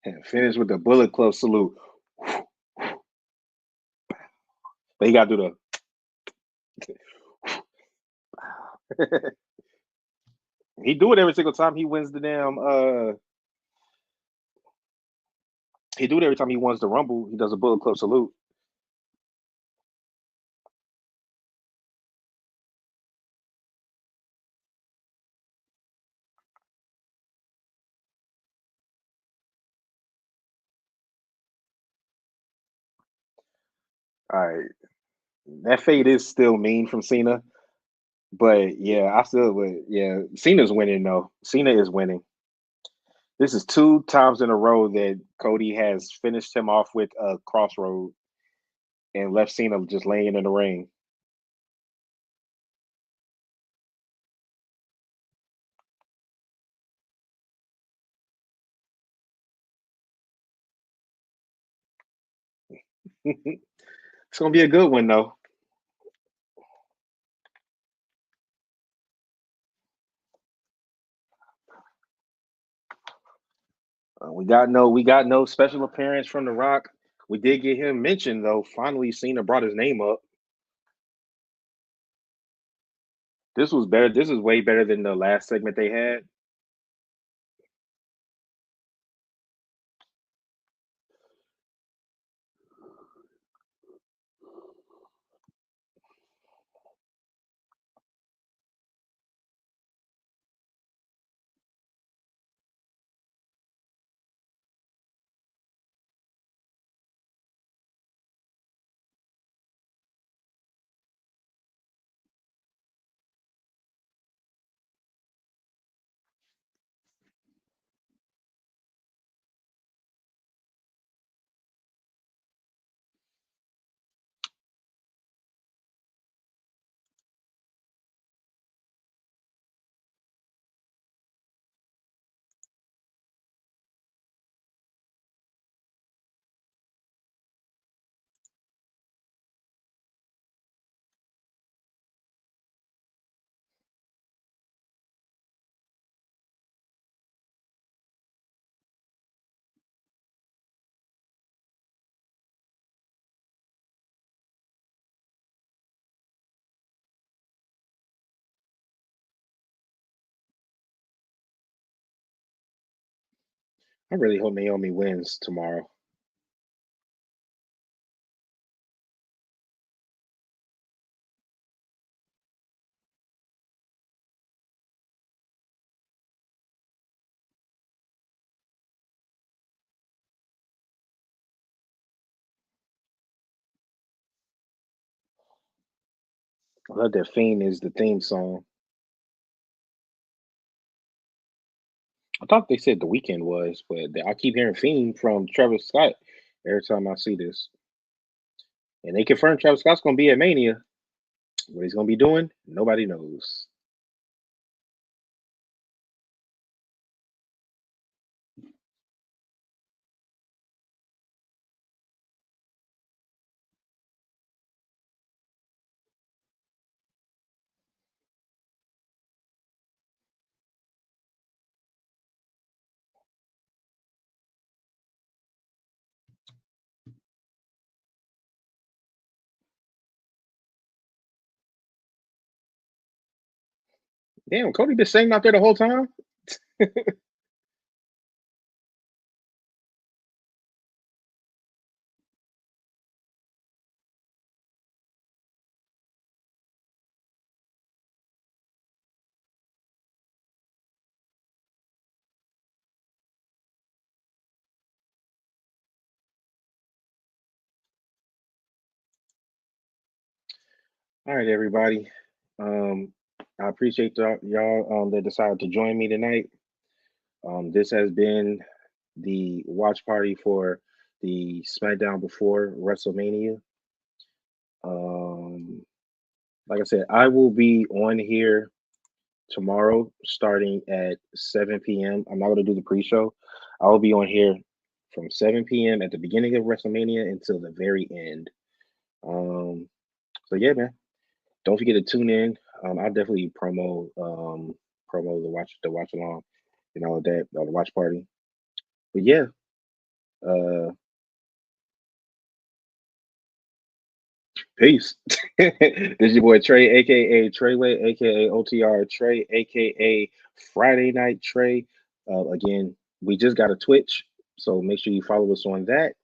And finish with the Bullet Club salute. But he got to do the. He do it every single time he wins the damn. He do it every time he wins the Rumble. He does a Bullet Club salute. All right, that fade is still mean from Cena, but yeah, I still would. Yeah, Cena's winning though. Cena is winning. This is two times in a row that Cody has finished him off with a crossroad and left Cena just laying in the ring. It's gonna be a good one though. We got no special appearance from The Rock. We did get him mentioned though. Finally, Cena brought his name up. This was better. This is way better than the last segment they had. I really hope Naomi wins tomorrow. I love that Fiend is the theme song. I thought they said the weekend was, but I keep hearing Fiend from Travis Scott every time I see this. And they confirmed Travis Scott's gonna be at Mania. What he's gonna be doing, nobody knows. Damn, Cody been singing out there the whole time. All right, everybody. Um, I appreciate y'all that decided to join me tonight. This has been the watch party for the SmackDown before WrestleMania. Um, like I said, I will be on here tomorrow starting at 7 p.m. I'm not going to do the pre-show. I will be on here from 7 p.m. at the beginning of WrestleMania until the very end. Um, so yeah, man. Don't forget to tune in. I'll definitely promo the watch along and all of that, the watch party. But yeah, uh, peace. This is your boy Trey, aka Treyway, aka OTR Trey, aka Friday Night Trey. Again, we just got a Twitch, so make sure you follow us on that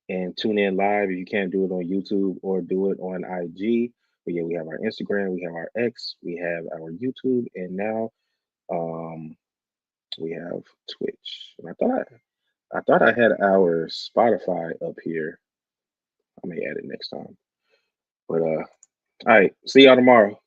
and tune in live if you can't do it on YouTube or do it on IG. But yeah, we have our Instagram, we have our X, we have our YouTube, and now um we have Twitch. And I thought I had our Spotify up here. I may add it next time. But all right, see y'all tomorrow.